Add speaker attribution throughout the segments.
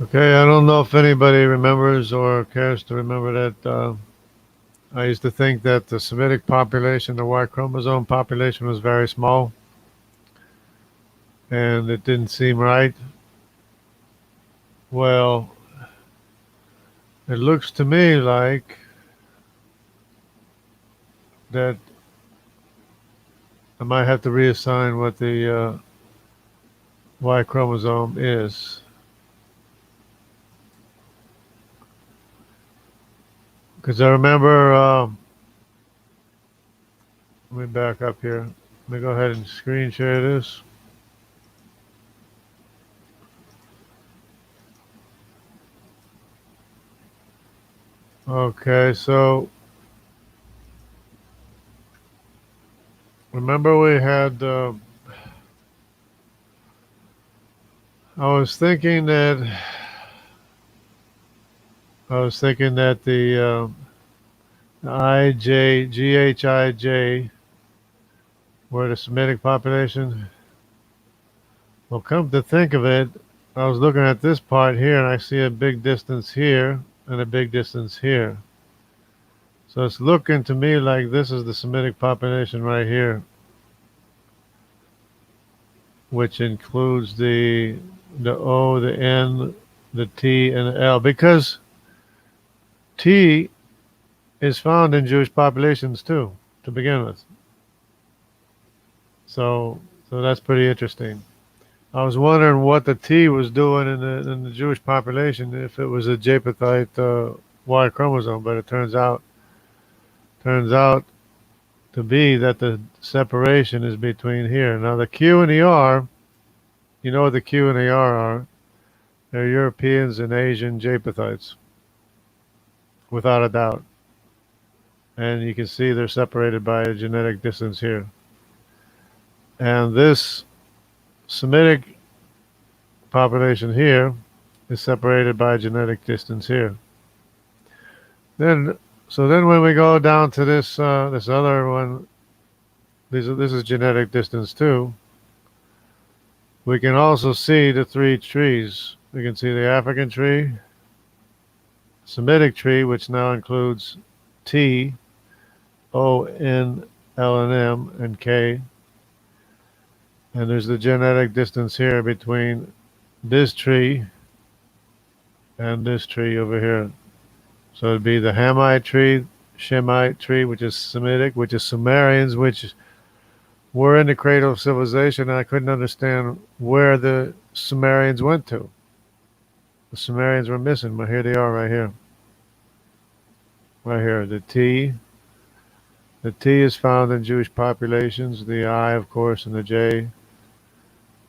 Speaker 1: Okay, I don't know if anybody remembers or cares to remember that I used to think that the Semitic population, the Y chromosome population, was very small, and it didn't seem right. Well, it looks to me like that I might have to reassign what the Y chromosome is. Because I remember, let me back up here. Let me go ahead and screen share this. Okay, so remember we had, I was thinking that, the IJGHIJ were the Semitic population. Well, come to think of it, I was looking at this part here and I see a big distance here and a big distance here. So it's looking to me like this is the Semitic population right here, which includes the O, the N, the T, and the L, because T is found in Jewish populations too, to begin with. So, so that's pretty interesting. I was wondering what the T was doing in the Jewish population, if it was a Japhethite Y chromosome, but it turns out to be that the separation is between here. Now the Q and the R, you know what the Q and the R are? They're Europeans and Asian Japhethites, without a doubt. And you can see they're separated by a genetic distance here. And this Semitic population here is separated by a genetic distance here. Then, so then when we go down to this other one, this is genetic distance too. We can also see the three trees. We can see the African tree, Semitic tree, which now includes T, O, N, L, and M, and K. And there's the genetic distance here between this tree and this tree over here. So it'd be the Hamite tree, Shemite tree, which is Semitic, which is Sumerians, which were in the cradle of civilization. And I couldn't understand where the Sumerians went to. The Sumerians were missing, but here they are right here. Right here, the T. The T is found in Jewish populations, the I, of course, and the J.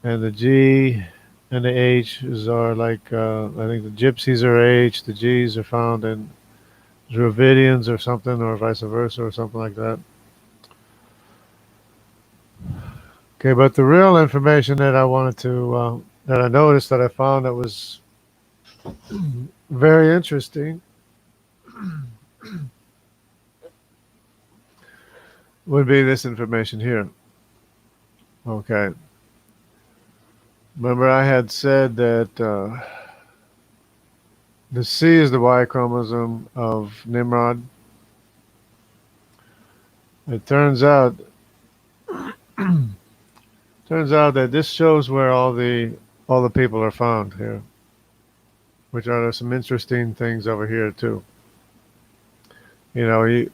Speaker 1: And the G and the H's are like, I think the Gypsies are H, the G's are found in Dravidians or something, or vice versa, or something like that. Okay, but the real information that I wanted to, that I noticed that I found that was very interesting would be this information here. Okay. Remember, I had said that the C is the Y chromosome of Nimrod. It turns out that this shows where all the people are found here, which are some interesting things over here too. You know,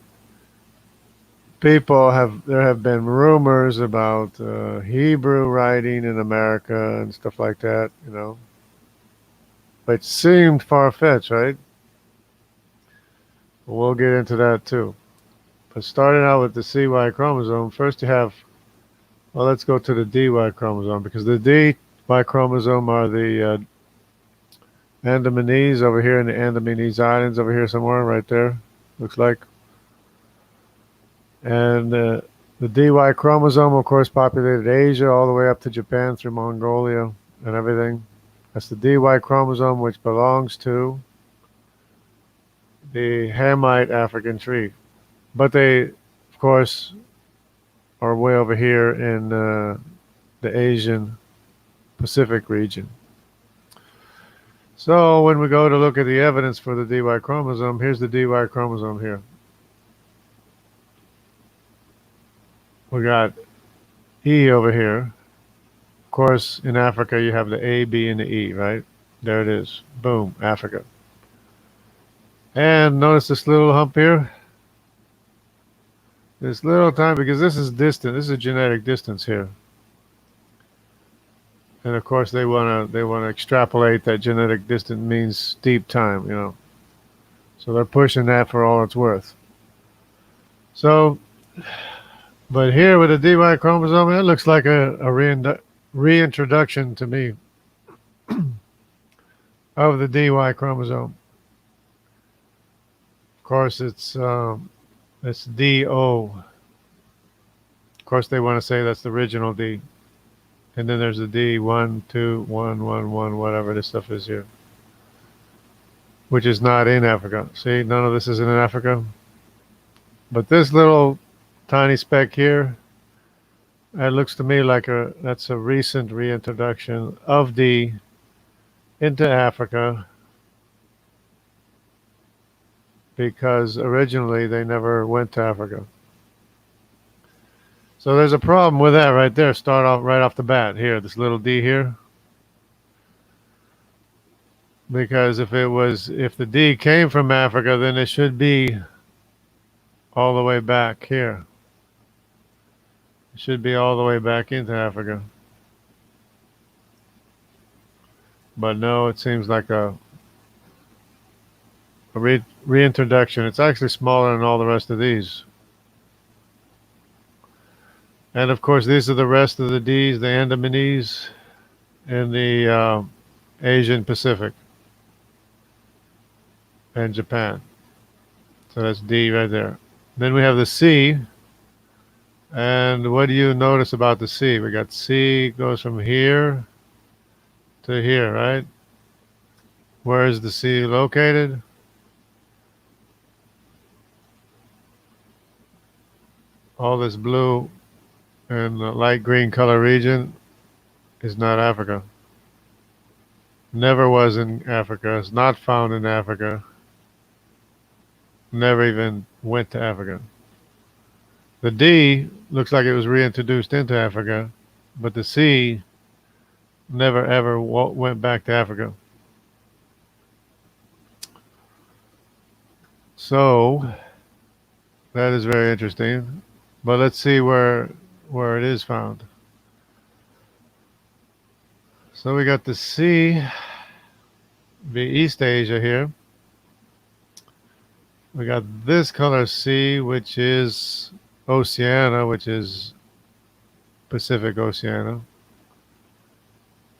Speaker 1: there have been rumors about Hebrew writing in America and stuff like that. You know, but it seemed far fetched, right? We'll get into that too. But starting out with the CY chromosome, first you have, well, let's go to the DY chromosome, because the DY chromosome are the Andamanese over here in the Andamanese Islands over here somewhere, right there, looks like. And the DY chromosome, of course, populated Asia all the way up to Japan through Mongolia and everything. That's the DY chromosome, which belongs to the Hamite African tree. But they, of course, are way over here in the Asian Pacific region. So when we go to look at the evidence for the DY chromosome, here's the DY chromosome here. We got E over here. Of course, in Africa, you have the A, B, and the E, right? There it is. Boom, Africa. And notice this little hump here. This little time, because this is distant. This is a genetic distance here. And of course, they wanna extrapolate that genetic distance means steep time, So they're pushing that for all it's worth. So, but here with the DY chromosome, it looks like a reintroduction to me of the DY chromosome. Of course, it's DO. Of course, they want to say that's the original D. And then there's the D, 1, 2, 1, 1, 1, whatever this stuff is here. Which is not in Africa. See, none of this is in Africa. But this little tiny speck here, it looks to me like that's a recent reintroduction of D into Africa, because originally they never went to Africa. So there's a problem with that right there. Start off right off the bat here, this little D here. Because if the D came from Africa, then it should be all the way back here. It should be all the way back into Africa. But no, it seems like a reintroduction. It's actually smaller than all the rest of these. And of course, these are the rest of the Ds, the Andamanese and the Asian Pacific and Japan. So that's D right there. Then we have the C. And what do you notice about the C? We got C goes from here to here, right? Where is the C located? All this blue and the light green color region is not Africa. Never was in Africa. It's not found in Africa. Never even went to Africa. The D looks like it was reintroduced into Africa, but the C never ever went back to Africa. So that is very interesting. But let's see where it is found. So we got the C, the East Asia here. We got this color C, which is Oceania, which is Pacific Oceania.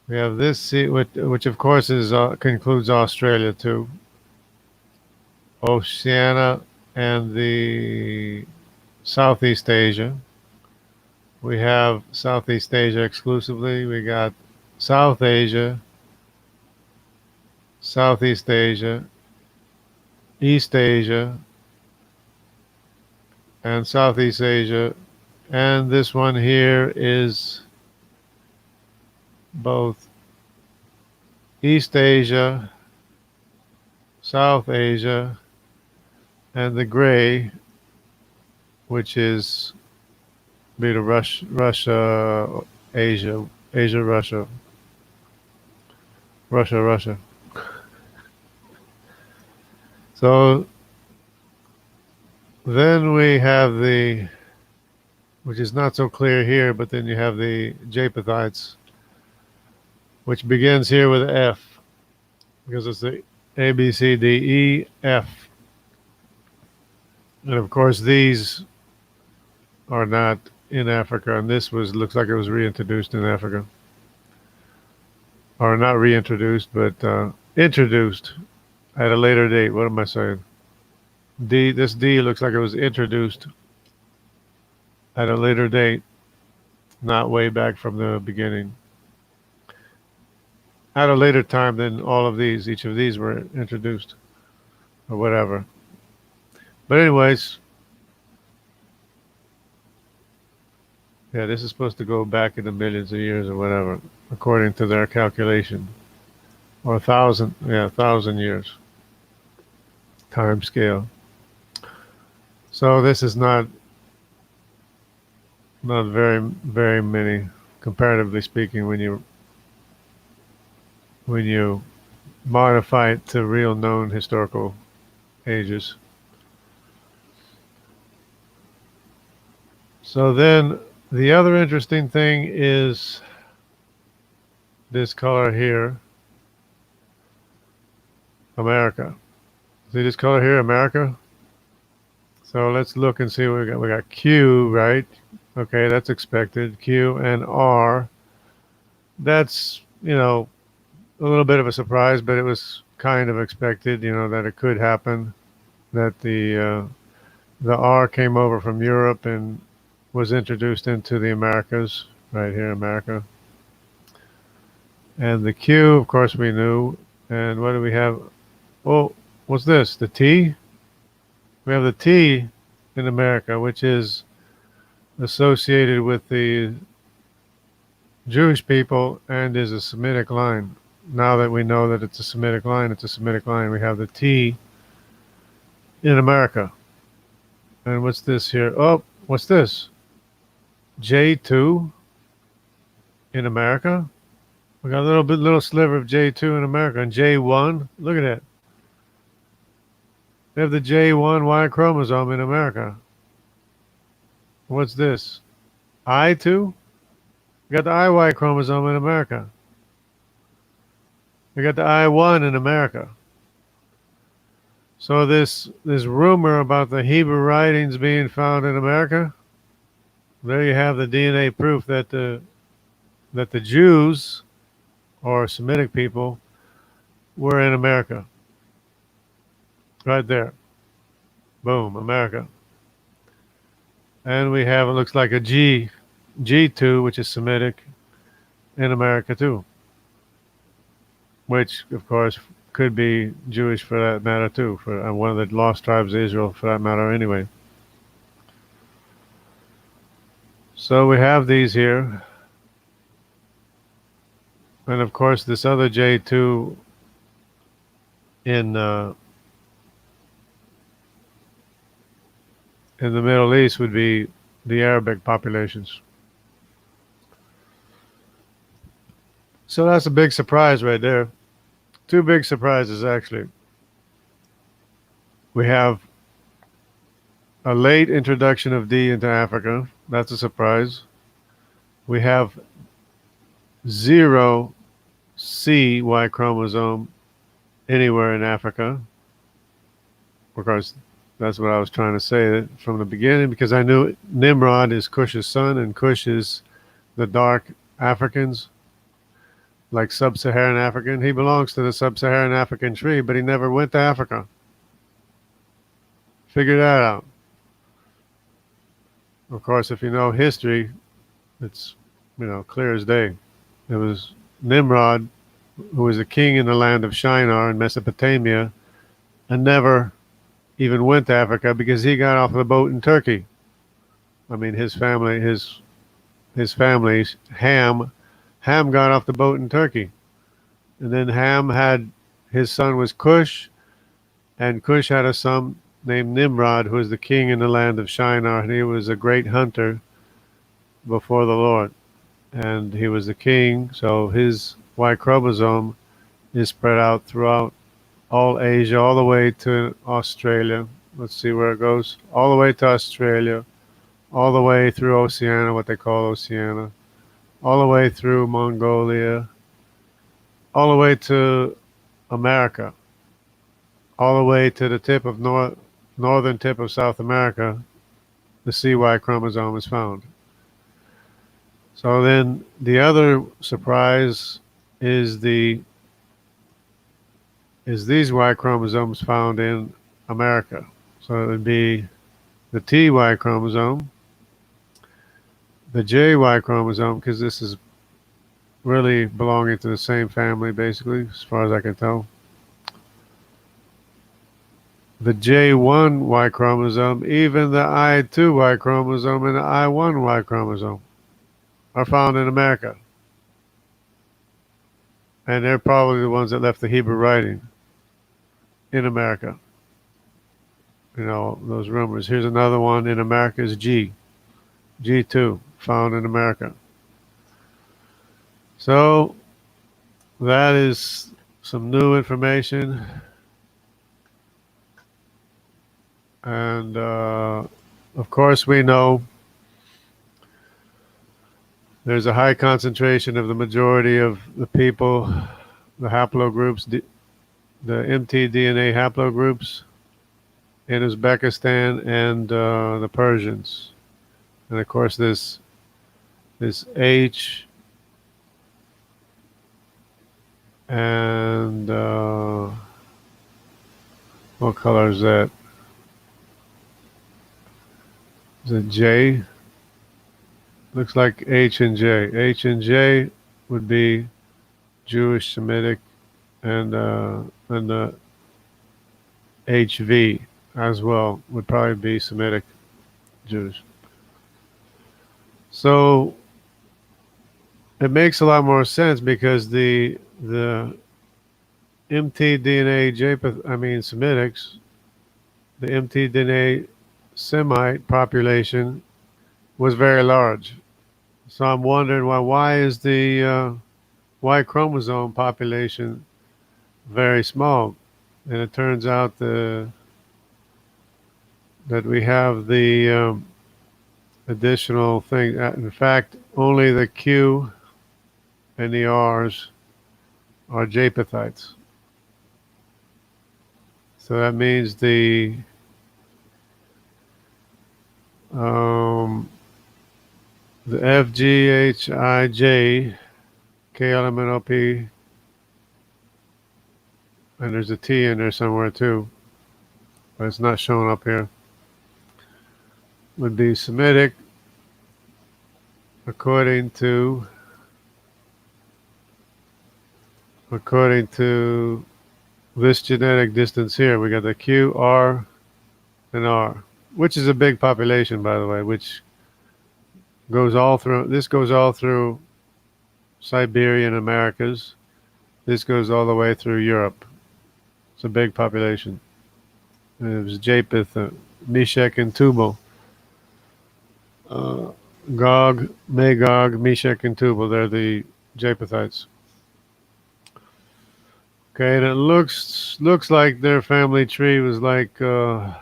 Speaker 1: We have this C, which of course is concludes Australia too. Oceania and the Southeast Asia. We have Southeast Asia exclusively. We got South Asia, Southeast Asia, East Asia, and Southeast Asia. And this one here is both East Asia, South Asia, and the gray, which is be the Russia, Asia, Russia. So then we have which is not so clear here, but then you have the Japhethites, which begins here with F, because it's the A, B, C, D, E, F. And of course, these are not in Africa, and this looks like it was reintroduced in Africa. Or not reintroduced, but introduced at a later date. What am I saying? This D looks like it was introduced at a later date, not way back from the beginning. At a later time than each of these were introduced, or whatever. But anyways, yeah, this is supposed to go back in the millions of years or whatever, according to their calculation. or 1,000, yeah, 1,000 years time scale. So this is not very many, comparatively speaking, when you modify it to real known historical ages. So then the other interesting thing is this color here, America. See this color here, America? So let's look and see what we got. We got Q, right? Okay, that's expected. Q and R. That's, a little bit of a surprise, but it was kind of expected, that it could happen, that the R came over from Europe and was introduced into the Americas, right here, America. And the Q, of course, we knew. And what do we have? Oh, what's this? The T? We have the T in America, which is associated with the Jewish people and is a Semitic line. Now that we know that it's a Semitic line, it's a Semitic line. We have the T in America. And what's this here? Oh, what's this? J2 in America? We got a little sliver of J2 in America. And J1, look at that. They have the J1 Y chromosome in America. What's this? I2? We got the IY chromosome in America. We got the I1 in America. So this rumor about the Hebrew writings being found in America, there you have the DNA proof that the Jews or Semitic people were in America. Right there. Boom, America. And we have, it looks like a G2, which is Semitic, in America too. Which, of course, could be Jewish for that matter too, for one of the lost tribes of Israel for that matter anyway. So we have these here. And of course this other J2 in the Middle East would be the Arabic populations. So that's a big surprise right there. Two big surprises, actually. We have a late introduction of D into Africa. That's a surprise. We have 0 CY chromosome anywhere in Africa. Of course, that's what I was trying to say from the beginning, because I knew Nimrod is Cush's son, and Cush is the dark Africans, like sub-Saharan African. He belongs to the sub-Saharan African tree, but he never went to Africa. Figure that out. Of course, if you know history, it's, clear as day. It was Nimrod, who was a king in the land of Shinar in Mesopotamia, and never even went to Africa because he got off the boat in Turkey. I mean, his family, Ham got off the boat in Turkey. And then Ham had, his son was Cush, and Cush had a son named Nimrod, who was the king in the land of Shinar, and he was a great hunter before the Lord. And he was the king, so his Y chromosome is spread out throughout all Asia, all the way to Australia. Let's see where it goes. All the way to Australia, all the way through Oceania, what they call Oceania, all the way through Mongolia, all the way to America, all the way to the tip of northern tip of South America. The CY chromosome is found. So then the other surprise is these Y chromosomes found in America. So it would be the TY chromosome, the JY chromosome, because this is really belonging to the same family, basically, as far as I can tell. The J1 Y chromosome, even the I2 Y chromosome, and the I1 Y chromosome are found in America. And they're probably the ones that left the Hebrew writing in America. You know, those rumors. Here's another one in America is G2, found in America. So that is some new information. And of course, we know there's a high concentration of the majority of the people, the haplogroups, the mtDNA haplogroups in Uzbekistan and the Persians. And of course, this H and what color is that? Is it J? Looks like H and J. H and J would be Jewish, Semitic, and the HV as well would probably be Semitic Jews. So it makes a lot more sense because the mtDNA Japheth, I mean Semitics, the mtDNA Semite population was very large. So I'm wondering why is the Y chromosome population very small? And it turns out that we have the additional thing. In fact, only the Q and the R's are Japhethites. So that means the FGHIJ, KLMNOP, and there's a T in there somewhere too, but it's not showing up here, would be Semitic according to this genetic distance here. We got the Q, R, and R, which is a big population, by the way, which goes all through Siberian Americas. This goes all the way through Europe. It's a big population. And it was Japheth, Meshech, and Tubal. Gog, Magog, Meshech, and Tubal. They're the Japhethites. Okay, and it looks like their family tree was like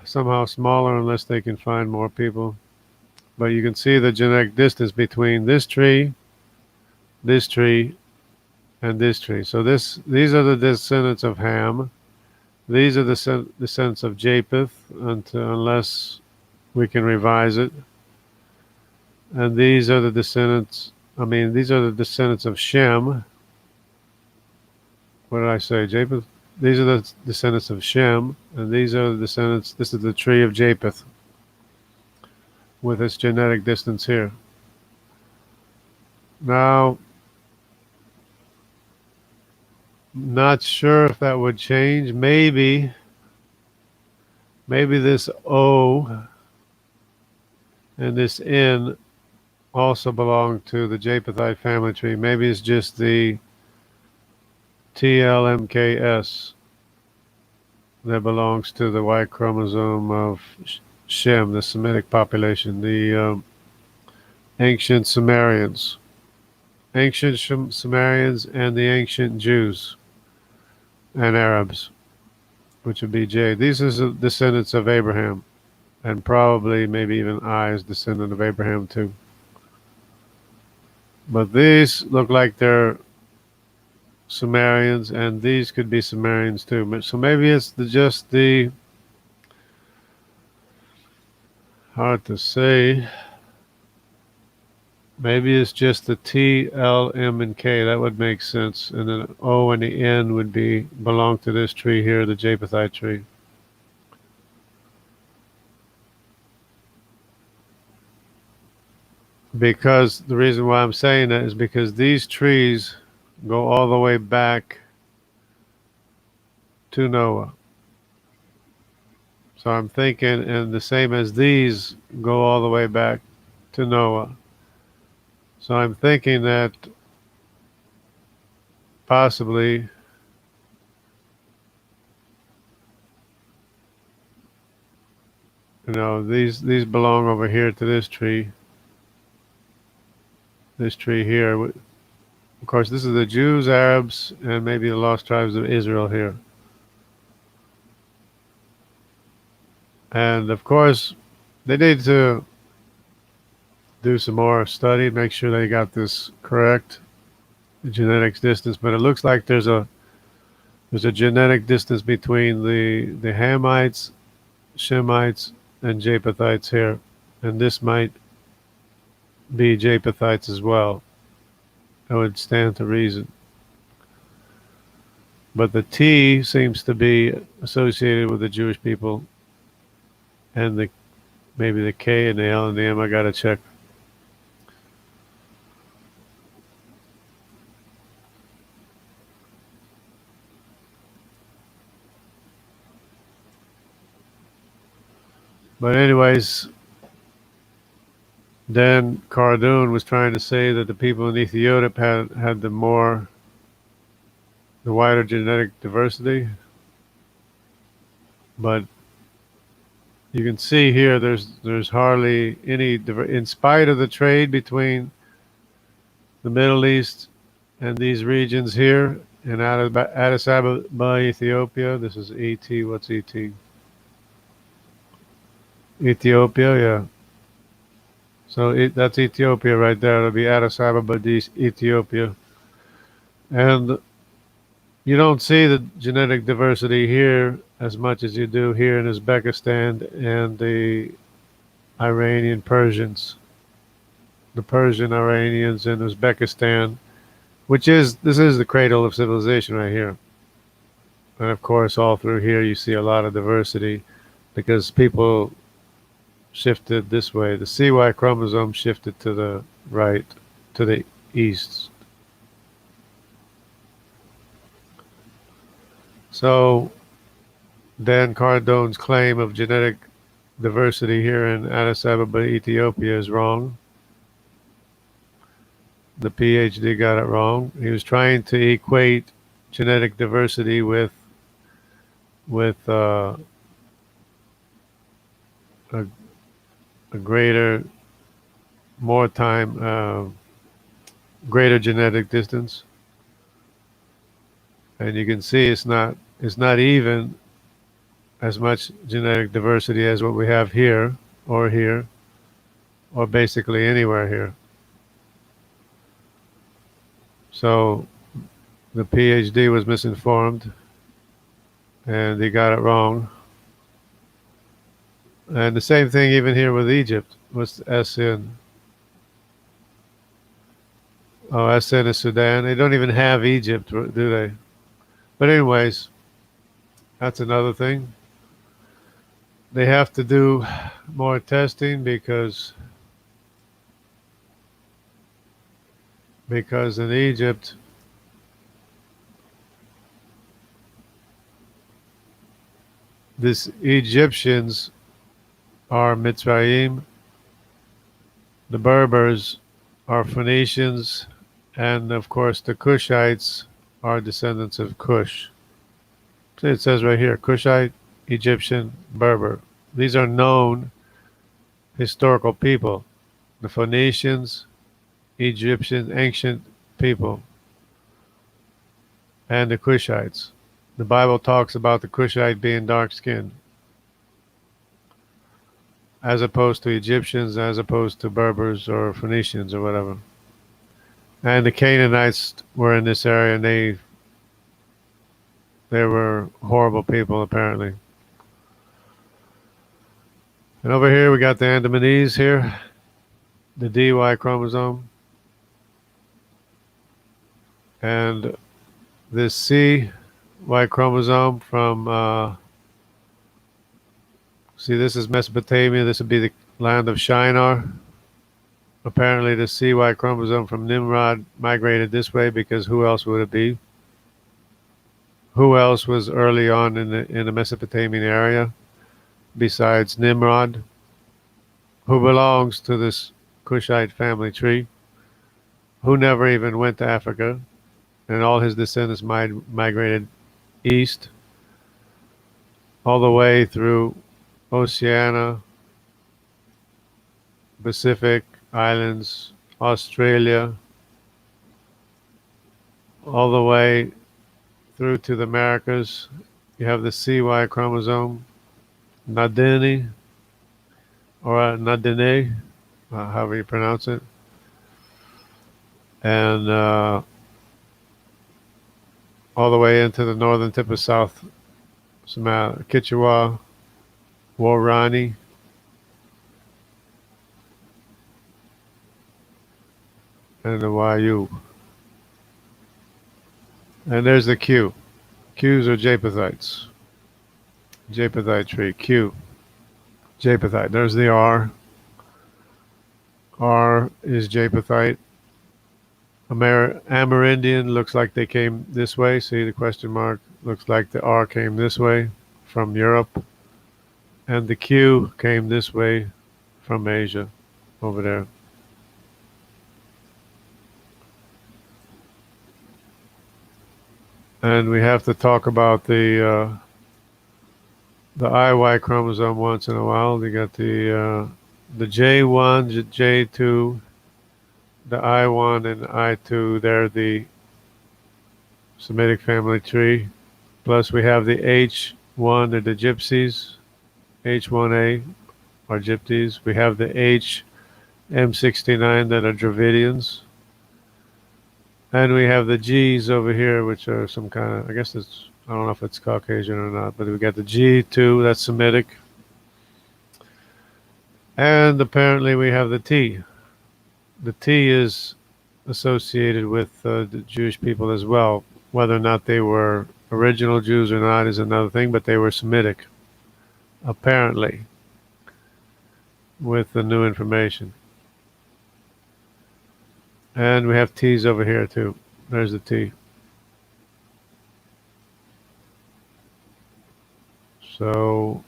Speaker 1: somehow smaller unless they can find more people. But you can see the genetic distance between this tree, and this tree. So these are the descendants of Ham. These are the descendants of Japheth, unless we can revise it. And these are the descendants. These are the descendants of Shem. What did I say? Japheth. These are the descendants of Shem, and these are the descendants. This is the tree of Japheth with its genetic distance here. Now, not sure if that would change. Maybe this O and this N also belong to the Japhethite family tree. Maybe it's just the TLMKS that belongs to the Y chromosome of Shem, the Semitic population, the ancient Sumerians, and the ancient Jews and Arabs, which would be J. These are the descendants of Abraham, and probably maybe even I is descendant of Abraham too. But these look like they're Sumerians, and these could be Sumerians too. So maybe it's just the, hard to say, maybe it's just the T, L, M, and K. That would make sense. And then O and the N would belong to this tree here, the Japhethite tree. Because the reason why I'm saying that is because these trees go all the way back to Noah. So I'm thinking, and the same as these go all the way back to Noah. So I'm thinking that possibly, these belong over here to this tree. This tree here. Of course, this is the Jews, Arabs, and maybe the lost tribes of Israel here. And of course, they need to do some more study, make sure they got this correct, the genetics distance. But it looks like there's a genetic distance between the Hamites, Shemites, and Japhethites here, and this might be Japhethites as well. That would stand to reason. But the T seems to be associated with the Jewish people, and maybe the K and the L and the M. I gotta check. But anyways, then Khardun was trying to say that the people in Ethiopia had the wider genetic diversity. But you can see here there's hardly any, in spite of the trade between the Middle East and these regions here in Addis Ababa, Ethiopia. This is ET. What's ET? Ethiopia, yeah. So that's Ethiopia right there. It'll be Addis Ababa, Ethiopia. And you don't see the genetic diversity here as much as you do here in Uzbekistan and the Iranian Persians. The Persian Iranians in Uzbekistan, this is the cradle of civilization right here. And of course, all through here, you see a lot of diversity because people shifted this way. The CY chromosome shifted to the right, to the east. So Dan Khardun's claim of genetic diversity here in Addis Ababa, Ethiopia is wrong. The PhD got it wrong. He was trying to equate genetic diversity with a greater, more time, greater genetic distance, and you can see it's not even as much genetic diversity as what we have here, or basically anywhere here. So the PhD was misinformed, and he got it wrong. And the same thing even here with Egypt. What's SN? Oh, SN is Sudan. They don't even have Egypt, do they? But anyways, that's another thing. They have to do more testing because in Egypt, these Egyptians are Mitzrayim, the Berbers are Phoenicians, and of course the Cushites are descendants of Cush. See, it says right here, Cushite, Egyptian, Berber. These are known historical people. The Phoenicians, Egyptian, ancient people, and the Cushites. The Bible talks about the Cushite being dark-skinned, as opposed to Egyptians, as opposed to Berbers or Phoenicians or whatever. And the Canaanites were in this area, and they were horrible people, apparently. And over here we got the Andamanese here, the DY chromosome, and this CY chromosome from, see, this is Mesopotamia. This would be the land of Shinar. Apparently the CY chromosome from Nimrod migrated this way because who else would it be? Who else was early on in the Mesopotamian area besides Nimrod, who belongs to this Cushite family tree, who never even went to Africa, and all his descendants migrated east all the way through Oceania, Pacific Islands, Australia, all the way through to the Americas. You have the CY chromosome, Nadini, or Nadine, however you pronounce it. And all the way into the northern tip of South Somalia, Kichwa, Warani, and the Wayu. And there's the Q. Qs are Japhethites. Japhethite tree, Q. Japhethite. There's the R. R is Japhethite. Amerindian looks like they came this way. See the question mark? Looks like the R came this way from Europe. And the Q came this way from Asia over there. And we have to talk about the IY chromosome once in a while. You got the J1, J2, the I1 and I2. They're the Semitic family tree. Plus we have the H1, they're the Gypsies. H1A are Gypsies. We have the M69 that are Dravidians. And we have the G's over here, which are some kind of, I guess it's, I don't know if it's Caucasian or not, but we got the G2, that's Semitic. And apparently we have the T. The T is associated with the Jewish people as well. Whether or not they were original Jews or not is another thing, but they were Semitic, apparently, with the new information. And we have T's over here too. There's the T. So,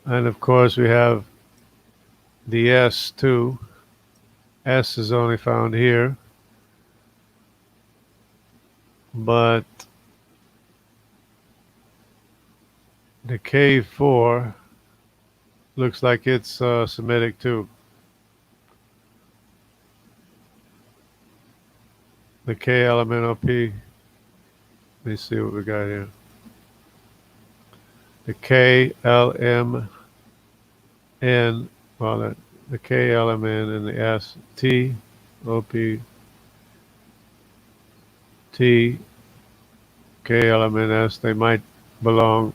Speaker 1: and of course we have the S too. S is only found here. But the K4 looks like it's Semitic too. The KLMNOP. Let me see what we got here. The KLMN, well, the KLMN and the S, T, OP, T, KLMNS, they might belong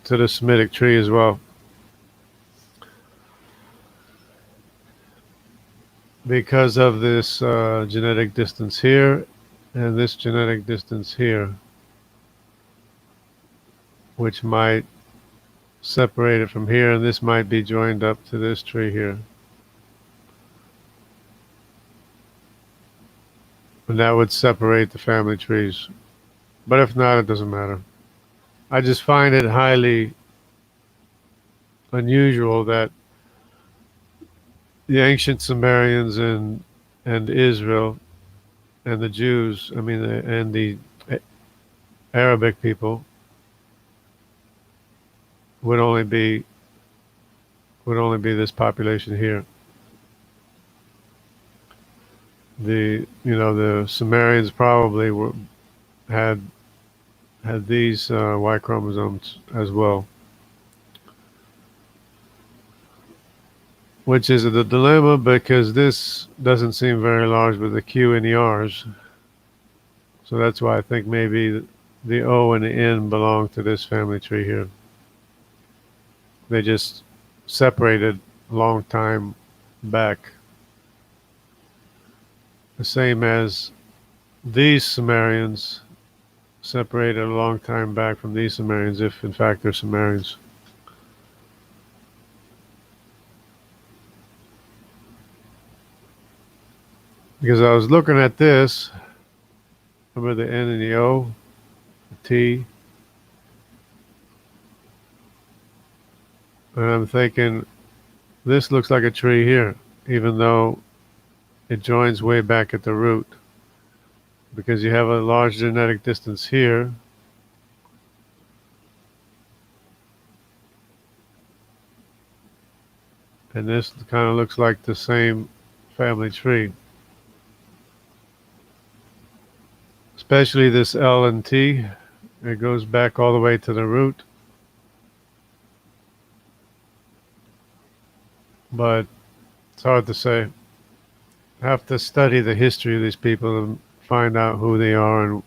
Speaker 1: to the Semitic tree as well. Because of this genetic distance here and this genetic distance here, which might separate it from here, and this might be joined up to this tree here. And that would separate the family trees. But if not, it doesn't matter. I just find it highly unusual that the ancient Sumerians and Israel and the Jews, I mean, and the Arabic people would only be this population here. The Sumerians probably had these Y chromosomes as well, which is the dilemma because this doesn't seem very large with the Q and the R's. So that's why I think maybe the O and the N belong to this family tree here. They just separated a long time back. The same as these Sumerians separated a long time back from these Sumerians, if in fact they're Sumerians. Because I was looking at this, remember the N and the O, the T, and I'm thinking, this looks like a tree here, even though it joins way back at the root. because you have a large genetic distance here. And this kind of looks like the same family tree. Especially this L and T. It goes back all the way to the root. But it's hard to say. Have to study the history of these people and find out who they are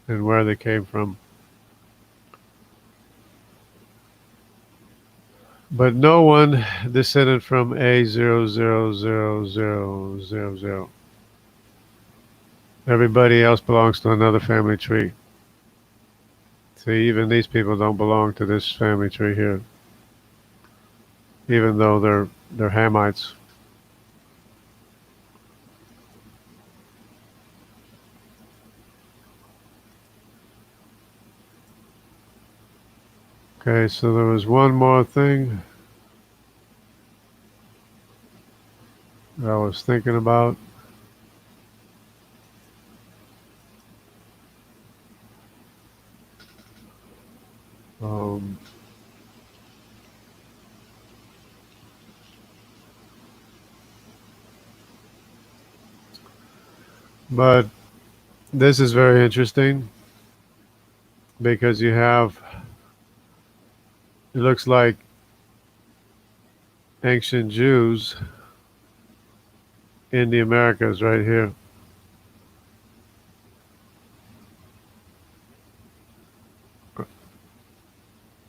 Speaker 1: and where they came from. But no one descended from A000000. Everybody else belongs to another family tree. See, even these people don't belong to this family tree here, even though they're Hamites. Okay, so there was one more thing that I was thinking about. Um, but this is very interesting because you have, it looks like ancient Jews in the Americas right here.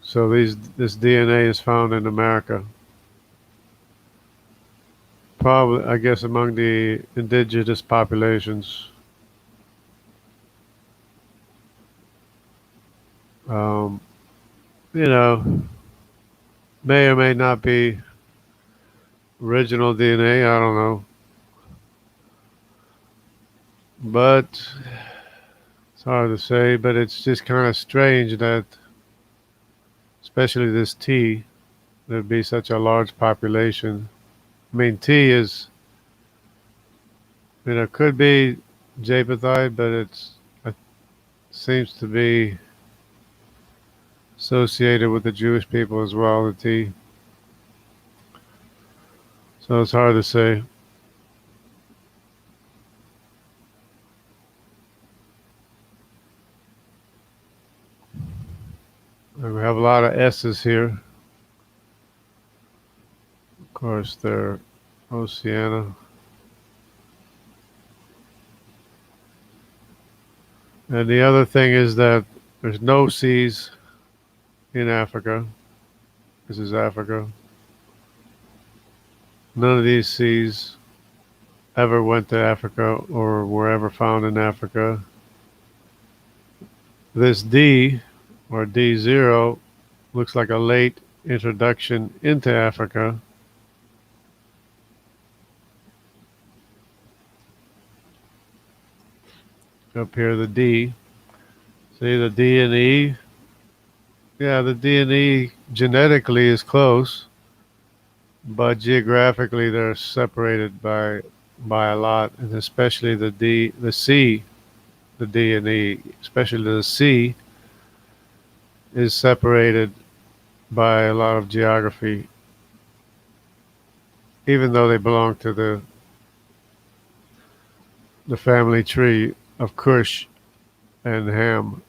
Speaker 1: So this DNA is found in America. Probably, I guess, among the indigenous populations. Um, you know, may or may not be original DNA. I don't know. But it's hard to say. But it's just kind of strange that, especially this T, there'd be such a large population. I mean, T is, could be Japhethite, but it seems to be associated with the Jewish people as well, the T. So it's hard to say. And we have a lot of S's here. Of course, they're Oceania. And the other thing is that there's no C's in Africa. This is Africa. None of these C's ever went to Africa or were ever found in Africa. This D, or D0, looks like a late introduction into Africa. Up here, the D. See the D and E? Yeah, the D and E genetically is close, but geographically they're separated by a lot, and especially the C, the D and E, especially the C, is separated by a lot of geography, even though they belong to the family tree of Cush and Ham.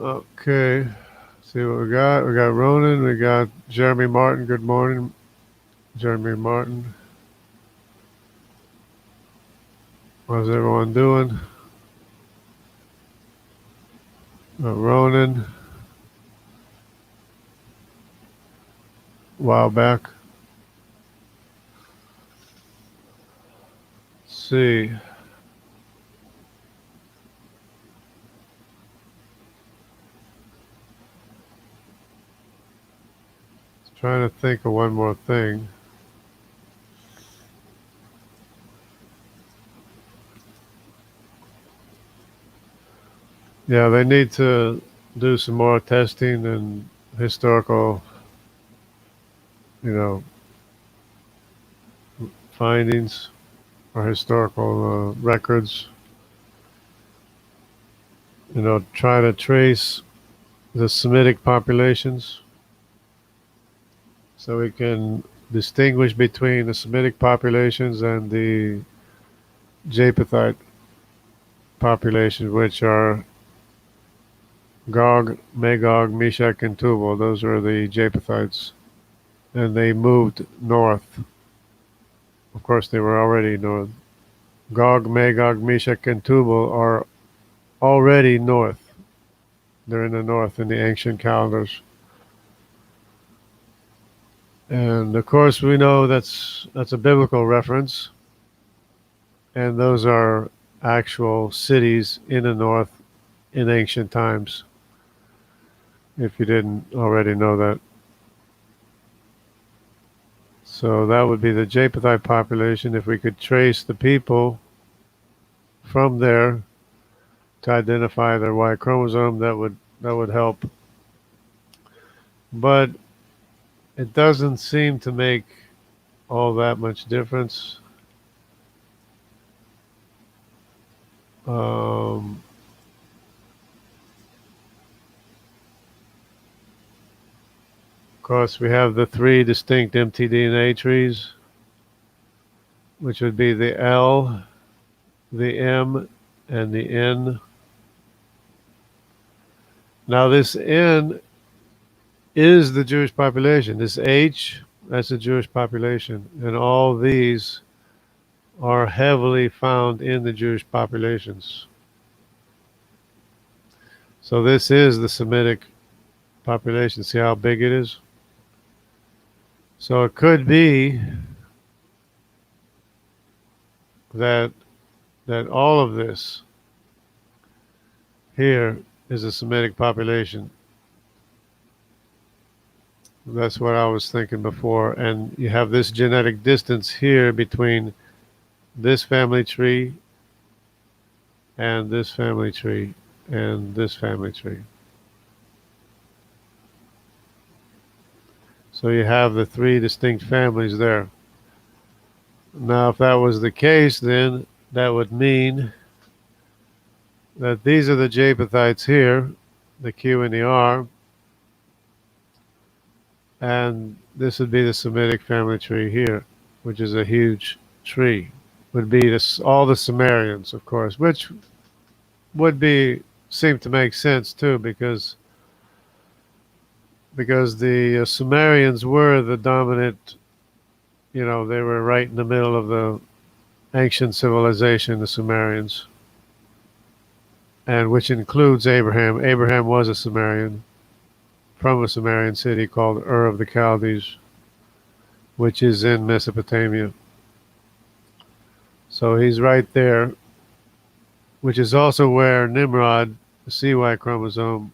Speaker 1: Okay, see what we got. We got Ronan. We got Jeremy Martin. Good morning, Jeremy Martin. How's everyone doing? Ronan. A while back. Let's see. Trying to think of one more thing. Yeah, they need to do some more testing and historical, you know, findings or historical records, try to trace the Semitic populations so we can distinguish between the Semitic populations and the Japhethite populations, which are Gog, Magog, Meshach, and Tubal. Those are the Japhethites. And they moved north. Of course, they were already north. Gog, Magog, Meshach, and Tubal are already north. They're in the north in the ancient calendars. And of course, we know that's a biblical reference. And those are actual cities in the north in ancient times, if you didn't already know that. So that would be the Japhethite population. If we could trace the people from there to identify their Y chromosome, that would help. But it doesn't seem to make all that much difference. Of course, we have the three distinct mtDNA trees, which would be the L, the M, and the N. Now, this N is the Jewish population. This H, that's the Jewish population. And all these are heavily found in the Jewish populations. So this is the Semitic population. See how big it is? So it could be that all of this here is a Semitic population. That's what I was thinking before. And you have this genetic distance here between this family tree and this family tree and this family tree. So you have the three distinct families there. Now, if that was the case, then that would mean that these are the Japhethites here, the Q and the R, and this would be the Semitic family tree here, which is a huge tree. Would be this, all the Sumerians, of course, which would seem to make sense too, because the Sumerians were the dominant, they were right in the middle of the ancient civilization, the Sumerians, and which includes Abraham. Abraham was a Sumerian from a Sumerian city called Ur of the Chaldees, which is in Mesopotamia. So he's right there, which is also where Nimrod, the CY chromosome,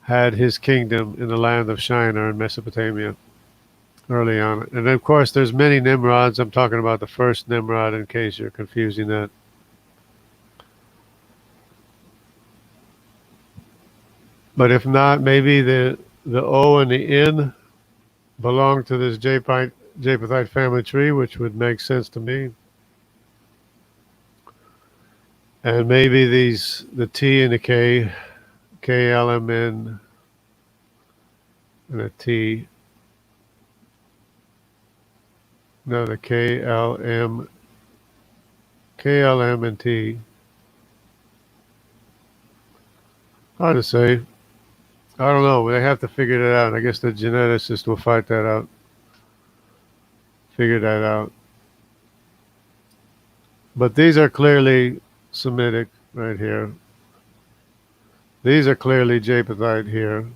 Speaker 1: had his kingdom in the land of Shinar in Mesopotamia early on. And of course, there's many Nimrods. I'm talking about the first Nimrod in case you're confusing that. But if not, maybe the O and the N belong to this Japhethite family tree, which would make sense to me. And maybe the T and the K, KLMN, and a T. No, the KLM and T. Hard to say. I don't know. They have to figure that out. I guess the geneticist will fight that out. Figure that out. But these are clearly Semitic right here. These are clearly Japhethite here.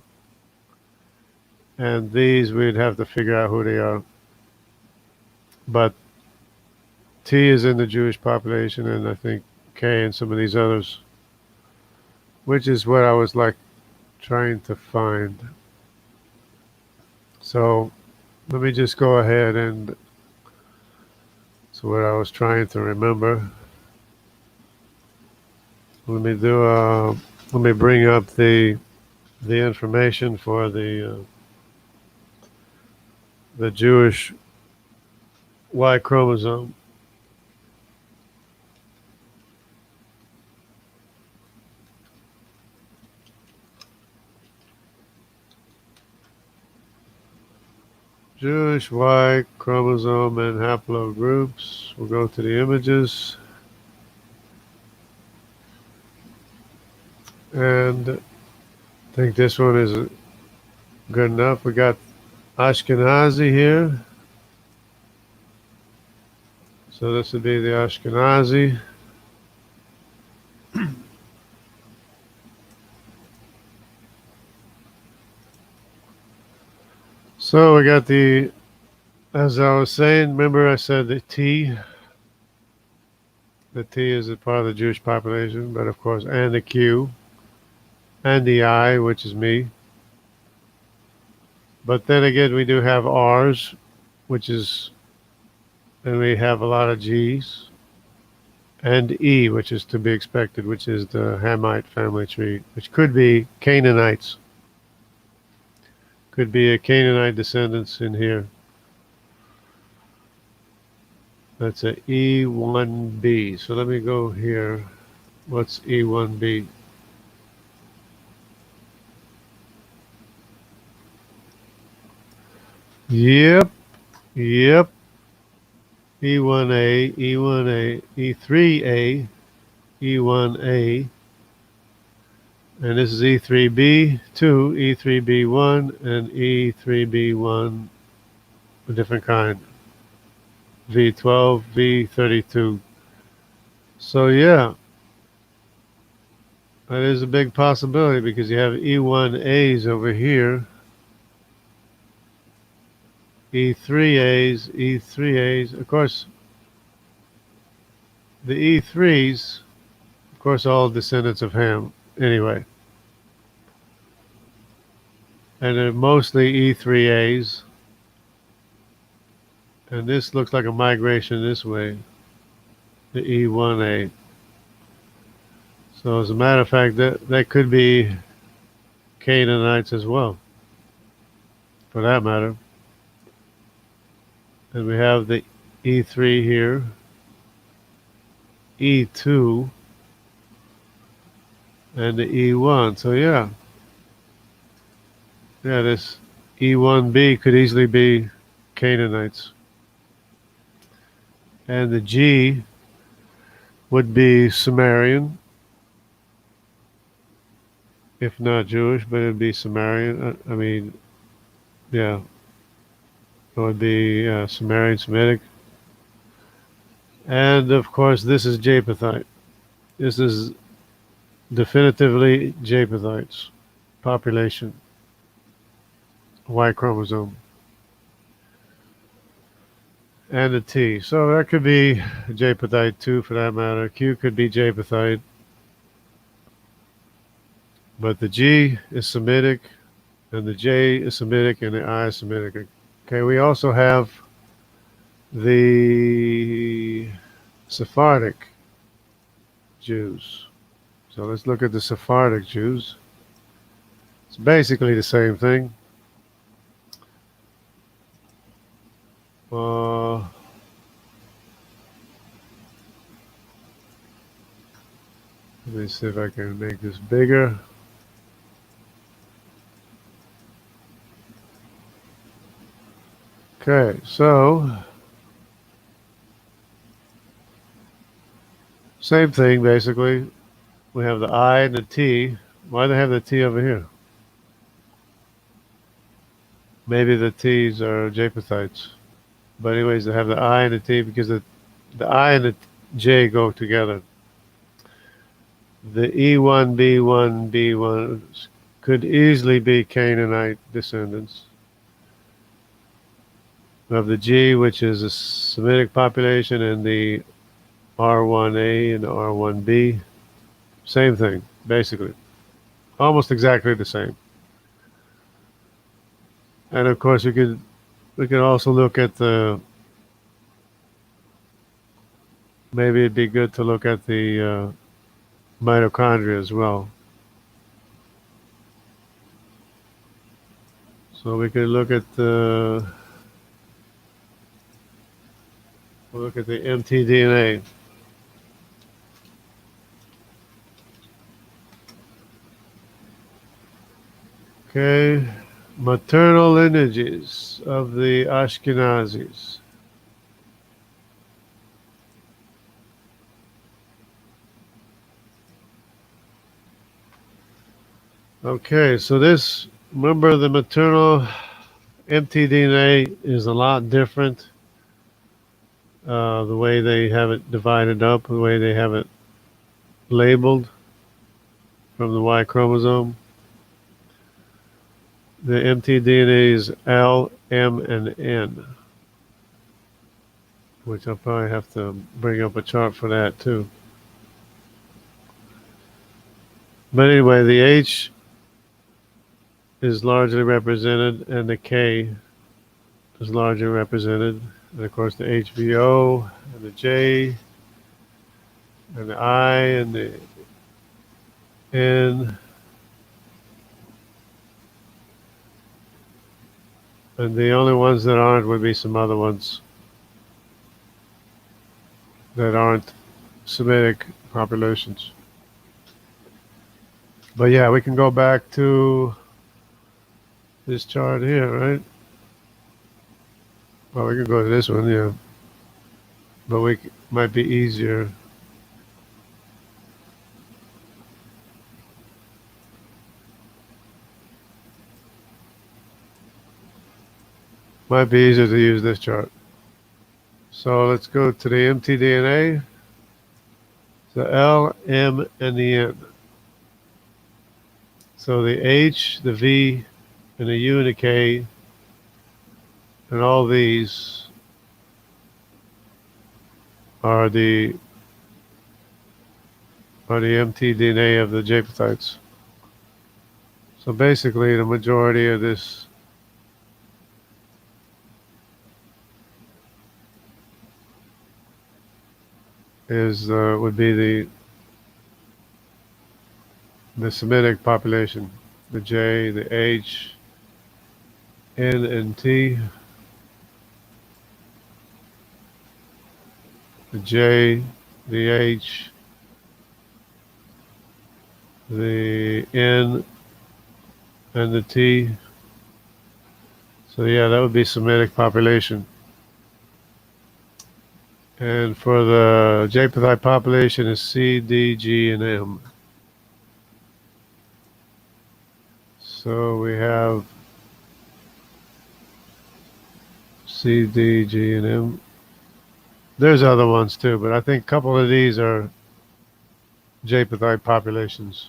Speaker 1: And these we'd have to figure out who they are. But T is in the Jewish population, and I think K and some of these others, which is what I was trying to find. So let me just go ahead and that's what I was trying to remember. Let me bring up the the information for the Jewish Y chromosome. Jewish Y chromosome and haplogroups. We'll go to the images. And I think this one is good enough. We got Ashkenazi here. So this would be the Ashkenazi. So we got as I was saying, remember I said the T. The T is a part of the Jewish population, but of course, and the Q, and the I, which is me. But then again, we do have R's, which is, and we have a lot of G's, and E, which is to be expected, which is the Hamite family tree, which could be Canaanites. Could be a Canaanite descendants in here. That's a E1B. So let me go here. What's E1B? Yep. E1A, E1A, E3A, E1A, and this is E3B2, E3B1, and E3B1, a different kind, V12, V32. So yeah, that is a big possibility because you have E1As over here, E3As, E3As. Of course, the E3s, of course, all descendants of Ham anyway. And they're mostly E3As. And this looks like a migration this way, the E1A. So as a matter of fact, that could be Canaanites as well, for that matter. And we have the E3 here, E2, and the E1. So yeah, this E1B could easily be Canaanites. And the G would be Sumerian, if not Jewish, but it'd be Sumerian. I mean, yeah, it would be Sumerian, Semitic. And of course, this is Japhethite. This is definitively Japhethites population, Y chromosome, and a T. So that could be Japhethite too, for that matter. Q could be Japhethite, but the G is Semitic, and the J is Semitic, and the I is Semitic. Okay, we also have the Sephardic Jews. So let's look at the Sephardic Jews. It's basically the same thing. Let me see if I can make this bigger. Okay, so same thing basically. We have the I and the T. Why do they have the T over here? Maybe the T's are Japhethites. But anyways, they have the I and the T because the I and the J go together. The E1, B1, B1 could easily be Canaanite descendants. We have the G, which is a Semitic population, and the R1A and the R1B. Same thing, basically. Almost exactly the same. And of course, we could also look at maybe it'd be good to look at the mitochondria as well. So we could look at the mtDNA. Okay, maternal lineages of the Ashkenazis. Okay, so this, remember the maternal mtDNA is a lot different. The way they have it divided up, the way they have it labeled from the Y chromosome. The mtDNA is L, M, and N, which I'll probably have to bring up a chart for that too. But anyway, the H is largely represented, and the K is largely represented. And of course, the HBO, and the J, and the I, and the N, and the only ones that aren't would be some other ones that aren't Semitic populations. But yeah, we can go back to this chart here, right? Well, we can go to this one, yeah. But we might be easier. Might be easier to use this chart. So let's go to the mtDNA. The L, M, and the N. So the H, the V, and the U and the K, and all these are the mtDNA of the japhethites. So basically, the majority of this is would be the Semitic population, the J, the H, N, and T, the J, the H, the N, and the T. So yeah, that would be Semitic population. And for the Japhethite population is C, D, G, and M. So we have C, D, G, and M. There's other ones too, but I think a couple of these are Japhethite populations.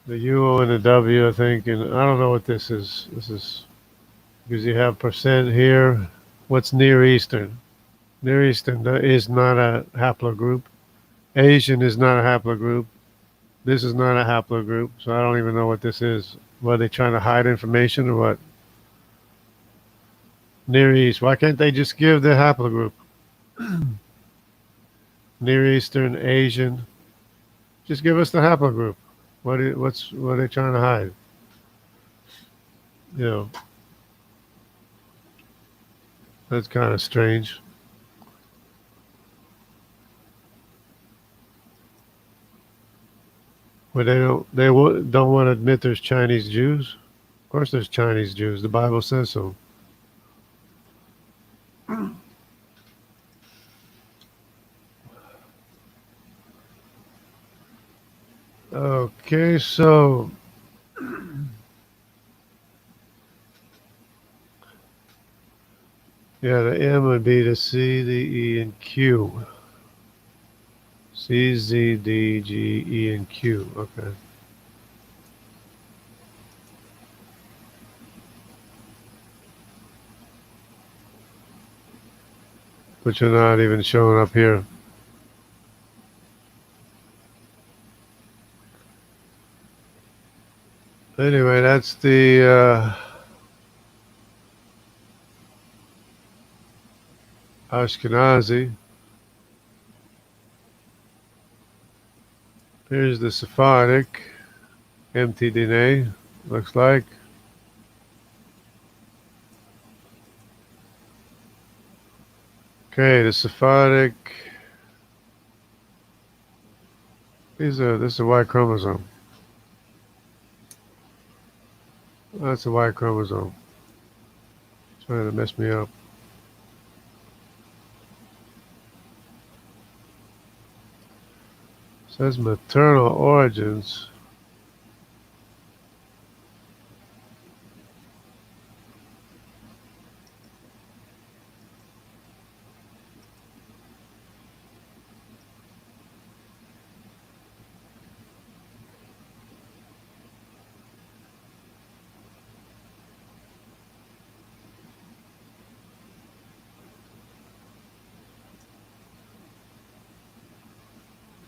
Speaker 1: The U and the W, I think, and I don't know what this is. This is because you have percent here. What's Near Eastern? Near Eastern is not a haplogroup. Asian is not a haplogroup. This is not a haplogroup, so I don't even know what this is. What, are they trying to hide information or what? Near East. Why can't they just give the haplogroup? Near Eastern, Asian. Just give us the haplogroup. What are they trying to hide? You know, that's kind of strange. But don't want to admit there's Chinese Jews. Of course, there's Chinese Jews. The Bible says so. Okay, so yeah, the M would be the C, the E, and Q. C, Z, D, G, E, and Q. Okay. But you're not even showing up here. Anyway, that's the Ashkenazi. Here's the Sephardic. mtDNA, looks like. Okay, the Sephardic. This is a Y chromosome. That's a Y chromosome. Trying to mess me up. It says maternal origins.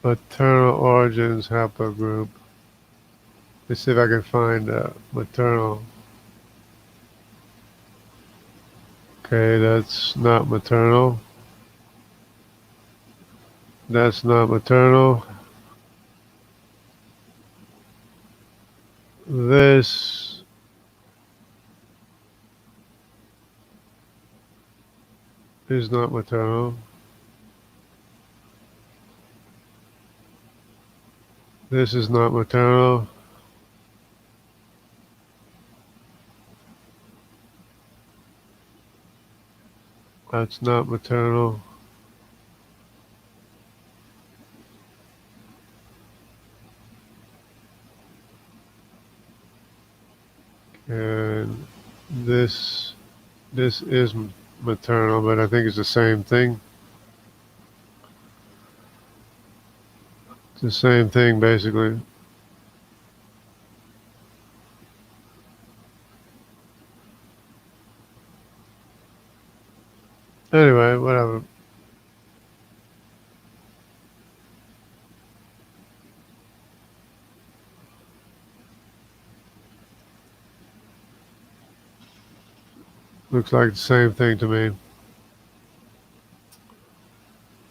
Speaker 1: Maternal origins haplogroup. Let's see if I can find maternal. Okay, that's not maternal. That's not maternal. This is not maternal. This is not maternal. That's not maternal. And this is maternal, but I think it's the same thing. It's the same thing, basically. Anyway, whatever. Looks like the same thing to me.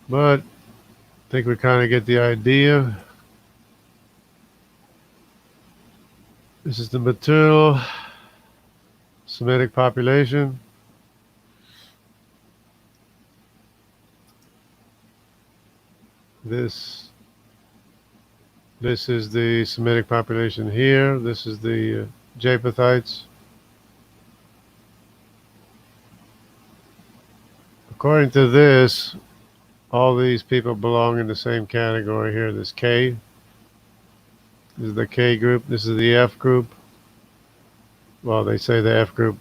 Speaker 1: But I think we kind of get the idea. This is the maternal Semitic population. This is the Semitic population here. This is the Japhethites. According to this, all these people belong in the same category here. This K. This is the K group. This is the F group. Well, they say the F group.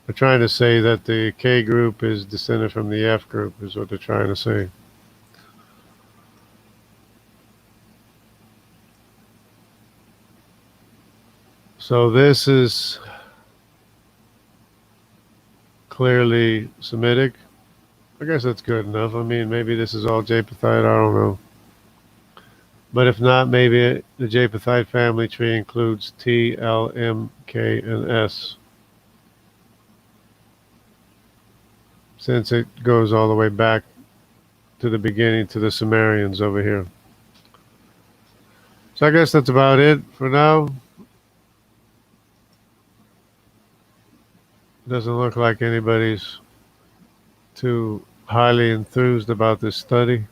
Speaker 1: They're trying to say that the K group is descended from the F group, is what they're trying to say. So this is clearly Semitic. I guess that's good enough. I mean, maybe this is all Japhethite. I don't know. But if not, maybe the Japhethite family tree includes T, L, M, K, and S. Since it goes all the way back to the beginning to the Sumerians over here. So I guess that's about it for now. Doesn't look like anybody's too highly enthused about this study.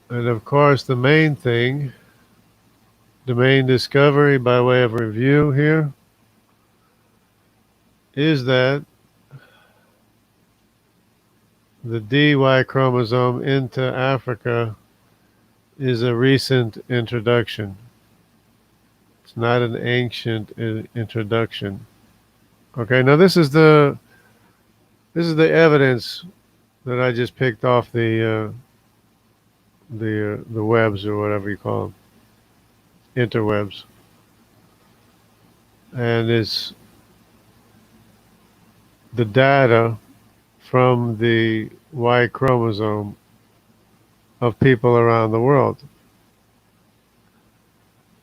Speaker 1: And of course, the main thing, the main discovery by way of review here, is that the DY chromosome into Africa is a recent introduction. It's not an ancient introduction. Okay, now this is the evidence that I just picked off the webs or whatever you call them, interwebs, and it's the data from the Y chromosome of people around the world.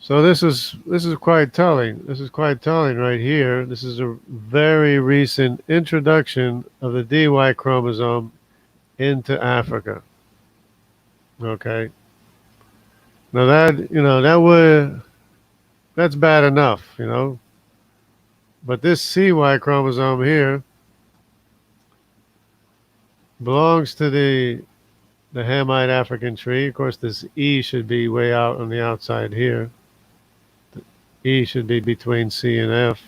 Speaker 1: So this is quite telling. This is quite telling right here. This is a very recent introduction of the DY chromosome into Africa. Okay. Now that's bad enough. But this CY chromosome here belongs to the Hamite African tree. Of course, this E should be way out on the outside here. The E should be between C and F.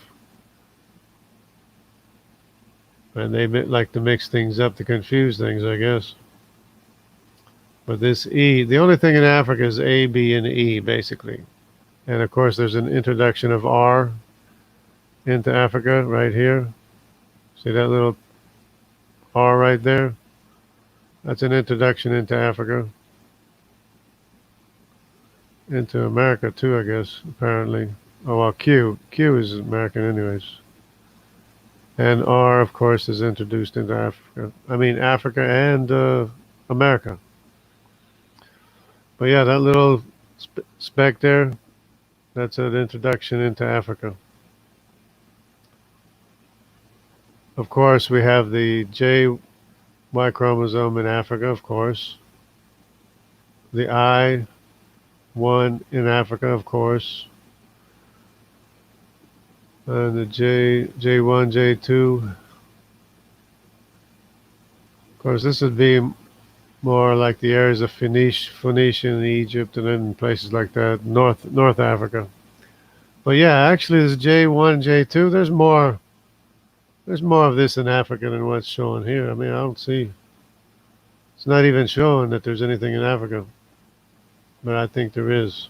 Speaker 1: And they like to mix things up to confuse things, I guess. But this E, the only thing in Africa is A, B, and E, basically. And of course, there's an introduction of R into Africa right here. See that little R right there? That's an introduction into Africa. Into America, too, I guess, apparently. Oh, well, Q. Q is American, anyways. And R, of course, is introduced into Africa. I mean, Africa and America. But yeah, that little speck there, that's an introduction into Africa. Of course, we have the Y chromosome in Africa, of course. The I1 in Africa, of course. And the J1, J2. Of course, this would be more like the areas of Phoenicia and Egypt and then places like that, North Africa. But yeah, actually, this J1, J2, there's more of this in Africa than what's shown here. I mean, I don't see. It's not even showing that there's anything in Africa, but I think there is.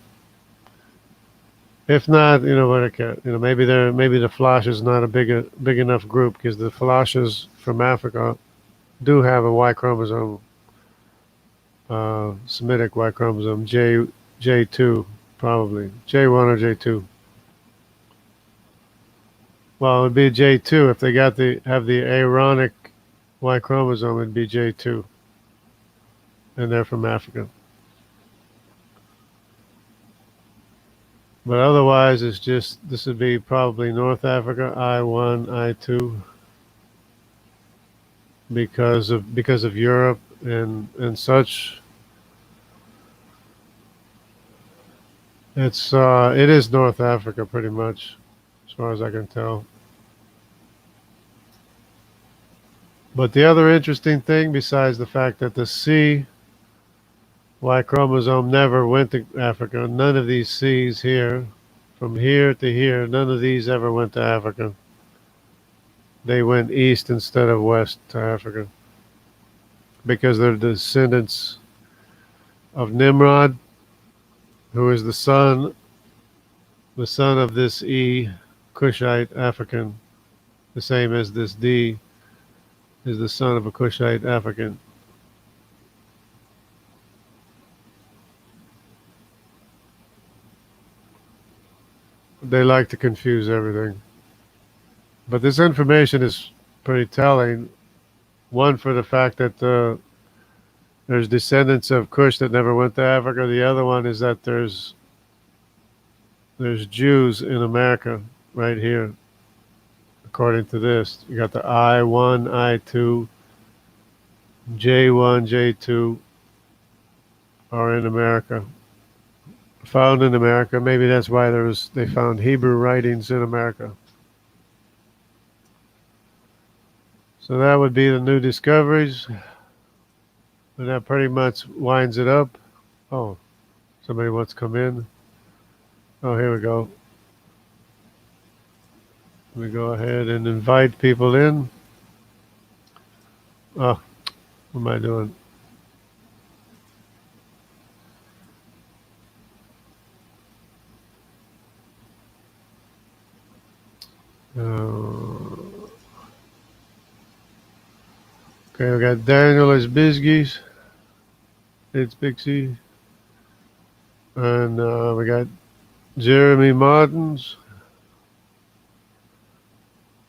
Speaker 1: If not, maybe the Flash is not a big enough group because the Flashes from Africa do have a Y chromosome, Semitic Y chromosome, J2 probably, J1 or J2. Well, it'd be J2 if they have the Aaronic Y chromosome. It'd be J2, and they're from Africa. But otherwise, this would be probably North Africa, I1, I2, because of Europe and such. It is North Africa pretty much, as far as I can tell. But the other interesting thing, besides the fact that the Y chromosome never went to Africa, none of these C's here, from here to here, none of these ever went to Africa. They went east instead of west to Africa because they're descendants of Nimrod, who is the son of this E, Cushite African, the same as this D is the son of a Cushite African. They like to confuse everything. But this information is pretty telling. One, for the fact that there's descendants of Cush that never went to Africa. The other one is that there's Jews in America right here. According to this, you got the I1, I2, J1, J2 are in America. Found in America. Maybe that's why they found Hebrew writings in America. So that would be the new discoveries. And that pretty much winds it up. Oh, somebody wants to come in. Oh, here we go. We go ahead and invite people in. Oh, what am I doing? Okay, we got Daniel Isbizgis. It's Bixie. And we got Jeremy Martins.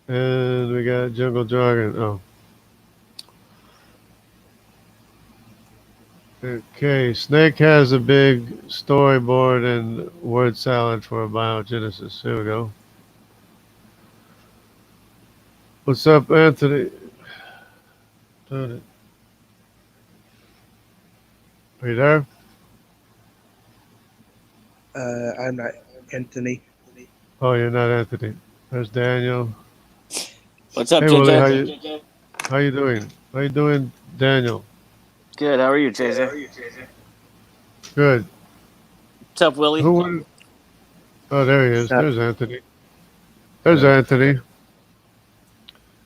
Speaker 1: And we got Jungle Jargon. Oh. Okay, Snake has a big storyboard and word salad for biogenesis. Here we go. What's up, Anthony? Are you there?
Speaker 2: I'm not Anthony.
Speaker 1: Oh, you're not Anthony. There's Daniel.
Speaker 3: What's up,
Speaker 1: Hey, Willie,
Speaker 3: JJ?
Speaker 1: how you doing? How you doing, Daniel?
Speaker 3: Good. How are you, JJ?
Speaker 1: Good.
Speaker 3: What's up, Willie?
Speaker 1: Who would? Oh, there he is.
Speaker 2: Stop.
Speaker 1: There's Anthony. There's
Speaker 4: Yeah,
Speaker 1: Anthony.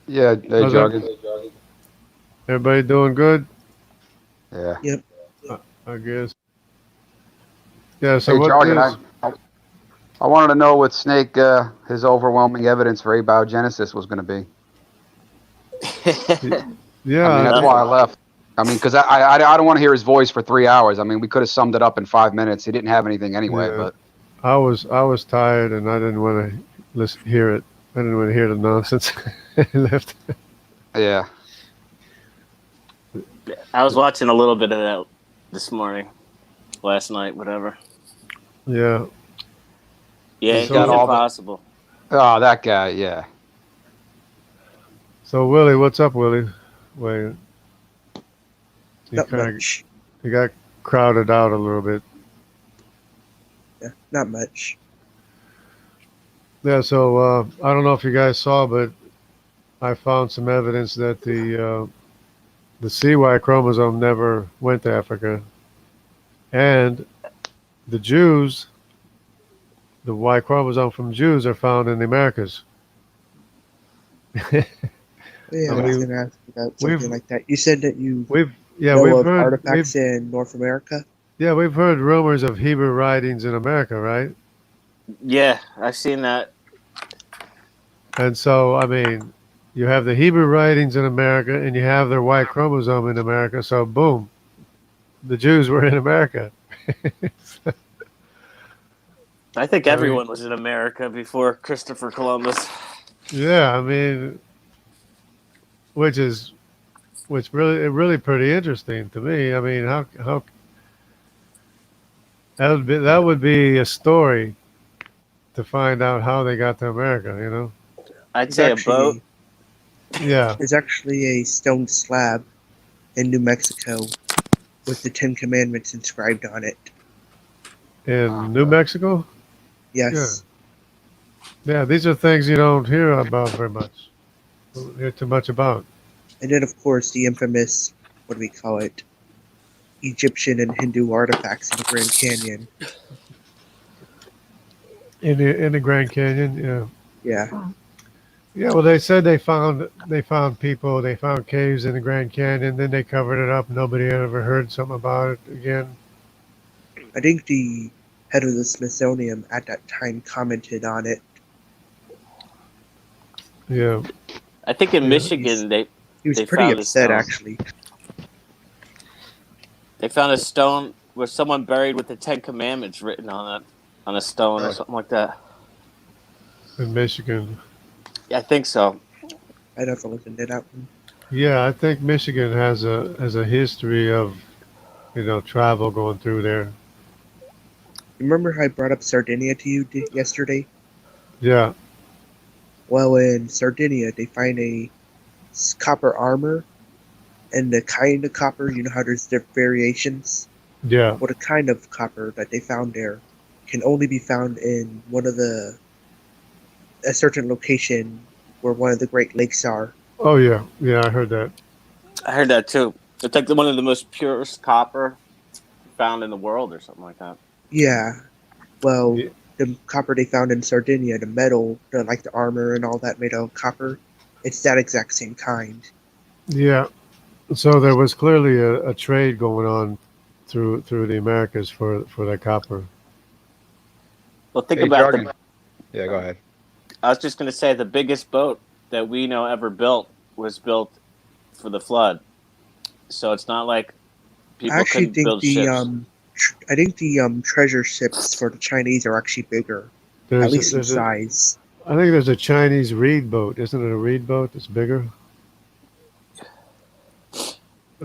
Speaker 4: yeah, hey
Speaker 1: How's that?
Speaker 4: Jorgen.
Speaker 1: Everybody doing good?
Speaker 4: Yeah.
Speaker 2: Yep.
Speaker 1: I guess. Yeah. So
Speaker 4: Hey
Speaker 1: what
Speaker 4: Jorgen,
Speaker 1: is?
Speaker 4: I wanted to know what Snake his overwhelming evidence for abiogenesis was going to be.
Speaker 1: Yeah.
Speaker 4: I mean, that's why I left. I mean, because I don't want to hear his voice for 3 hours. I mean, we could have summed it up in 5 minutes. He didn't have anything anyway.
Speaker 1: Yeah.
Speaker 4: But
Speaker 1: I was tired and I didn't want to hear it. I didn't want to hear the nonsense. I left.
Speaker 4: yeah,
Speaker 3: I was watching a little bit of that this morning, last night, whatever.
Speaker 1: Yeah.
Speaker 3: Yeah,
Speaker 4: He's
Speaker 3: he's
Speaker 4: got all the-
Speaker 3: impossible.
Speaker 4: oh, that guy. Yeah.
Speaker 1: So Willie, what's up, Willie? Wait.
Speaker 2: Not much.
Speaker 1: You got crowded out a little bit.
Speaker 2: Yeah, not much.
Speaker 1: Yeah. So I don't know if you guys saw, but I found some evidence that the CY chromosome never went to Africa, and the Jews, the Y chromosome from Jews, are found in the Americas.
Speaker 2: Yeah,
Speaker 1: I
Speaker 2: I was
Speaker 1: mean,
Speaker 2: going to ask you about
Speaker 1: we've-
Speaker 2: something like that. You said that you
Speaker 1: We've
Speaker 2: know of
Speaker 1: heard
Speaker 2: artifacts in North America.
Speaker 1: we've heard rumors of Hebrew writings in America, right?
Speaker 3: Yeah, I've seen that.
Speaker 1: And so I mean, you have the Hebrew writings in America, and you have their Y chromosome in America. So boom, the Jews were in America.
Speaker 3: I think everyone was in America before Christopher Columbus.
Speaker 1: Yeah, I mean, which really pretty interesting to me. I mean, how that would be a story to find out how they got to America, you know?
Speaker 3: I'd
Speaker 2: There's
Speaker 3: say a
Speaker 2: actually-
Speaker 3: boat.
Speaker 1: Yeah.
Speaker 2: There's actually a stone slab in New Mexico with the Ten Commandments inscribed on it.
Speaker 1: In New Mexico?
Speaker 2: Yes.
Speaker 1: Yeah, these are things you don't hear about very much. Don't hear too much about.
Speaker 2: And then, of course, the infamous, what do we call it, Egyptian and Hindu artifacts in the Grand Canyon.
Speaker 1: In the Grand Canyon, yeah.
Speaker 2: Yeah.
Speaker 1: Yeah, well, they said they found people, they found caves in the Grand Canyon, then they covered it up. Nobody ever heard something about it again.
Speaker 2: I think the head of the Smithsonian at that time commented on it.
Speaker 1: Yeah.
Speaker 3: I think in
Speaker 1: Yeah,
Speaker 3: Michigan
Speaker 2: He was
Speaker 3: They
Speaker 2: pretty
Speaker 3: found a
Speaker 2: upset,
Speaker 3: stone.
Speaker 2: actually.
Speaker 3: they found a stone where someone buried with the Ten Commandments written on a stone or something like that.
Speaker 1: In Michigan.
Speaker 3: Yeah, I think so.
Speaker 2: I'd have to look into that one.
Speaker 1: Yeah, I think Michigan has a history of, travel going through there.
Speaker 2: Remember how I brought up Sardinia to you yesterday?
Speaker 1: Yeah.
Speaker 2: Well, in Sardinia, they find a copper armor, and the kind of copper, you know how there's different variations?
Speaker 1: Yeah.
Speaker 2: Well, the kind of copper that they found there can only be found in a certain location where one of the Great Lakes are.
Speaker 1: Oh yeah. Yeah, I heard that.
Speaker 3: I heard that too. It's like one of the most purest copper found in the world or something like that.
Speaker 2: Yeah. Well,
Speaker 1: Yeah.
Speaker 2: the copper they found in Sardinia, the metal, like the armor and all that made out of copper, it's that exact same kind.
Speaker 1: Yeah. So there was clearly a trade going on through the Americas for that copper.
Speaker 3: Well, think
Speaker 4: Hey,
Speaker 3: about
Speaker 4: Jorgen. Yeah, go ahead.
Speaker 3: I was just going to say the biggest boat that we know ever built was built for the flood. So it's not like people
Speaker 2: I actually
Speaker 3: couldn't
Speaker 2: think
Speaker 3: build ships.
Speaker 2: I think the treasure ships for the Chinese are actually bigger, at least in size.
Speaker 1: I think there's a Chinese reed boat. Isn't it a reed boat that's bigger?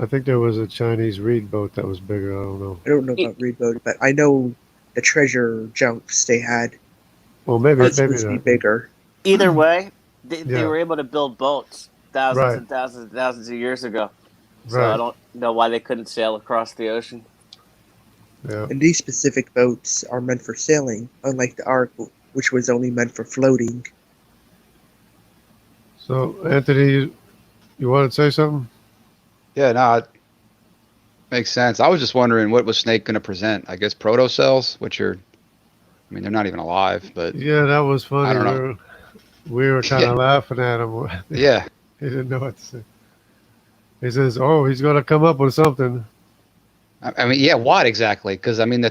Speaker 1: I think there was a Chinese reed boat that was bigger. I don't know.
Speaker 2: I don't know
Speaker 3: E-
Speaker 2: about reed boat, but I know the treasure junks they had
Speaker 1: Well,
Speaker 2: are
Speaker 1: maybe
Speaker 2: supposed to be
Speaker 1: not.
Speaker 2: bigger.
Speaker 3: Either way, they
Speaker 1: Yeah.
Speaker 3: were able to build boats thousands
Speaker 1: Right.
Speaker 3: and thousands and thousands of years ago. So I
Speaker 1: Right.
Speaker 3: don't know why they couldn't sail across the ocean.
Speaker 1: Yeah.
Speaker 2: And these specific boats are meant for sailing, unlike the Ark, which was only meant for floating.
Speaker 1: So, Anthony, you want to say something?
Speaker 4: Yeah, no, it makes sense. I was just wondering what was Snake going to present. I guess protocells, which are, I mean, they're not even alive, but
Speaker 1: Yeah, that was
Speaker 4: I
Speaker 1: funny.
Speaker 4: don't know.
Speaker 1: We were kind
Speaker 4: Yeah,
Speaker 1: of laughing at him.
Speaker 4: yeah.
Speaker 1: He didn't know what to say. He says, "Oh, he's going to come up with something."
Speaker 4: I mean, yeah. What exactly? Because I mean,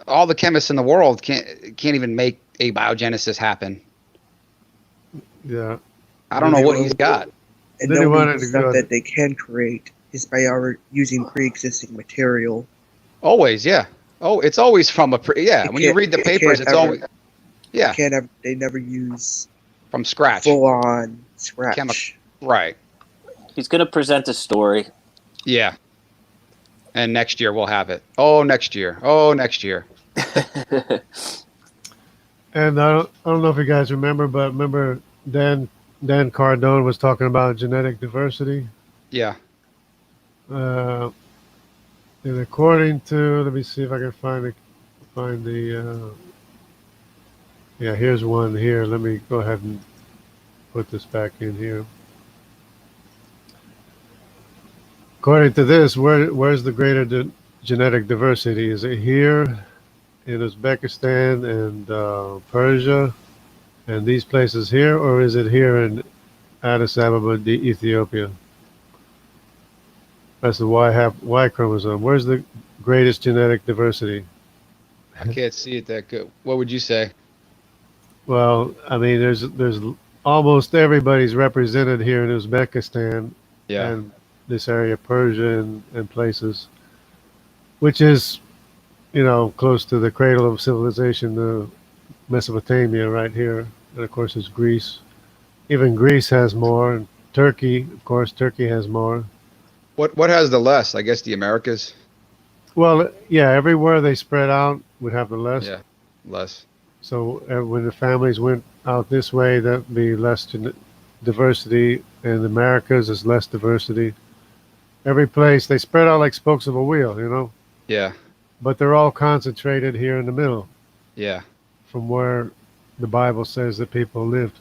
Speaker 4: all the chemists in the world can't even make abiogenesis happen.
Speaker 1: Yeah.
Speaker 4: I don't
Speaker 1: Then
Speaker 4: know
Speaker 1: he
Speaker 4: what
Speaker 1: wa-
Speaker 4: he's got.
Speaker 2: And
Speaker 1: then
Speaker 2: the
Speaker 1: he
Speaker 2: only
Speaker 1: wanted to
Speaker 2: stuff
Speaker 1: go.
Speaker 2: that they can create is by using pre-existing material.
Speaker 4: Always, yeah. Oh, it's always from yeah.
Speaker 2: It
Speaker 4: When you
Speaker 2: can't,
Speaker 4: read the
Speaker 2: it
Speaker 4: papers,
Speaker 2: can't
Speaker 4: it's
Speaker 2: ever,
Speaker 4: always yeah
Speaker 2: they never use
Speaker 4: from scratch.
Speaker 2: full-on
Speaker 4: Chemical,
Speaker 2: scratch.
Speaker 4: right?
Speaker 3: He's going to present a story.
Speaker 4: Yeah. And next year we'll have it. Oh, next year. Oh, next year.
Speaker 1: And I don't know if you guys remember, but remember Dan Cardone was talking about genetic diversity.
Speaker 4: Yeah.
Speaker 1: Uh, and according to, let me see if I can find the. Yeah, here's one here. Let me go ahead and put this back in here. According to this, where's the greater genetic diversity? Is it here in Uzbekistan and Persia and these places here, or is it here in Addis Ababa, Ethiopia? That's the Y chromosome. Where's the greatest genetic diversity?
Speaker 4: I can't see it that good. What would you say?
Speaker 1: Well, I mean, there's almost everybody's represented here in Uzbekistan
Speaker 4: Yeah.
Speaker 1: and this area, Persia and places, which is, close to the cradle of civilization, the Mesopotamia right here. And of course, there's Greece. Even Greece has more. And Turkey, of course, Turkey has more.
Speaker 4: What has the less? I guess the Americas.
Speaker 1: Well, yeah, everywhere they spread out would have the less.
Speaker 4: Yeah. Less.
Speaker 1: So when the families went out this way, that'd be less diversity. In the Americas, there's less diversity. Every place, they spread out like spokes of a wheel.
Speaker 4: Yeah.
Speaker 1: But they're all concentrated here in the middle
Speaker 4: Yeah.
Speaker 1: from where the Bible says that people lived.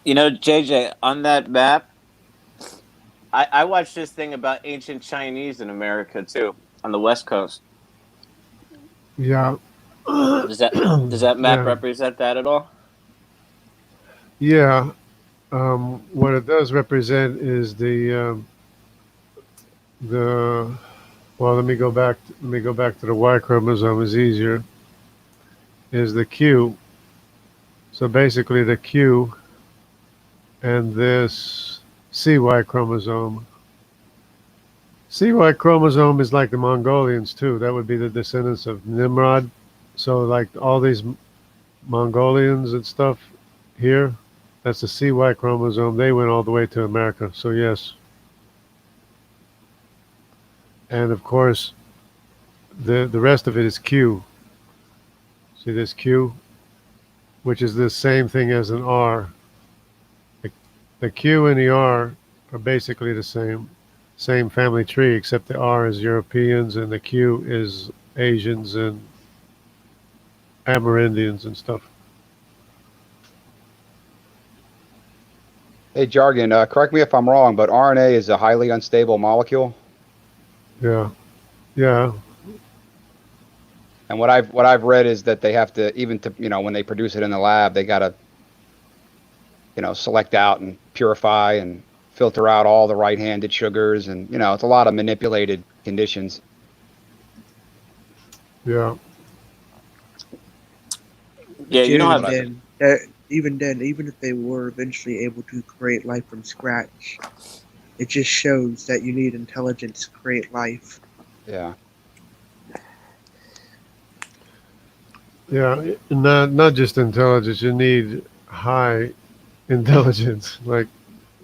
Speaker 3: JJ, on that map, I watched this thing about ancient Chinese in America too, on the West Coast.
Speaker 1: Yeah.
Speaker 3: Does that map
Speaker 1: Yeah.
Speaker 3: represent that at all?
Speaker 1: Yeah. What it does represent is the well. Let me go back to the Y chromosome. Is easier. Is the Q. So basically, the Q and this CY chromosome. CY chromosome is like the Mongolians too. That would be the descendants of Nimrod. So like all these Mongolians and stuff here, that's the CY chromosome. They went all the way to America. So yes. And of course, the rest of it is Q. See this Q, which is the same thing as an R. The Q and the R are basically the same family tree, except the R is Europeans and the Q is Asians and Amerindians and stuff.
Speaker 4: Hey, Jargon. Correct me if I'm wrong, but RNA is a highly unstable molecule.
Speaker 1: Yeah, yeah,
Speaker 4: And what I've read is that they have to, even to when they produce it in the lab, they got to select out and purify and filter out all the right-handed sugars, and it's a lot of manipulated conditions.
Speaker 1: yeah,
Speaker 3: Yeah, you don't
Speaker 2: Even
Speaker 3: have.
Speaker 2: then, even if they were eventually able to create life from scratch, it just shows that you need intelligence to create life.
Speaker 4: Yeah.
Speaker 1: yeah. Not just intelligence. You need high intelligence. Like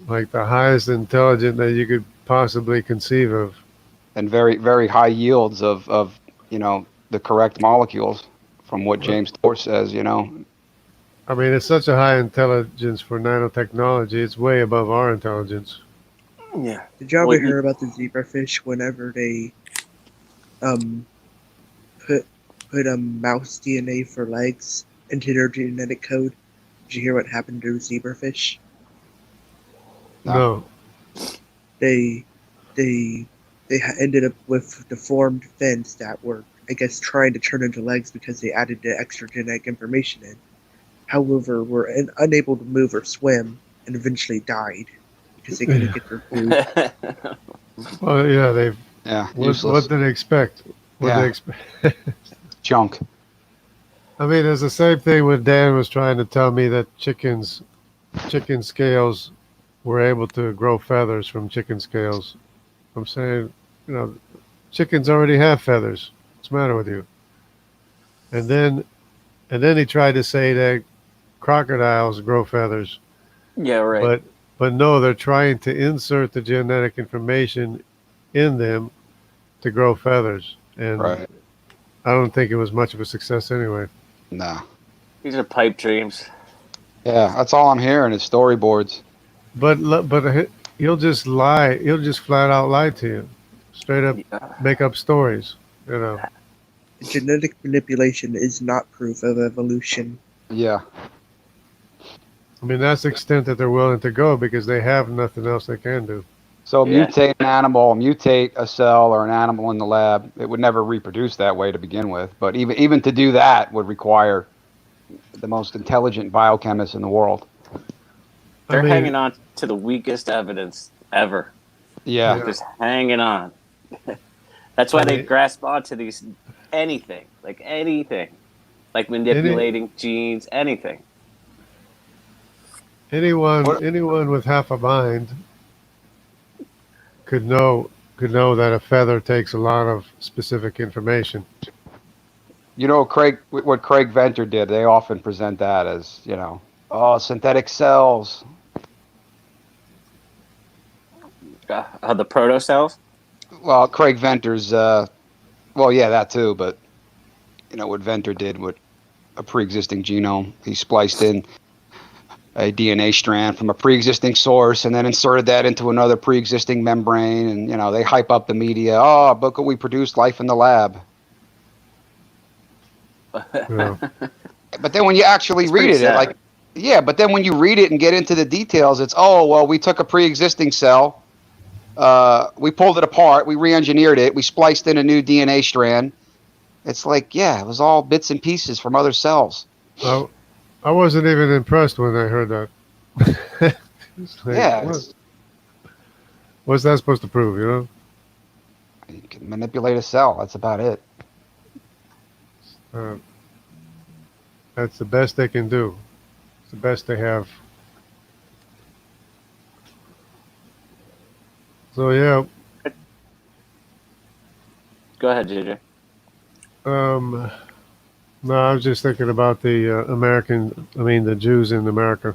Speaker 1: like the highest intelligent that you could possibly conceive of.
Speaker 4: And very, very high yields of the correct molecules from what
Speaker 1: Well,
Speaker 4: James Tour says.
Speaker 1: I mean, it's such a high intelligence for nanotechnology. It's way above our intelligence.
Speaker 3: Yeah.
Speaker 2: Did y'all
Speaker 3: Well,
Speaker 2: ever hear about the zebrafish whenever they um put mouse DNA for legs into their genetic code? Did you hear what happened to zebrafish?
Speaker 4: No.
Speaker 1: No.
Speaker 2: They they ended up with deformed fins that were, I guess, trying to turn into legs because they added the extra genetic information in. However, were unable to move or swim and eventually died because they couldn't get their food.
Speaker 1: Well, yeah, they've.
Speaker 4: Yeah,
Speaker 1: What
Speaker 4: useless.
Speaker 1: did they expect? What they
Speaker 4: Yeah,
Speaker 1: expect?
Speaker 4: junk.
Speaker 1: I mean, it's the same thing when Dan was trying to tell me that chicken scales were able to grow feathers from chicken scales. I'm saying, you know, chickens already have feathers. What's the matter with you? And then he tried to say that crocodiles grow feathers,
Speaker 3: yeah, right.
Speaker 1: but no, they're trying to insert the genetic information in them to grow feathers, and
Speaker 4: Right.
Speaker 1: I don't think it was much of a success anyway.
Speaker 4: No.
Speaker 3: These are pipe dreams.
Speaker 4: Yeah, that's all I'm hearing is storyboards.
Speaker 1: But he'll just lie. He'll just flat out lie to you, straight up
Speaker 3: Yeah.
Speaker 1: make up stories. You know.
Speaker 2: Genetic manipulation is not proof of evolution.
Speaker 4: Yeah.
Speaker 1: I mean, that's the extent that they're willing to go because they have nothing else they can do.
Speaker 4: So
Speaker 3: Yeah.
Speaker 4: mutate an animal, mutate a cell or an animal in the lab. It would never reproduce that way to begin with. But even to do that would require the most intelligent biochemists in the world.
Speaker 1: I
Speaker 3: They're
Speaker 1: mean,
Speaker 3: hanging on to the weakest evidence ever.
Speaker 4: Yeah.
Speaker 3: They're just hanging on. That's why
Speaker 1: I
Speaker 3: they
Speaker 1: mean,
Speaker 3: grasp onto these anything, like
Speaker 1: any
Speaker 3: manipulating genes, anything.
Speaker 4: What
Speaker 1: anyone with half a mind could know that a feather takes a lot of specific information.
Speaker 4: Craig, what Craig Venter did, they often present that as, synthetic cells.
Speaker 3: The protocells.
Speaker 4: Well, Craig Venter's, well, yeah, that too, but what Venter did with a pre-existing genome, he spliced in a DNA strand from a pre-existing source and then inserted that into another pre-existing membrane, and they hype up the media. Oh, look what we produced, life in the lab.
Speaker 1: You know.
Speaker 4: But then when you actually
Speaker 3: It's
Speaker 4: read
Speaker 3: pretty
Speaker 4: it,
Speaker 3: sad.
Speaker 4: yeah, but then when you read it and get into the details, it's, oh, well, we took a pre-existing cell, we pulled it apart, we re-engineered it, we spliced in a new DNA strand. It's like, yeah, it was all bits and pieces from other cells.
Speaker 1: I, I wasn't even impressed when I heard that. It's like,
Speaker 4: Yeah,
Speaker 1: what's that supposed to prove? You know.
Speaker 4: you can manipulate a cell. That's about it.
Speaker 1: Uh, that's the best they can do. It's the best they have. So yeah,
Speaker 3: Go ahead, JJ.
Speaker 1: um, no, I was just thinking about the the Jews in America.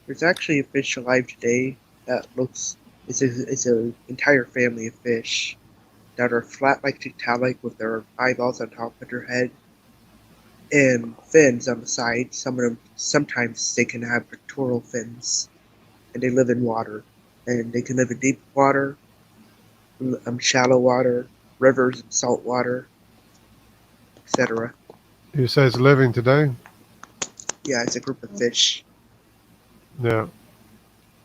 Speaker 2: There's actually a fish alive today that looks. It's a entire family of fish that are flat like Tiktaalik with their eyeballs on top of their head and fins on the side. Some of them sometimes they can have pectoral fins, and they live in water. And they can live in deep water, shallow water, rivers, and salt water, etc.
Speaker 1: You say it's living today?
Speaker 2: Yeah, it's a group of fish.
Speaker 1: Yeah,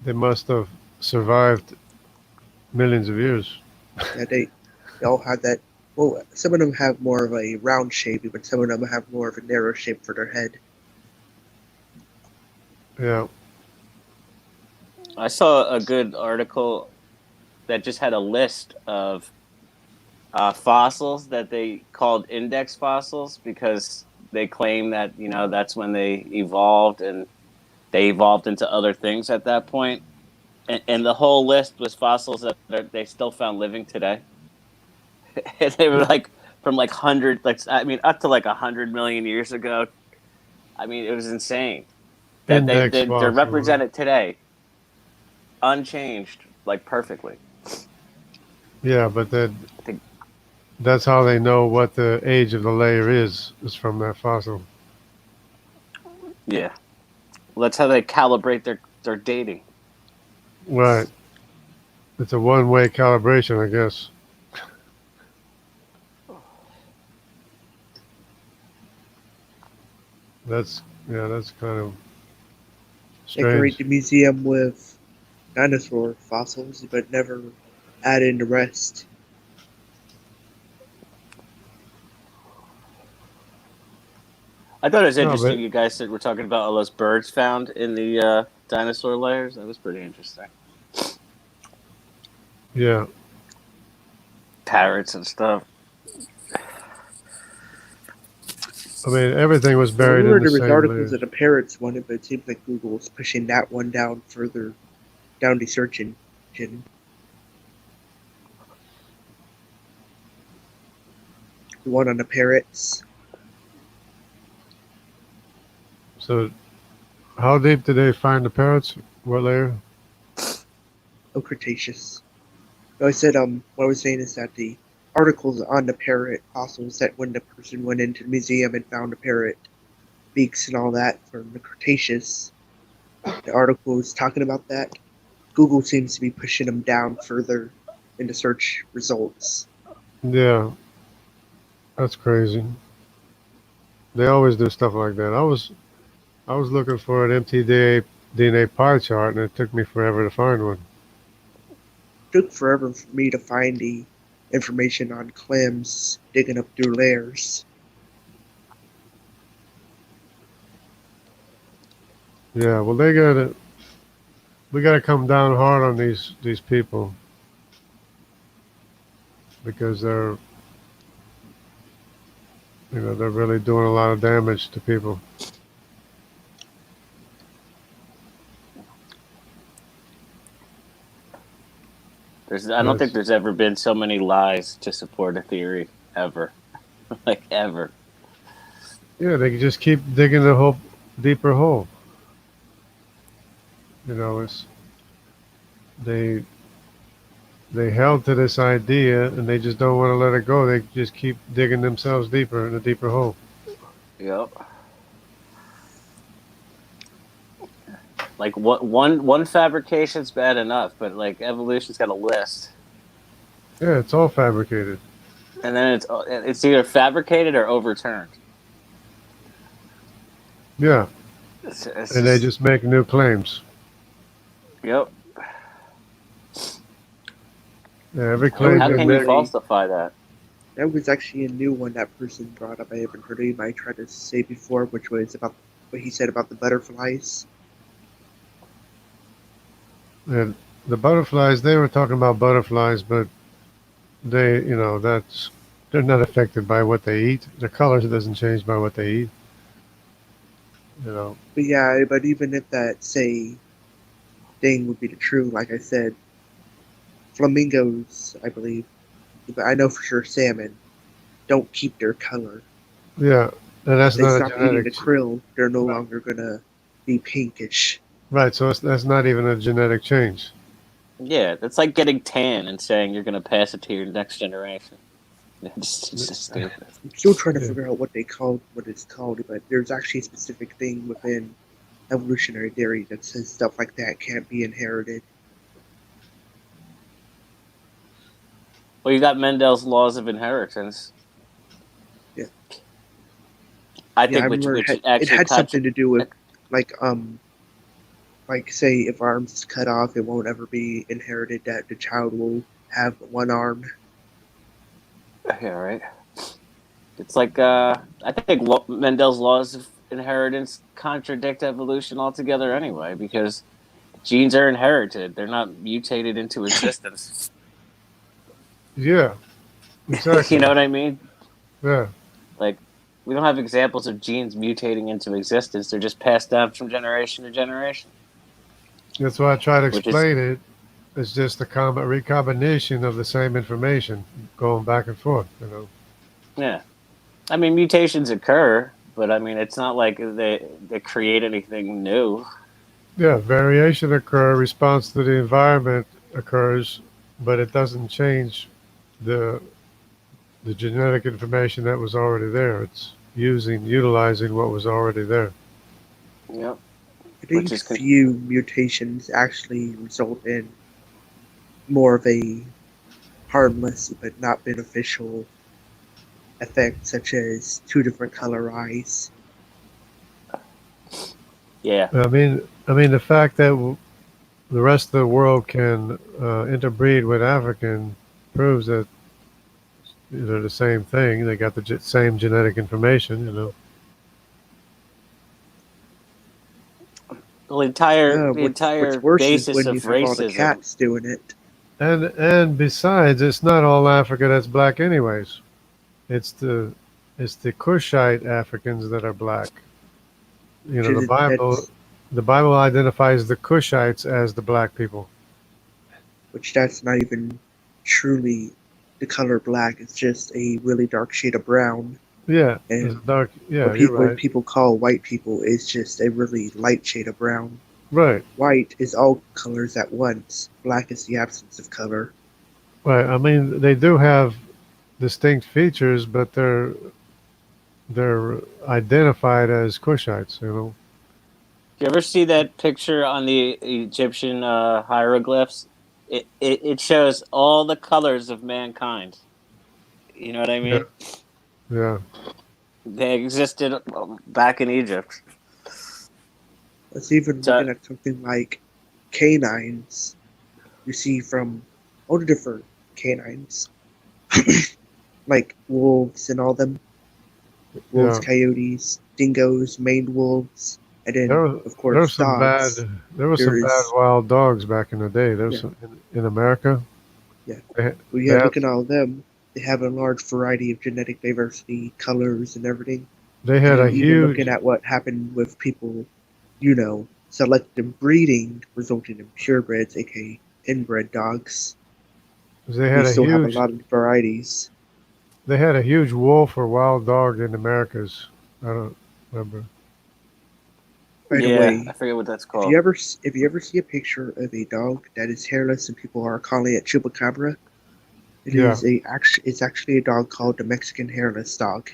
Speaker 1: they must have survived millions of years.
Speaker 2: Yeah, they all have that. Well, some of them have more of a round shape, but some of them have more of a narrow shape for their head.
Speaker 1: Yeah,
Speaker 3: I saw a good article that just had a list of fossils that they called index fossils because they claim that that's when they evolved and they evolved into other things at that point. And the whole list was fossils that they still found living today. And they were like from like up to like 100 million years ago. I mean, it was insane. that
Speaker 1: index
Speaker 3: they're
Speaker 1: fossil.
Speaker 3: represented today, unchanged, like perfectly.
Speaker 1: Yeah, but
Speaker 3: I think,
Speaker 1: that's how they know what the age of the layer is from that fossil.
Speaker 3: yeah, well, that's how they calibrate their dating.
Speaker 1: Right. It's a one-way calibration, I guess. That's that's kind of
Speaker 2: Decorate
Speaker 1: strange.
Speaker 2: the museum with dinosaur fossils, but never add in the rest.
Speaker 3: I thought it was
Speaker 1: No,
Speaker 3: interesting.
Speaker 1: but
Speaker 3: You guys said we're talking about all those birds found in the dinosaur layers. That was pretty interesting.
Speaker 1: yeah.
Speaker 3: Parrots and stuff.
Speaker 1: I mean, everything was
Speaker 2: I
Speaker 1: buried in
Speaker 2: remember
Speaker 1: the
Speaker 2: there was
Speaker 1: same
Speaker 2: articles
Speaker 1: layers.
Speaker 2: that the parrots wanted, but it seems like Google was pushing that one down further down the search engine. The one on the parrots.
Speaker 1: So, how deep did they find the parrots? What layer?
Speaker 2: Oh, Cretaceous. No, I said what I was saying is that the articles on the parrot fossils that when the person went into the museum and found the parrot beaks and all that from the Cretaceous, the article was talking about that. Google seems to be pushing them down further in the search results.
Speaker 1: Yeah, that's crazy. They always do stuff like that. I was looking for an empty DNA pie chart, and it took me forever to find one.
Speaker 2: It took forever for me to find the information on clams digging up through layers.
Speaker 1: Yeah, well, we gotta come down hard on these people because they're really doing a lot of damage to people.
Speaker 3: I don't think
Speaker 1: That's
Speaker 3: there's ever been so many lies to support a theory ever, like ever.
Speaker 1: yeah, they can just keep digging a whole deeper hole. It's they they held to this idea and they just don't want to let it go. They just keep digging themselves deeper in a deeper hole.
Speaker 3: Yep. Like one fabrication's bad enough, but like evolution's got a list,
Speaker 1: Yeah, it's all fabricated.
Speaker 3: and then it's either fabricated or overturned.
Speaker 1: Yeah,
Speaker 3: It's
Speaker 1: and they
Speaker 3: just
Speaker 1: just make new claims.
Speaker 3: yep.
Speaker 1: Yeah, every
Speaker 2: That was
Speaker 1: claim
Speaker 3: How
Speaker 1: they
Speaker 3: can you
Speaker 1: make.
Speaker 2: actually
Speaker 3: falsify that?
Speaker 2: that was actually a new one that person brought up. I haven't heard anybody try to say before, which was about what he said about the butterflies.
Speaker 1: And the butterflies, they were talking about butterflies, but they're not affected by what they eat. Their color doesn't change by what they eat. You know,
Speaker 2: But yeah, but even if that say thing would be the true, like I said, flamingos, I believe, but I know for sure salmon don't keep their color.
Speaker 1: yeah, and
Speaker 2: If
Speaker 1: that's
Speaker 2: they
Speaker 1: not a
Speaker 2: stop eating the
Speaker 1: genetic.
Speaker 2: krill, they're no
Speaker 1: Right.
Speaker 2: longer gonna be pinkish.
Speaker 1: Right, so that's not even a genetic change.
Speaker 3: Yeah, that's like getting tan and saying you're going to pass it to your next generation. It's just stupid.
Speaker 2: I'm still trying to
Speaker 1: Yeah.
Speaker 2: figure out what it's called, but there's actually a specific thing within evolutionary theory that says stuff like that can't be inherited.
Speaker 3: Well, you got Mendel's laws of inheritance.
Speaker 2: Yeah,
Speaker 3: I
Speaker 2: yeah, I
Speaker 3: think
Speaker 2: remember
Speaker 3: which
Speaker 2: it
Speaker 3: actually
Speaker 2: had something to do with like like say if arms is cut off, it won't ever be inherited. That the child will have one arm.
Speaker 3: yeah, right. It's like I think Mendel's laws of inheritance contradict evolution altogether anyway because genes are inherited; they're not mutated into existence.
Speaker 1: Yeah,
Speaker 3: You know
Speaker 1: exactly.
Speaker 3: what I mean?
Speaker 1: Yeah,
Speaker 3: Like we don't have examples of genes mutating into existence; they're just passed down from generation to generation,
Speaker 1: that's why I try to
Speaker 3: which is
Speaker 1: explain it. It's just a recombination of the same information going back and forth.
Speaker 3: yeah. I mean, mutations occur, but I mean, it's not like they create anything new.
Speaker 1: Yeah, variation occur, response to the environment occurs, but it doesn't change the the genetic information that was already there. It's utilizing what was already there.
Speaker 3: Yep.
Speaker 2: I
Speaker 3: Which
Speaker 2: think
Speaker 3: is
Speaker 2: few mutations actually result in more of a harmless but not beneficial effect, such as two different color eyes.
Speaker 3: yeah.
Speaker 1: I mean, the fact that the rest of the world can interbreed with African proves that they're the same thing. They got the same genetic information, you know.
Speaker 3: The entire the
Speaker 2: What's
Speaker 3: entire
Speaker 2: worse is
Speaker 3: basis
Speaker 2: when
Speaker 3: of
Speaker 2: you have all the
Speaker 3: racism.
Speaker 2: cats doing it.
Speaker 1: And besides, it's not all Africa that's black, anyways. It's the it's the Cushite Africans that are black. You
Speaker 2: Which
Speaker 1: know,
Speaker 2: is
Speaker 1: the Bible identifies the Cushites as the black people.
Speaker 2: that's not even truly the color black. It's just a really dark shade of brown.
Speaker 1: Yeah, it's
Speaker 2: And
Speaker 1: dark. Yeah,
Speaker 2: what
Speaker 1: you're
Speaker 2: people
Speaker 1: right.
Speaker 2: call white people is just a really light shade of brown.
Speaker 1: Right,
Speaker 2: White is all colors at once. Black is the absence of color.
Speaker 1: right. I mean, they do have distinct features, but they're identified as Cushites. You know.
Speaker 3: Do you ever see that picture on the Egyptian hieroglyphs? It shows all the colors of mankind. You know what I
Speaker 1: Yeah,
Speaker 3: mean?
Speaker 1: yeah,
Speaker 3: They existed back in Egypt.
Speaker 2: Let's even
Speaker 3: So
Speaker 2: looking at something like canines. You see from all the different canines, like wolves and all them. Wolves,
Speaker 1: yeah.
Speaker 2: coyotes, dingoes, maned wolves, and
Speaker 1: There
Speaker 2: then
Speaker 1: was
Speaker 2: of
Speaker 1: there was
Speaker 2: course
Speaker 1: some bad
Speaker 2: dogs.
Speaker 1: there was
Speaker 2: There
Speaker 1: some bad
Speaker 2: is
Speaker 1: wild dogs back in the day. There was
Speaker 2: yeah,
Speaker 1: some in America.
Speaker 2: yeah.
Speaker 1: They,
Speaker 2: But
Speaker 1: they
Speaker 2: yeah,
Speaker 1: have
Speaker 2: look at all of them. They have a large variety of genetic diversity, colors, and everything.
Speaker 1: they
Speaker 2: And
Speaker 1: had a
Speaker 2: then even looking
Speaker 1: huge
Speaker 2: at what happened with people, selective breeding resulting in purebreds, aka inbred dogs.
Speaker 1: they
Speaker 2: We
Speaker 1: had a
Speaker 2: still have a
Speaker 1: huge
Speaker 2: lot of varieties.
Speaker 1: they had a huge wolf or wild dog in Americas. I don't remember.
Speaker 2: By the
Speaker 3: yeah, I
Speaker 2: way,
Speaker 3: forget what that's
Speaker 2: if
Speaker 3: called.
Speaker 2: you ever if you ever see a picture of a dog that is hairless and people are calling it chupacabra,
Speaker 1: Yeah,
Speaker 2: it's actually a dog called the Mexican hairless dog,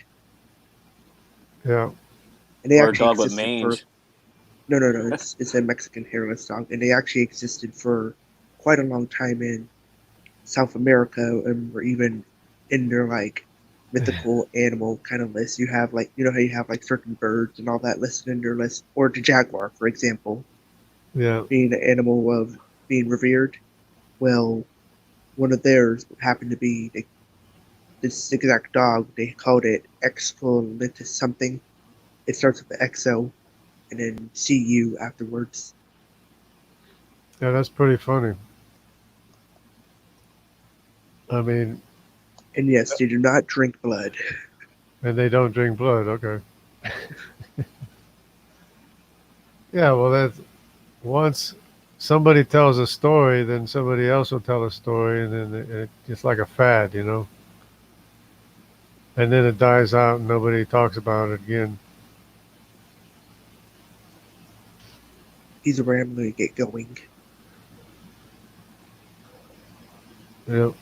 Speaker 1: yeah,
Speaker 2: and they
Speaker 3: Or a
Speaker 2: actually
Speaker 3: dog with
Speaker 2: existed for
Speaker 3: mange.
Speaker 2: no, it's a Mexican hairless dog, and they actually existed for quite a long time in South America, and were even in their like mythical animal kind of list. You have like how you have like certain birds and all that listed in their list, or the jaguar, for example,
Speaker 1: yeah.
Speaker 2: being an animal of being revered. Well, one of theirs happened to be this exact dog. They called it Excolitus something. It starts with the XO and then CU afterwards.
Speaker 1: Yeah, that's pretty funny. I mean,
Speaker 2: And yes, they do not drink blood.
Speaker 1: and they don't drink blood. Okay. Yeah, well, that's once somebody tells a story, then somebody else will tell a story, and then it's like a fad, you know. And then it dies out, and nobody talks about it again.
Speaker 2: Either way, I'm going to get going.
Speaker 1: Yep.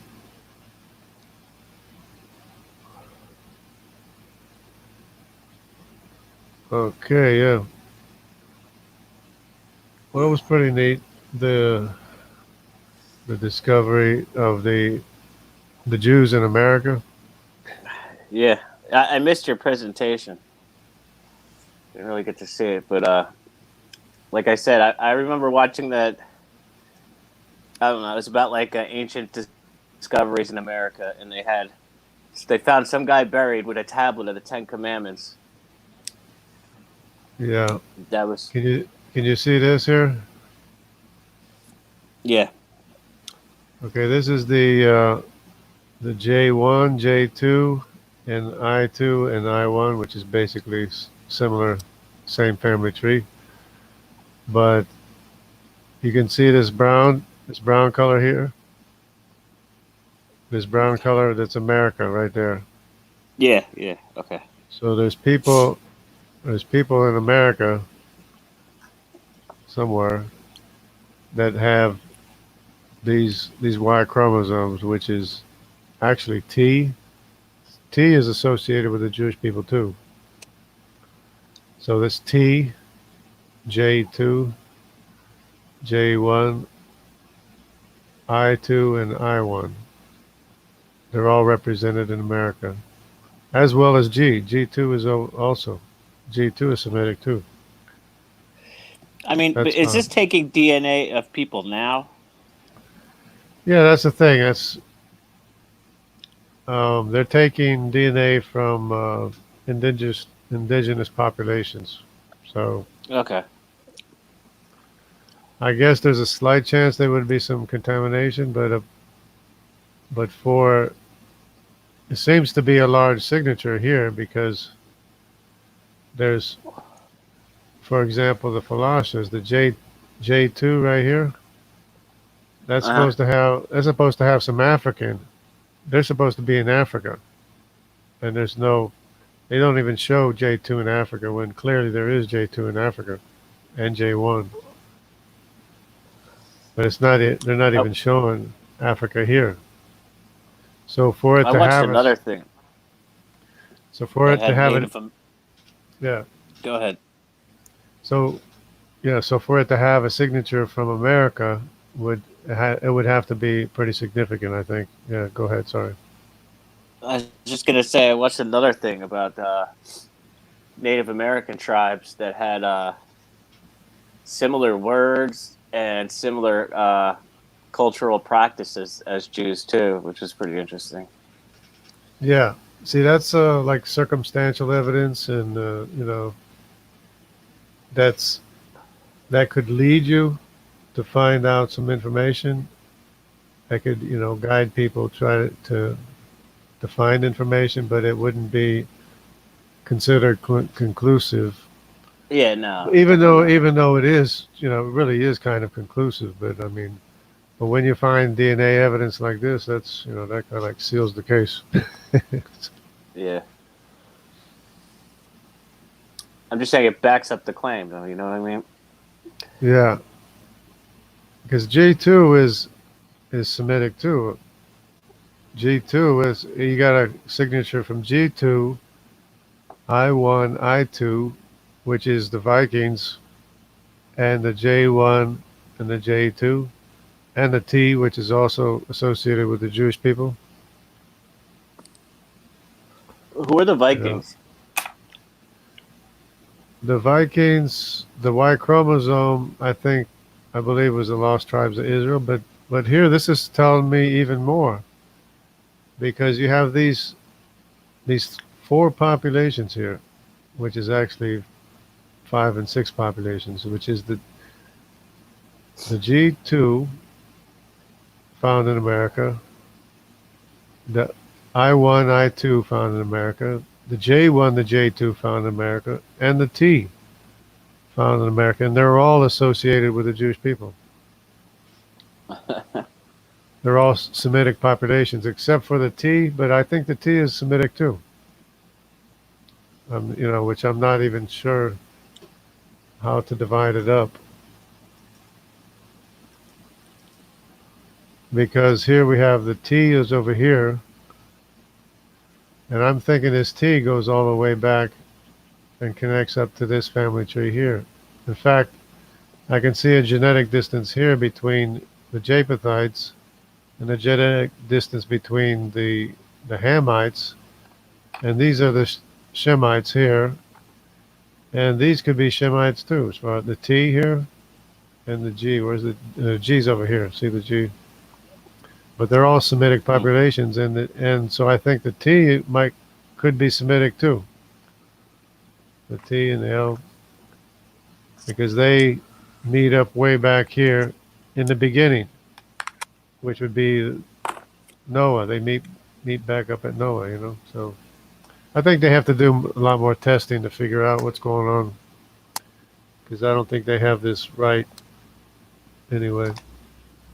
Speaker 1: Okay. Yeah. Well, it was pretty neat. The the discovery of the Jews in America.
Speaker 3: Yeah, I missed your presentation. Didn't really get to see it, but like I said, I remember watching that. I don't know. It was about like ancient discoveries in America, and they found some guy buried with a tablet of the Ten Commandments.
Speaker 1: Yeah.
Speaker 3: That was
Speaker 1: Can you see this here?
Speaker 3: yeah,
Speaker 1: Okay, this is the J1, J2, and I2 and I1, which is basically similar, same family tree. But you can see this brown color here. This brown color, that's America right there.
Speaker 3: yeah, yeah. Okay.
Speaker 1: So there's people. there's people in America somewhere that have these Y chromosomes, which is actually T. T is associated with the Jewish people too. So this T, J2, J1, I2, and I1. They're all represented in America, as well as G. G2 is also. G2 is Semitic too.
Speaker 3: I mean, but
Speaker 1: That's
Speaker 3: is this
Speaker 1: found.
Speaker 3: taking DNA of people now?
Speaker 1: Yeah, that's the thing. That's they're taking DNA from indigenous populations. So
Speaker 3: Okay.
Speaker 1: I guess there's a slight chance there would be some contamination, but for it seems to be a large signature here because there's, for example, the Falashas, the J2 right here.
Speaker 3: Uh
Speaker 1: That's supposed to have some African. They're supposed to be in Africa, and there's no. They don't even show J2 in Africa when clearly there is J2 in Africa and J1, but it's not. They're not
Speaker 3: huh.
Speaker 1: even showing Africa here. So for it
Speaker 3: I
Speaker 1: to
Speaker 3: watched
Speaker 1: have us,
Speaker 3: another thing
Speaker 1: so for
Speaker 3: that
Speaker 1: it to
Speaker 3: had
Speaker 1: have it,
Speaker 3: Native.
Speaker 1: yeah.
Speaker 3: Go ahead.
Speaker 1: So yeah, so for it to have a signature from America it would have to be pretty significant, I think. Yeah, go ahead. Sorry.
Speaker 3: I was just gonna say I watched another thing about Native American tribes that had similar words and similar cultural practices as Jews too, which was pretty interesting.
Speaker 1: Yeah. See, that's like circumstantial evidence, and that's that could lead you to find out some information that could guide people try to find information, but it wouldn't be considered conclusive.
Speaker 3: Yeah, no,
Speaker 1: Even
Speaker 3: definitely
Speaker 1: though
Speaker 3: not.
Speaker 1: even though it is, it really is kind of conclusive. But I mean, but when you find DNA evidence like this, that's that kind of like seals the case.
Speaker 3: Yeah, I'm just saying it backs up the claim, though. You know what I mean?
Speaker 1: Yeah, because G2 is Semitic too. G2 is you got a signature from G2, I1, I2, which is the Vikings, and the J1 and the J2, and the T, which is also associated with the Jewish people.
Speaker 3: Who are the
Speaker 1: You know,
Speaker 3: Vikings?
Speaker 1: the Vikings, the Y chromosome, I believe, was the lost tribes of Israel. But here, this is telling me even more because you have these four populations here, which is actually five and six populations, which is the G2 found in America, the I1, I2 found in America, the J1, the J2 found in America, and the T found in America, and they're all associated with the Jewish people. They're all Semitic populations except for the T, but I think the T is Semitic too. Which I'm not even sure how to divide it up because here we have the T is over here, and I'm thinking this T goes all the way back and connects up to this family tree here. In fact, I can see a genetic distance here between the Japhethites and the genetic distance between the Hamites, and these are the Shemites here, and these could be Shemites too. As far as the T here and the G, where's the G's over here? See the G, but they're all Semitic populations, and so I think the T might could be Semitic too. The T and the L because they meet up way back here in the beginning, which would be Noah. They meet back up at Noah. So I think they have to do a lot more testing to figure out what's going on because I don't think they have this right anyway.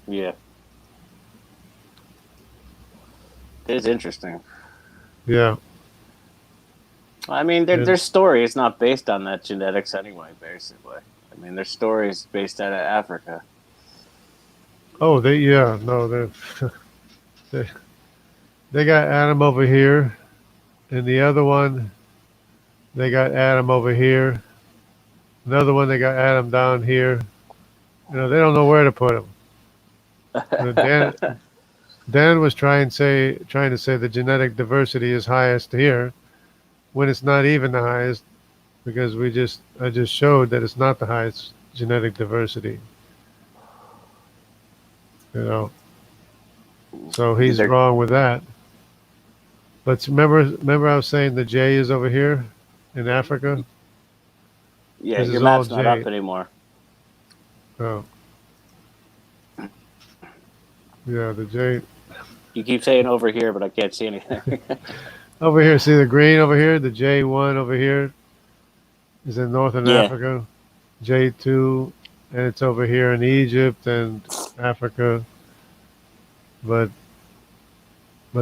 Speaker 3: Yeah, it is interesting.
Speaker 1: Yeah.
Speaker 3: I mean,
Speaker 1: And
Speaker 3: their story is not based on that genetics anyway. Basically, I mean, their story is based out of Africa.
Speaker 1: oh, they they got Adam over here, and the other one they got Adam over here. Another one they got Adam down here. They don't know where to put him. Dan was trying to say the genetic diversity is highest here when it's not even the highest because I just showed that it's not the highest genetic diversity. You know, so he's
Speaker 3: They're,
Speaker 1: wrong with that. But remember I was saying the J is over here in Africa.
Speaker 3: yeah,
Speaker 1: This
Speaker 3: your
Speaker 1: is all
Speaker 3: map's not
Speaker 1: J.
Speaker 3: up anymore.
Speaker 1: Oh, yeah, the J
Speaker 3: You keep saying over here, but I can't see anything.
Speaker 1: over here. See the green over here. The J1 over here is in northern
Speaker 3: Yeah,
Speaker 1: Africa. J2, and it's over here in Egypt and Africa. But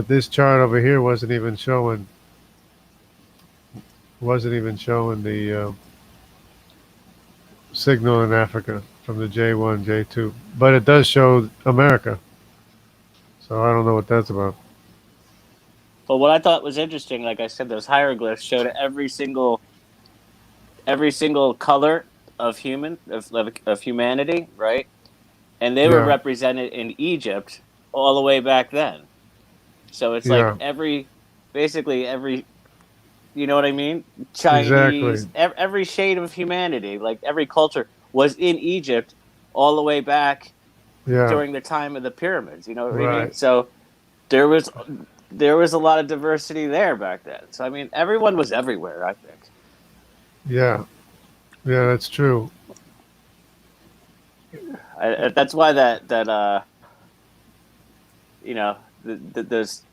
Speaker 1: this chart over here wasn't even showing the signal in Africa from the J1, J2. But it does show America. So I don't know what that's about.
Speaker 3: but what I thought was interesting, like I said, those hieroglyphs showed every single color of humanity, right? And they were
Speaker 1: Yeah,
Speaker 3: represented in Egypt all the way back then. So it's like
Speaker 1: yeah,
Speaker 3: basically every, you know what I mean?
Speaker 1: exactly.
Speaker 3: Chinese, every shade of humanity, like every culture was in Egypt all the way back
Speaker 1: Yeah,
Speaker 3: during the time of the pyramids. You know what I mean?
Speaker 1: right.
Speaker 3: So there was there was a lot of diversity there back then. So I mean, everyone was everywhere. I think.
Speaker 1: Yeah, yeah, that's true.
Speaker 3: That's why you know there's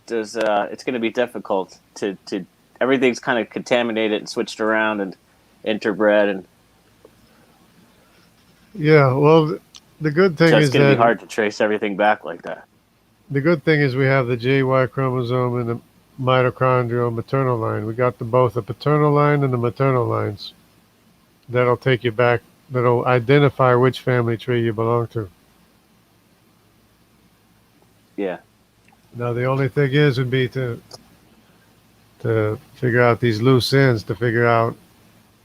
Speaker 3: it's going to be difficult to everything's kind of contaminated and switched around and interbred, and
Speaker 1: Yeah, well, the good thing
Speaker 3: so it's
Speaker 1: is
Speaker 3: going to be
Speaker 1: that
Speaker 3: hard to trace everything back like that.
Speaker 1: we have the JY chromosome and the mitochondrial maternal line. We got both the paternal line and the maternal lines. That'll take you back. That'll identify which family tree you belong to.
Speaker 3: Yeah.
Speaker 1: Now the only thing is would be to figure out these loose ends to figure out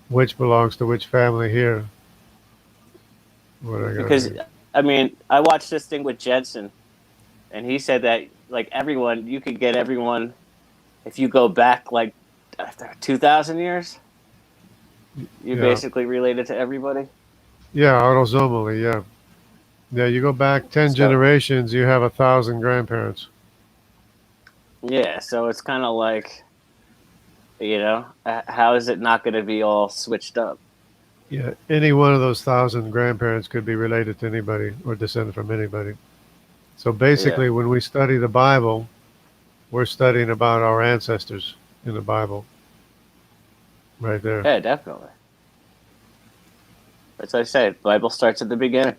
Speaker 1: which belongs to which family here. What I got
Speaker 3: Because
Speaker 1: here?
Speaker 3: I mean, I watched this thing with Jensen, and he said that like everyone, you could get everyone if you go back like 2,000 years. You're
Speaker 1: Yeah,
Speaker 3: basically related to everybody.
Speaker 1: yeah, autosomally. Yeah, yeah. You go back 10
Speaker 3: So
Speaker 1: generations, you have 1,000 grandparents.
Speaker 3: yeah, so it's kind of like how is it not going to be all switched up?
Speaker 1: Yeah, any one of those 1,000 grandparents could be related to anybody or descended from anybody. So
Speaker 3: Yeah,
Speaker 1: basically, when we study the Bible, we're studying about our ancestors in the Bible, right there.
Speaker 3: yeah, definitely. As I say, the Bible starts at the beginning,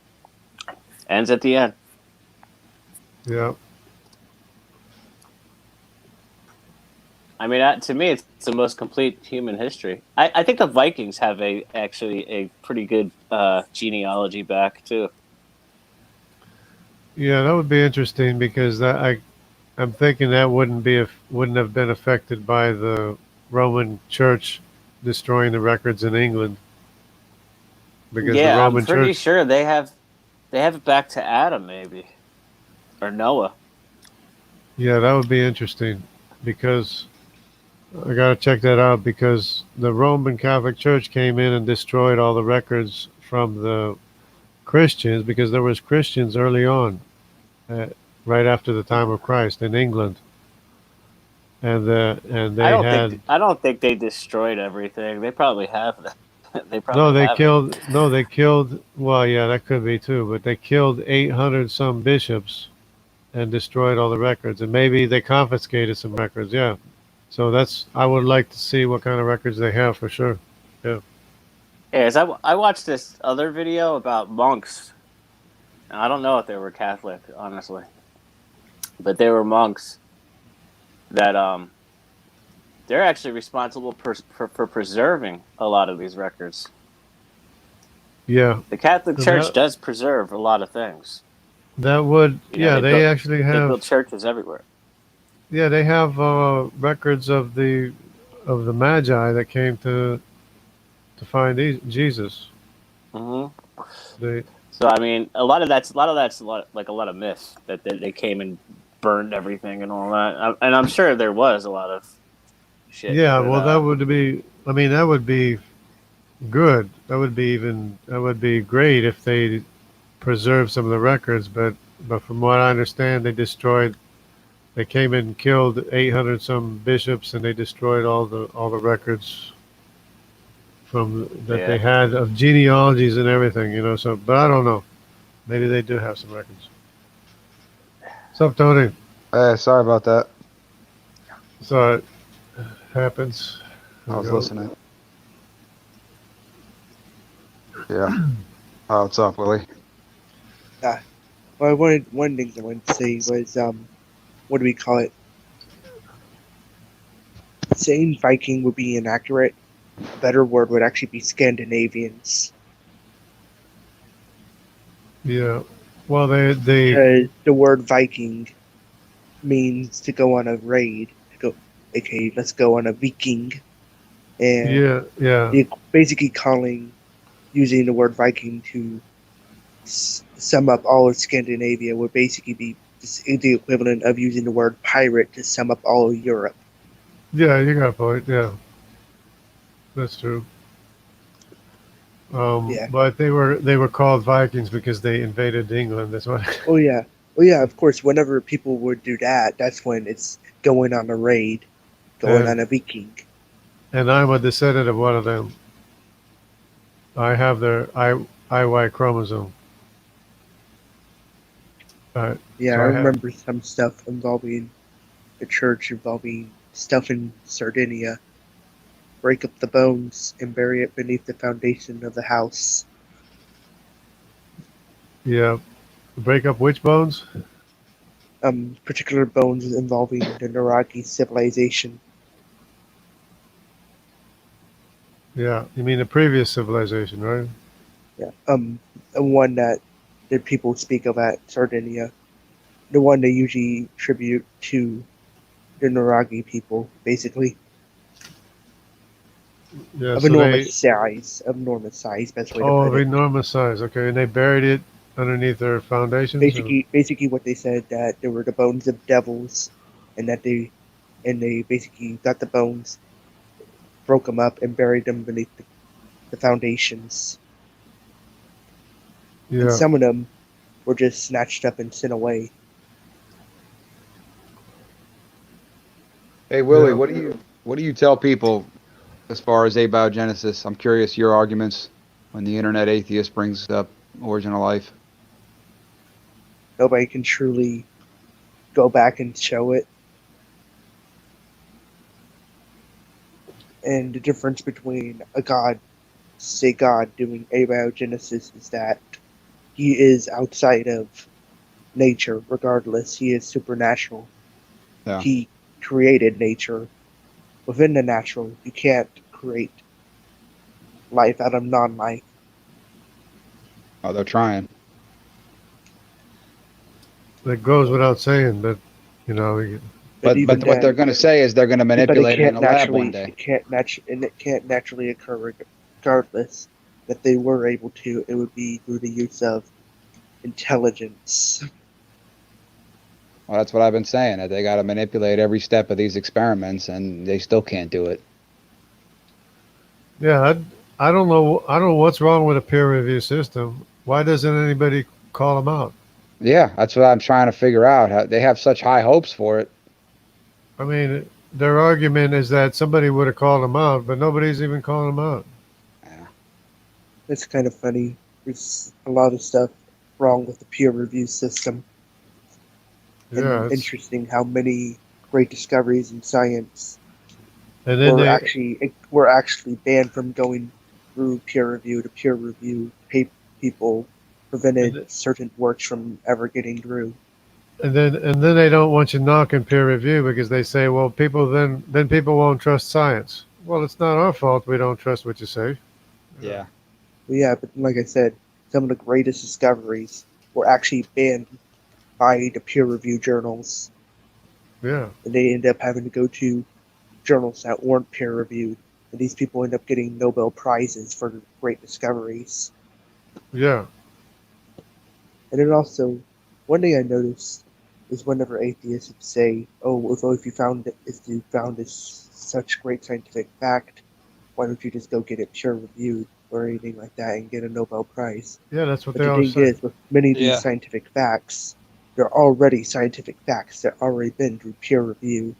Speaker 3: ends at the end.
Speaker 1: Yeah,
Speaker 3: I mean, to me, it's the most complete human history. I think the Vikings have actually a pretty good genealogy back too.
Speaker 1: yeah, that would be interesting because I'm thinking that wouldn't have been affected by the Roman Church destroying the records in England because the
Speaker 3: Yeah, I'm
Speaker 1: Roman
Speaker 3: pretty
Speaker 1: Church.
Speaker 3: sure they have it back to Adam maybe or Noah.
Speaker 1: Yeah, that would be interesting because I got to check that out because the Roman Catholic Church came in and destroyed all the records from the Christians because there was Christians early on, uh, right after the time of Christ in England, and they had
Speaker 3: I don't think they destroyed everything. They probably have that. They probably have it.
Speaker 1: they killed. Well, yeah, that could be too, but they killed 800 some bishops and destroyed all the records, and maybe they confiscated some records. Yeah, so I would like to see what kind of records they have for sure. Yeah.
Speaker 3: Yeah, I watched this other video about monks. I don't know if they were Catholic, honestly, but they were monks that they're actually responsible for preserving a lot of these records.
Speaker 1: Yeah,
Speaker 3: The Catholic
Speaker 1: and
Speaker 3: Church does preserve a lot of things.
Speaker 1: that would,
Speaker 3: You know,
Speaker 1: they actually
Speaker 3: they
Speaker 1: have,
Speaker 3: built churches everywhere.
Speaker 1: yeah, they have records of the Magi that came to find Jesus.
Speaker 3: Hmm.
Speaker 1: They,
Speaker 3: So I mean, like a lot of myth that they came and burned everything and all that. And I'm sure there was a lot of shit,
Speaker 1: yeah,
Speaker 3: but
Speaker 1: well, that would be, I mean, that would be good. That would be great if they preserved some of the records. But from what I understand, they came in and killed 800 some bishops, and they destroyed all the records from that they
Speaker 3: yeah.
Speaker 1: had of genealogies and everything. So, but I don't know. Maybe they do have some records. What's up, Tony?
Speaker 4: Sorry about that.
Speaker 1: So it happens. There
Speaker 4: I
Speaker 1: we
Speaker 4: was
Speaker 1: go.
Speaker 4: listening. Yeah. Oh, what's up, Willie?
Speaker 2: Well, one thing I wanted to say was what do we call it? Saying Viking would be inaccurate. A better word would actually be Scandinavians,
Speaker 1: Yeah. Well, they
Speaker 2: because the word Viking means to go on a raid, aka let's go on a Viking, and
Speaker 1: yeah.
Speaker 2: you're basically using the word Viking to sum up all of Scandinavia would basically be the equivalent of using the word pirate to sum up all of Europe.
Speaker 1: Yeah, you got a point. Yeah, that's true.
Speaker 2: Yeah.
Speaker 1: But they were called Vikings because they invaded England. That's what.
Speaker 2: Oh yeah. Oh yeah. Of course, whenever people would do that, that's when it's going on a raid, going
Speaker 1: and
Speaker 2: on a Viking.
Speaker 1: and I'm a descendant of one of them. I have their IY chromosome.
Speaker 2: Yeah, I
Speaker 1: So I have.
Speaker 2: remember some stuff involving the church, involving stuff in Sardinia. Break up the bones and bury it beneath the foundation of the house.
Speaker 1: Yeah, break up which bones?
Speaker 2: Particular bones involving the Naragi civilization.
Speaker 1: Yeah, you mean the previous civilization, right?
Speaker 2: Yeah. One that the people speak of at Sardinia. The one they usually tribute to the Naragi people, basically.
Speaker 1: Yeah.
Speaker 2: Of
Speaker 1: So
Speaker 2: enormous size. Of enormous size, best way to put
Speaker 1: of
Speaker 2: it.
Speaker 1: enormous size. Okay, and they buried it underneath their foundations.
Speaker 2: Basically what they said, that there were the bones of devils, and that they basically got the bones, broke them up, and buried them beneath the foundations. And
Speaker 1: Yeah.
Speaker 2: some of them were just snatched up and sent away.
Speaker 4: Hey, Willie,
Speaker 1: Yeah.
Speaker 4: what do you tell people as far as abiogenesis? I'm curious your arguments when the internet atheist brings up origin of life.
Speaker 2: Nobody can truly go back and show it. And the difference between God doing abiogenesis is that he is outside of nature, regardless. He is supernatural.
Speaker 4: Yeah.
Speaker 2: He created nature. Within the natural, you can't create life out of non-life.
Speaker 4: Oh, they're trying.
Speaker 1: That goes without saying, but you know,
Speaker 2: But even
Speaker 4: But what they're
Speaker 2: then,
Speaker 4: going to say is they're going to
Speaker 2: but it
Speaker 4: manipulate it in
Speaker 2: can't
Speaker 4: a lab one
Speaker 2: naturally,
Speaker 4: day.
Speaker 2: it can't naturally occur regardless. That they were able to, it would be through the use of intelligence.
Speaker 4: Well, that's what I've been saying. That they got to manipulate every step of these experiments, and they still can't do it.
Speaker 1: yeah, I don't know. I don't know what's wrong with a peer review system. Why doesn't anybody call them out?
Speaker 4: Yeah, that's what I'm trying to figure out. How they have such high hopes for it.
Speaker 1: I mean, their argument is that somebody would have called them out, but nobody's even calling them out.
Speaker 4: Yeah.
Speaker 2: It's kind of funny. There's a lot of stuff wrong with the peer review system,
Speaker 1: Yeah,
Speaker 2: and interesting how many great discoveries in science
Speaker 1: and then
Speaker 2: were actually banned from going through peer review to peer review. People prevented
Speaker 1: and
Speaker 2: certain works from ever getting through.
Speaker 1: and then they don't want you knocking peer review because they say, well, then people won't trust science. Well, it's not our fault we don't trust what you say.
Speaker 4: Yeah.
Speaker 2: Well, yeah, but like I said, some of the greatest discoveries were actually banned by the peer review journals,
Speaker 1: Yeah,
Speaker 2: and they end up having to go to journals that weren't peer reviewed. And these people end up getting Nobel Prizes for great discoveries.
Speaker 1: yeah,
Speaker 2: And then also, one thing I noticed is whenever atheists would say, "Oh, if you found this such great scientific fact, why don't you just go get it peer reviewed or anything like that and get a Nobel Prize?"
Speaker 1: yeah. That's what
Speaker 2: But
Speaker 1: they
Speaker 2: the
Speaker 1: always
Speaker 2: thing
Speaker 1: say.
Speaker 2: is, with many of these
Speaker 4: Yeah.
Speaker 2: scientific facts, they're already scientific facts that already been through peer review.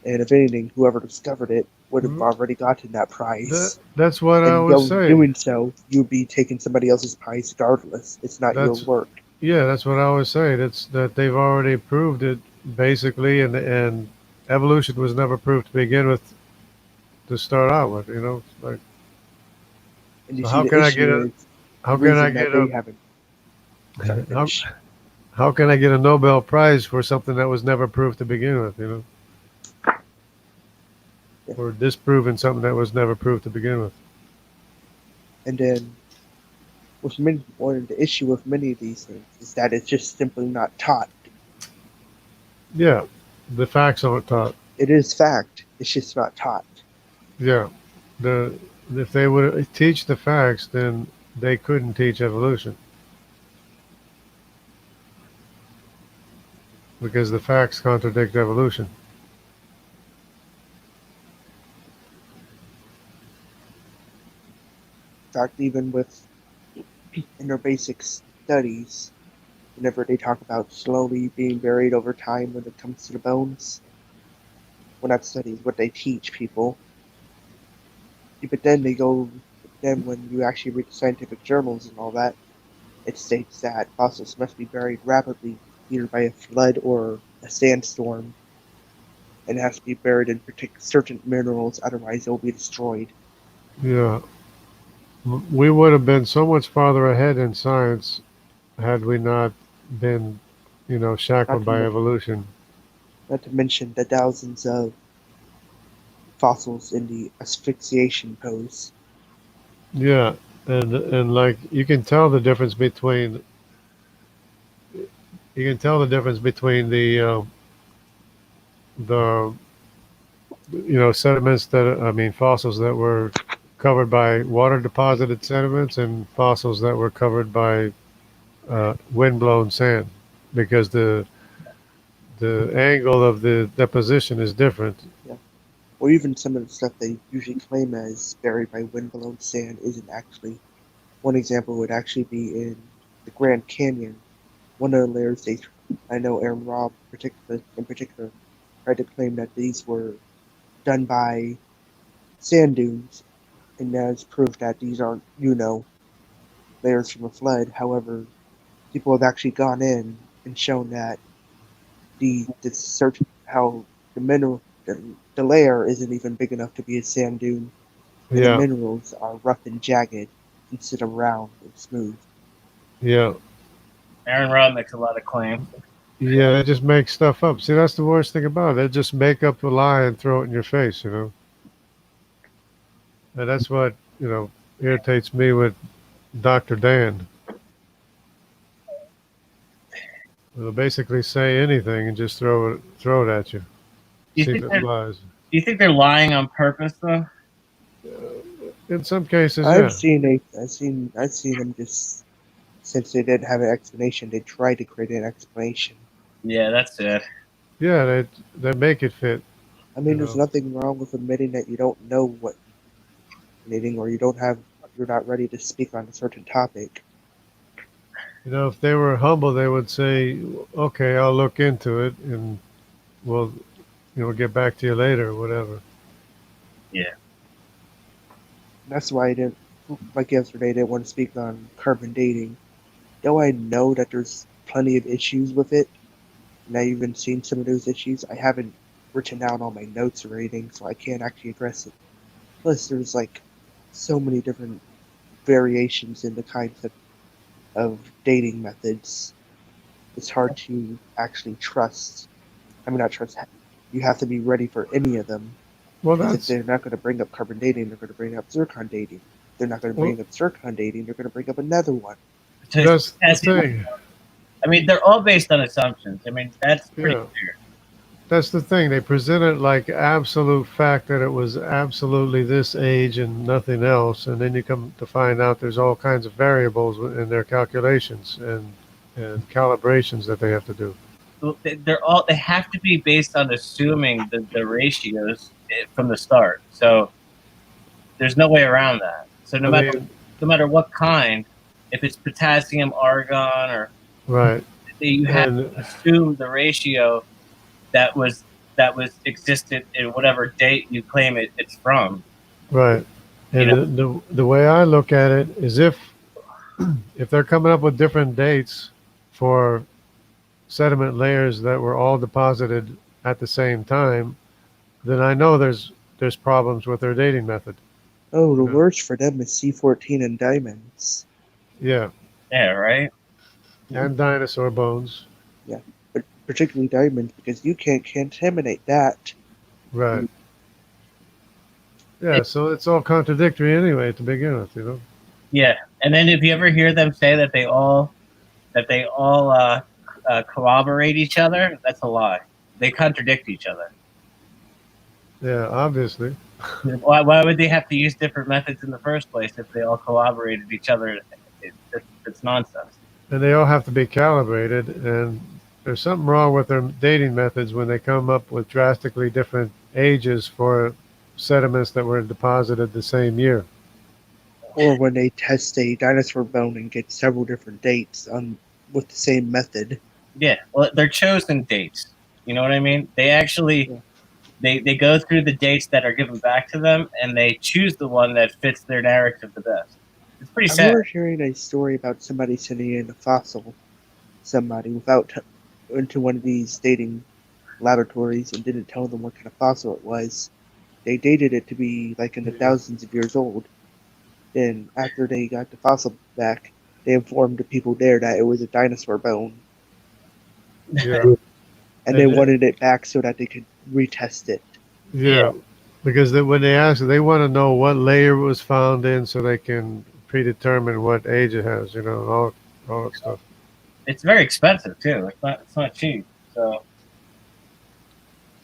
Speaker 2: And if anything, whoever discovered it would have
Speaker 1: Mhm.
Speaker 2: already gotten that prize.
Speaker 1: That's what I
Speaker 2: And
Speaker 1: always say.
Speaker 2: doing so, you'd be taking somebody else's prize regardless. It's not your
Speaker 1: That's
Speaker 2: work.
Speaker 1: Yeah, that's what I always say. That's that they've already proved it basically, and evolution was never proved to begin with to start out with. Like,
Speaker 2: And you
Speaker 1: so
Speaker 2: see,
Speaker 1: how
Speaker 2: the
Speaker 1: can I get
Speaker 2: issue
Speaker 1: a
Speaker 2: is the
Speaker 1: how can I
Speaker 2: reason that
Speaker 1: get
Speaker 2: they
Speaker 1: a
Speaker 2: haven't. Sorry,
Speaker 1: how
Speaker 2: finish.
Speaker 1: how can I get a Nobel Prize for something that was never proved to begin with?
Speaker 2: Yeah.
Speaker 1: Or disproving something that was never proved to begin with.
Speaker 2: And then, the issue with many of these things is that it's just simply not taught.
Speaker 1: Yeah, the facts aren't taught.
Speaker 2: It is fact. It's just not taught.
Speaker 1: Yeah, the if they would teach the facts, then they couldn't teach evolution because the facts contradict evolution.
Speaker 2: In fact, even with in their basic studies, whenever they talk about slowly being buried over time when it comes to the bones, well, not studies, what they teach people. But then then when you actually read the scientific journals and all that, it states that fossils must be buried rapidly, either by a flood or a sandstorm, and it has to be buried in certain minerals, otherwise it will be destroyed.
Speaker 1: Yeah, we would have been so much farther ahead in science had we not been,
Speaker 2: Not
Speaker 1: shackled
Speaker 2: to
Speaker 1: by
Speaker 2: men-
Speaker 1: evolution.
Speaker 2: not to mention the thousands of fossils in the asphyxiation pose.
Speaker 1: Yeah, and like you can tell the difference between the sediments that I mean fossils that were covered by water deposited sediments and fossils that were covered by wind-blown sand because the angle of the deposition is different.
Speaker 2: Yeah. Or even some of the stuff they usually claim as buried by windblown sand isn't actually. One example would actually be in the Grand Canyon. One of the layers I know Aaron Robb in particular tried to claim that these were done by sand dunes, and as proof that these aren't, layers from a flood. However, people have actually gone in and shown that the search how the layer isn't even big enough to be a sand dune, and the
Speaker 1: Yeah,
Speaker 2: minerals are rough and jagged instead of round and smooth.
Speaker 1: yeah,
Speaker 5: Aaron Rod makes a lot of claims.
Speaker 1: yeah. They just make stuff up. See, that's the worst thing about it. They just make up a lie and throw it in your face. And that's what irritates me with Dr. Dan. They'll basically say anything and just throw it at you.
Speaker 5: Do you
Speaker 1: See if
Speaker 5: think
Speaker 1: it
Speaker 5: they're
Speaker 1: lies.
Speaker 5: they're lying on purpose though?
Speaker 1: In some cases,
Speaker 2: I've
Speaker 1: yeah.
Speaker 2: seen I've seen them just since they didn't have an explanation, they tried to create an explanation.
Speaker 5: Yeah, that's it.
Speaker 1: Yeah, they make it fit.
Speaker 2: I
Speaker 1: You
Speaker 2: mean, there's
Speaker 1: know,
Speaker 2: nothing wrong with admitting that you don't know what anything, or you're not ready to speak on a certain topic.
Speaker 1: if they were humble, they would say, "Okay, I'll look into it, and we'll, get back to you later, or whatever."
Speaker 5: Yeah.
Speaker 2: And that's why I didn't, like yesterday, I didn't want to speak on carbon dating. Though I know that there's plenty of issues with it, and I've even seen some of those issues, I haven't written down all my notes or anything, so I can't actually address it. Plus, there's like so many different variations in the kinds of dating methods. it's hard to actually trust. I mean, not trust. You have to be ready for any of them.
Speaker 1: Well,
Speaker 2: Because if
Speaker 1: that's
Speaker 2: they're not going to bring up carbon dating, they're going to bring up zircon dating. If they're not going to
Speaker 1: well,
Speaker 2: bring up zircon dating, they're going to bring up another one.
Speaker 5: So
Speaker 1: that's the
Speaker 5: that's-
Speaker 1: thing.
Speaker 5: I mean, they're all based on assumptions. I mean, that's pretty
Speaker 1: Yeah.
Speaker 5: clear.
Speaker 1: That's the thing. They present it like absolute fact that it was absolutely this age and nothing else, and then you come to find out there's all kinds of variables in their calculations and calibrations that they have to do.
Speaker 5: They have to be based on assuming the ratios from the start. So there's no way around that. So
Speaker 1: I mean,
Speaker 5: no matter what kind, if it's potassium, argon, or
Speaker 1: right.
Speaker 5: you have
Speaker 1: And
Speaker 5: to assume the ratio that was existed in whatever date you claim it's from.
Speaker 1: right.
Speaker 5: You
Speaker 1: And
Speaker 5: know,
Speaker 1: the way I look at it is if they're coming up with different dates for sediment layers that were all deposited at the same time, then I know there's problems with their dating method.
Speaker 2: Oh, the
Speaker 1: Yeah.
Speaker 2: worst for them is C14 and diamonds.
Speaker 1: Yeah,
Speaker 5: yeah, right.
Speaker 1: and dinosaur bones.
Speaker 2: Yeah, but particularly diamonds because you can't contaminate that.
Speaker 1: Right. Yeah, so it's all contradictory anyway to begin with, you know.
Speaker 5: Yeah, and then if you ever hear them say that they all corroborate each other, that's a lie. They contradict each other.
Speaker 1: Yeah, obviously.
Speaker 5: Why would they have to use different methods in the first place if they all corroborated each other? It's nonsense.
Speaker 1: And they all have to be calibrated, and there's something wrong with their dating methods when they come up with drastically different ages for sediments that were deposited the same year.
Speaker 2: Or when they test a dinosaur bone and get several different dates on with the same method.
Speaker 5: Yeah, well, they're chosen dates. You know what I mean? They actually they go through the dates that are given back to them, and they choose the one that fits their narrative the best. It's pretty
Speaker 2: I
Speaker 5: sad.
Speaker 2: remember hearing a story about somebody sending in a fossil, somebody without into one of these dating laboratories and didn't tell them what kind of fossil it was. They dated it to be like in the thousands of years old. Then after they got the fossil back, they informed the people there that it was a dinosaur bone,
Speaker 1: Yeah.
Speaker 2: and they wanted it back so that they could retest it.
Speaker 1: Yeah. Because when they ask, they want to know what layer it was found in so they can predetermine what age it has, you know, all that stuff.
Speaker 5: It's very expensive too. It's not cheap. So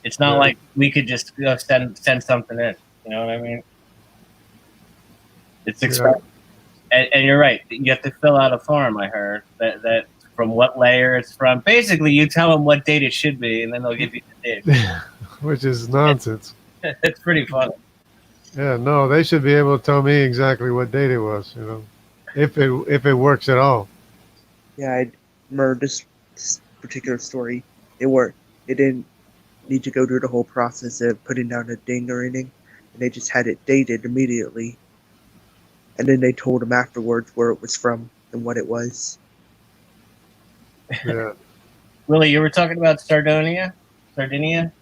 Speaker 5: it's not
Speaker 1: Yeah.
Speaker 5: like we could just send something in. You know what I mean? It's expensive. And you're right. You have to fill out a form. I heard that from what layer it's from. Basically, you tell them what date it should be, and then they'll give you the date.
Speaker 1: Which is nonsense.
Speaker 5: It's pretty funny.
Speaker 1: Yeah, no, they should be able to tell me exactly what date it was, you know, if it works at all.
Speaker 2: Yeah, I remember this particular story. It didn't need to go through the whole process of putting down a ding or anything, and they just had it dated immediately. And then they told them afterwards where it was from and what it was.
Speaker 1: Yeah.
Speaker 5: Willie, you were talking about Sardinia.
Speaker 2: Yeah, Sardinia.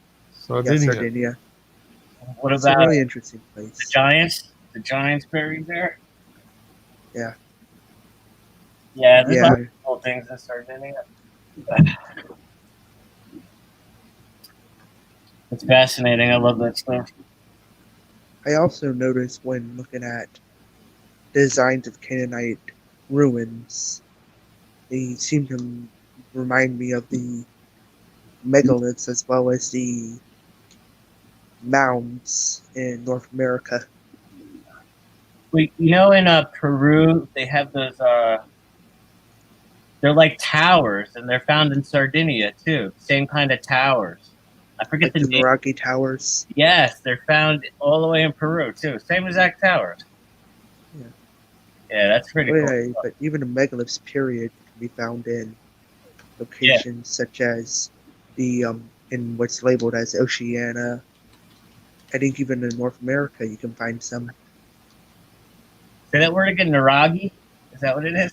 Speaker 5: What
Speaker 2: It's a
Speaker 5: about
Speaker 2: really interesting
Speaker 5: the
Speaker 2: place.
Speaker 5: Giants? The Giants buried there.
Speaker 2: Yeah.
Speaker 5: Yeah, there's a lot
Speaker 2: Yeah,
Speaker 5: of cool things in Sardinia. It's fascinating. I love that stuff.
Speaker 2: I also noticed when looking at designs of Canaanite ruins, they seem to remind me of the megaliths as well as the mounds in North America.
Speaker 5: In Peru, they have those. They're like towers, and they're found in Sardinia too. Same kind of towers. I forget
Speaker 2: Like the
Speaker 5: the name.
Speaker 2: Naragi Towers.
Speaker 5: Yes, they're found all the way in Peru too. Same exact towers.
Speaker 2: Yeah.
Speaker 5: Yeah, that's pretty cool.
Speaker 2: Yeah, but even the megaliths period can be found in locations such as the in what's labeled as Oceania. I think even in North America you can find some.
Speaker 5: Say that word again, Naragi? Is that what it is?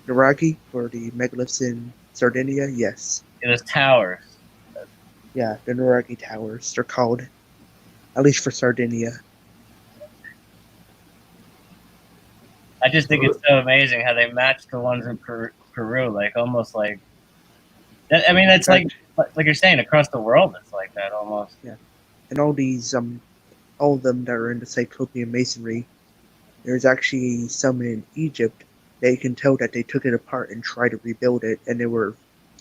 Speaker 2: Naragi, or the megaliths in Sardinia, yes.
Speaker 5: It is towers.
Speaker 2: Yeah, the Naragi Towers, they're called. At least for Sardinia.
Speaker 5: I just think it's so amazing how they match the ones in Peru, like almost like I mean, that's
Speaker 2: In
Speaker 5: like you're saying, across the world, it's like that almost.
Speaker 2: and all of them that are into Cyclopean masonry, there's actually some in Egypt that you can tell that they took it apart and tried to rebuild it, and they were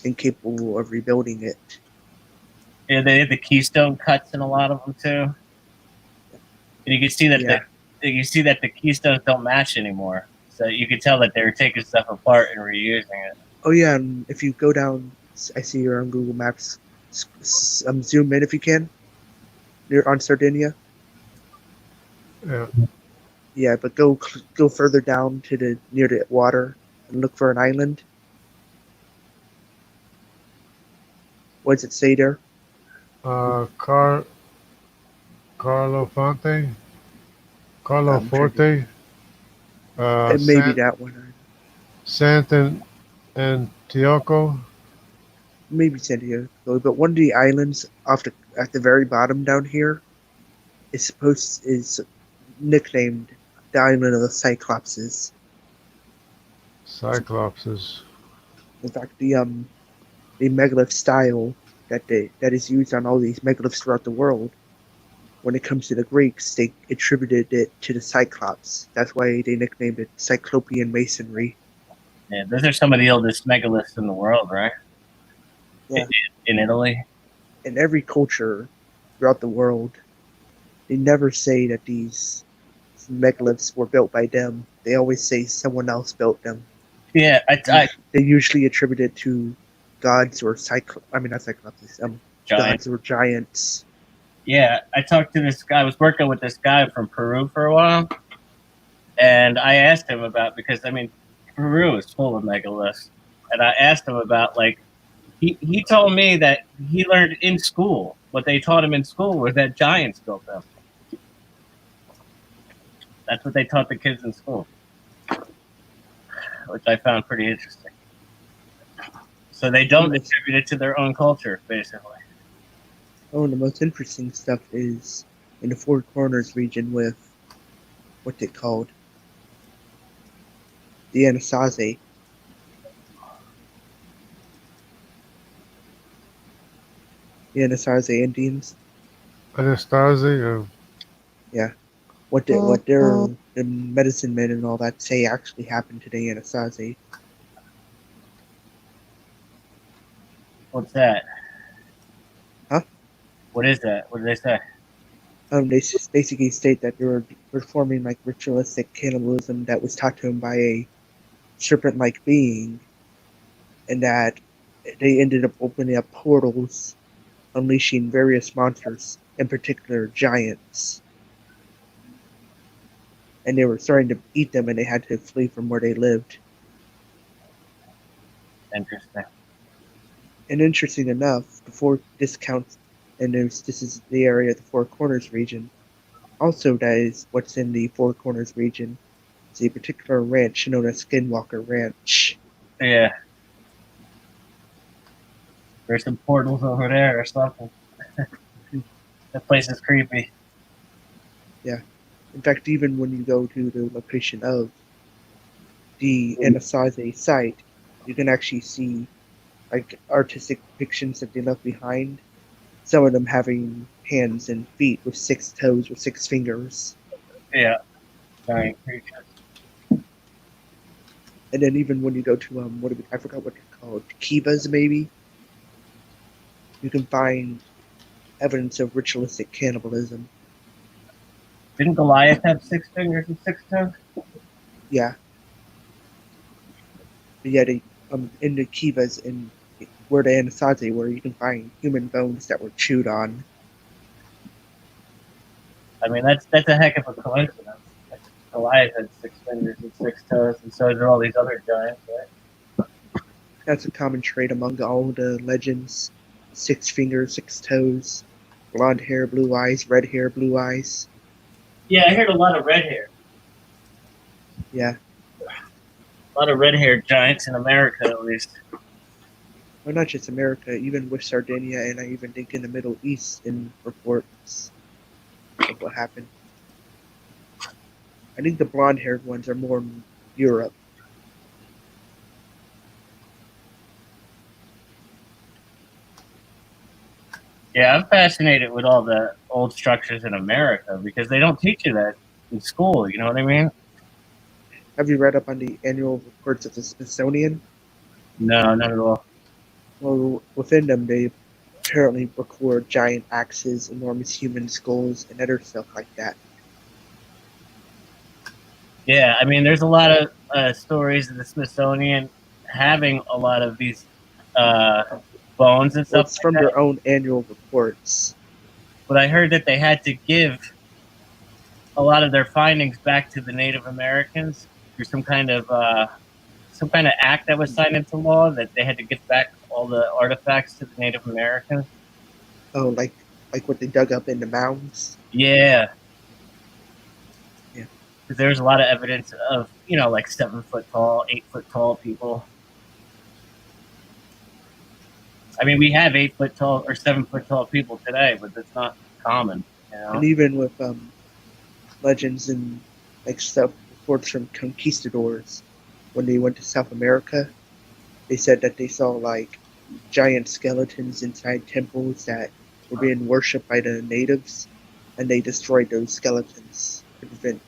Speaker 2: incapable of rebuilding it.
Speaker 5: Yeah, they have the keystone cuts in a lot of them too, and you can see that
Speaker 2: Yeah.
Speaker 5: the keystones don't match anymore. So you can tell that they were taking stuff apart and reusing it.
Speaker 2: Oh yeah, and if you go down, I see you're on Google Maps. Zoom in if you can. You're on Sardinia.
Speaker 1: Yeah.
Speaker 2: Yeah, but go further down to the near the water and look for an island. What does it say there?
Speaker 1: Uh, Car Carlo Fonte, Carlo
Speaker 2: I'm trying to.
Speaker 1: Forte,
Speaker 2: It may be
Speaker 1: Sant
Speaker 2: that one.
Speaker 1: Sant Antioco.
Speaker 2: Maybe San Diego. But one of the islands at the very bottom down here is nicknamed the island of the Cyclopses.
Speaker 1: Cyclopses.
Speaker 2: In fact, the megalith style that is used on all these megaliths throughout the world, when it comes to the Greeks, they attributed it to the Cyclops. That's why they nicknamed it Cyclopean masonry.
Speaker 5: Yeah, those are some of the oldest megaliths in the world, right?
Speaker 2: Yeah.
Speaker 5: In Italy.
Speaker 2: In every culture throughout the world, they never say that these megaliths were built by them. They always say someone else built them.
Speaker 5: Yeah,
Speaker 2: They usually attribute it to gods or not Cyclops,
Speaker 5: giant.
Speaker 2: gods or giants.
Speaker 5: Yeah, I talked to this guy. I was working with this guy from Peru for a while, and I asked him about because I mean, Peru is full of megaliths, and I asked him about like he told me that he learned in school what they taught him in school was that giants built them. That's what they taught the kids in school, which I found pretty interesting. So they don't attribute it to their own culture, basically.
Speaker 2: Oh, and the most interesting stuff is in the Four Corners region with what's it called? The Anasazi. The Anasazi Indians.
Speaker 1: Anastasia.
Speaker 2: Yeah. What their the medicine men and all that say actually happened to the Anasazi.
Speaker 5: What's that?
Speaker 2: Huh?
Speaker 5: What is that? What did they say?
Speaker 2: They basically state that they were performing like ritualistic cannibalism that was taught to them by a serpent-like being, and that they ended up opening up portals, unleashing various monsters, in particular giants. And they were starting to eat them, and they had to flee from where they lived.
Speaker 5: Interesting.
Speaker 2: And interesting enough, before this counts, and this is the area of the Four Corners region. Also, that is what's in the Four Corners region. It's a particular ranch known as Skinwalker Ranch.
Speaker 5: Yeah. There's some portals over there or something. That place is creepy.
Speaker 2: Yeah. In fact, even when you go to the location of the Anasazi site, you can actually see like artistic depictions that they left behind. Some of them having hands and feet with 6 toes or 6 fingers.
Speaker 5: Yeah. Giant creatures.
Speaker 2: And then even when you go to I forgot what they're called, kivas maybe, you can find evidence of ritualistic cannibalism.
Speaker 5: Didn't Goliath have 6 fingers and 6 toes?
Speaker 2: Yeah. But yeah, in the kivas in where the Anasazi, where you can find human bones that were chewed on.
Speaker 5: I mean, that's a heck of a coincidence. Goliath had 6 fingers and 6 toes, and so did all these other giants, right?
Speaker 2: That's a common trait among all the legends. 6 fingers, 6 toes, blonde hair, blue eyes, red hair, blue eyes.
Speaker 5: Yeah, I heard a lot of red hair.
Speaker 2: Yeah.
Speaker 5: A lot of red-haired giants in America, at least.
Speaker 2: Well, not just America, even with Sardinia, and I even think in the Middle East in reports of what happened. I think the blonde-haired ones are more in Europe.
Speaker 5: Yeah, I'm fascinated with all the old structures in America because they don't teach you that in school. You know what I mean?
Speaker 2: Have you read up on the annual reports of the Smithsonian?
Speaker 5: No, not at all.
Speaker 2: Well, within them, they apparently record giant axes, enormous human skulls, and other stuff like that.
Speaker 5: Yeah, I mean, there's a lot of stories of the Smithsonian having a lot of these uh, bones and
Speaker 2: Well,
Speaker 5: stuff
Speaker 2: it's
Speaker 5: like
Speaker 2: from
Speaker 5: that.
Speaker 2: their own annual reports.
Speaker 5: But I heard that they had to give a lot of their findings back to the Native Americans through some kind of act that was signed into law that they had to give back all the artifacts to the Native Americans.
Speaker 2: Oh, like what they dug up in the mounds.
Speaker 5: Yeah,
Speaker 2: Yeah.
Speaker 5: because there's a lot of evidence of like 7 foot tall, 8 foot tall people. I mean, we have 8 foot tall or 7 foot tall people today, but that's not common.
Speaker 2: And even with legends and like stuff reports from conquistadors when they went to South America, they said that they saw like giant skeletons inside temples that were being worshipped by the natives, and they destroyed those skeletons to prevent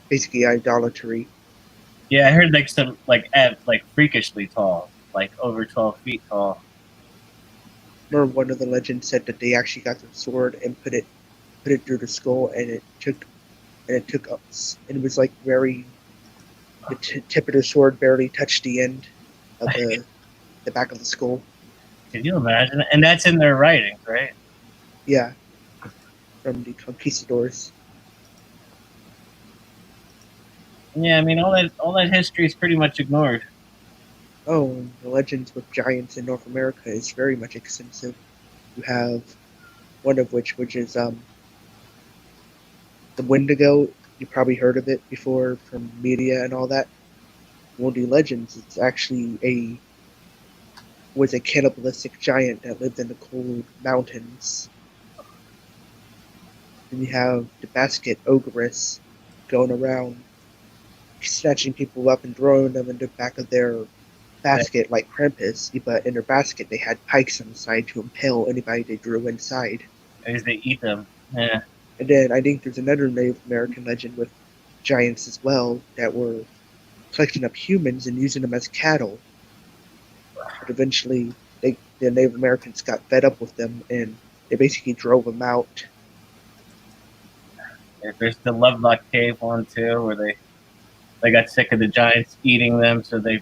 Speaker 2: basically idolatry.
Speaker 5: Yeah, I heard like some like freakishly tall, like over 12 feet tall.
Speaker 2: Remember, one of the legends said that they actually got their sword and put it through the skull, and it took us, and it was like the tip of the sword barely touched the end of the back of the skull.
Speaker 5: Can you imagine? And that's in their writings, right?
Speaker 2: Yeah, from the conquistadors.
Speaker 5: Yeah, I mean all that history is pretty much ignored.
Speaker 2: Oh, and the legends with giants in North America is very much extensive. You have one of which is the Windigo. You probably heard of it before from media and all that. One of the legends, it's actually was a cannibalistic giant that lived in the cold mountains. And you have the basket ogress going around snatching people up and throwing them in the back of their basket like Krampus, but in their basket they had pikes on the side to impale anybody they drew inside.
Speaker 5: Because they eat them. Yeah.
Speaker 2: And then I think there's another Native American legend with giants as well that were collecting up humans and using them as cattle. But eventually, the Native Americans got fed up with them and they basically drove them out.
Speaker 5: There's the Lovelock Cave one too, where they got sick of the giants eating them, so they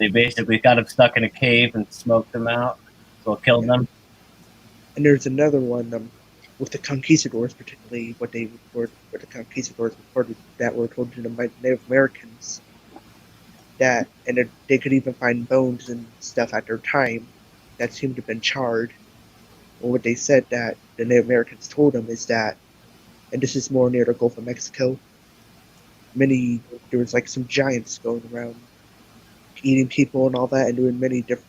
Speaker 5: basically got them stuck in a cave and smoked them out, so it killed them.
Speaker 2: And there's another one with the conquistadors, particularly what the conquistadors reported that were told to them by the Native Americans. That and they could even find bones and stuff at their time that seemed to have been charred. Well, what they said that the Native Americans told them is that, and this is more near the Gulf of Mexico, there was like some giants going around eating people and all that and doing many different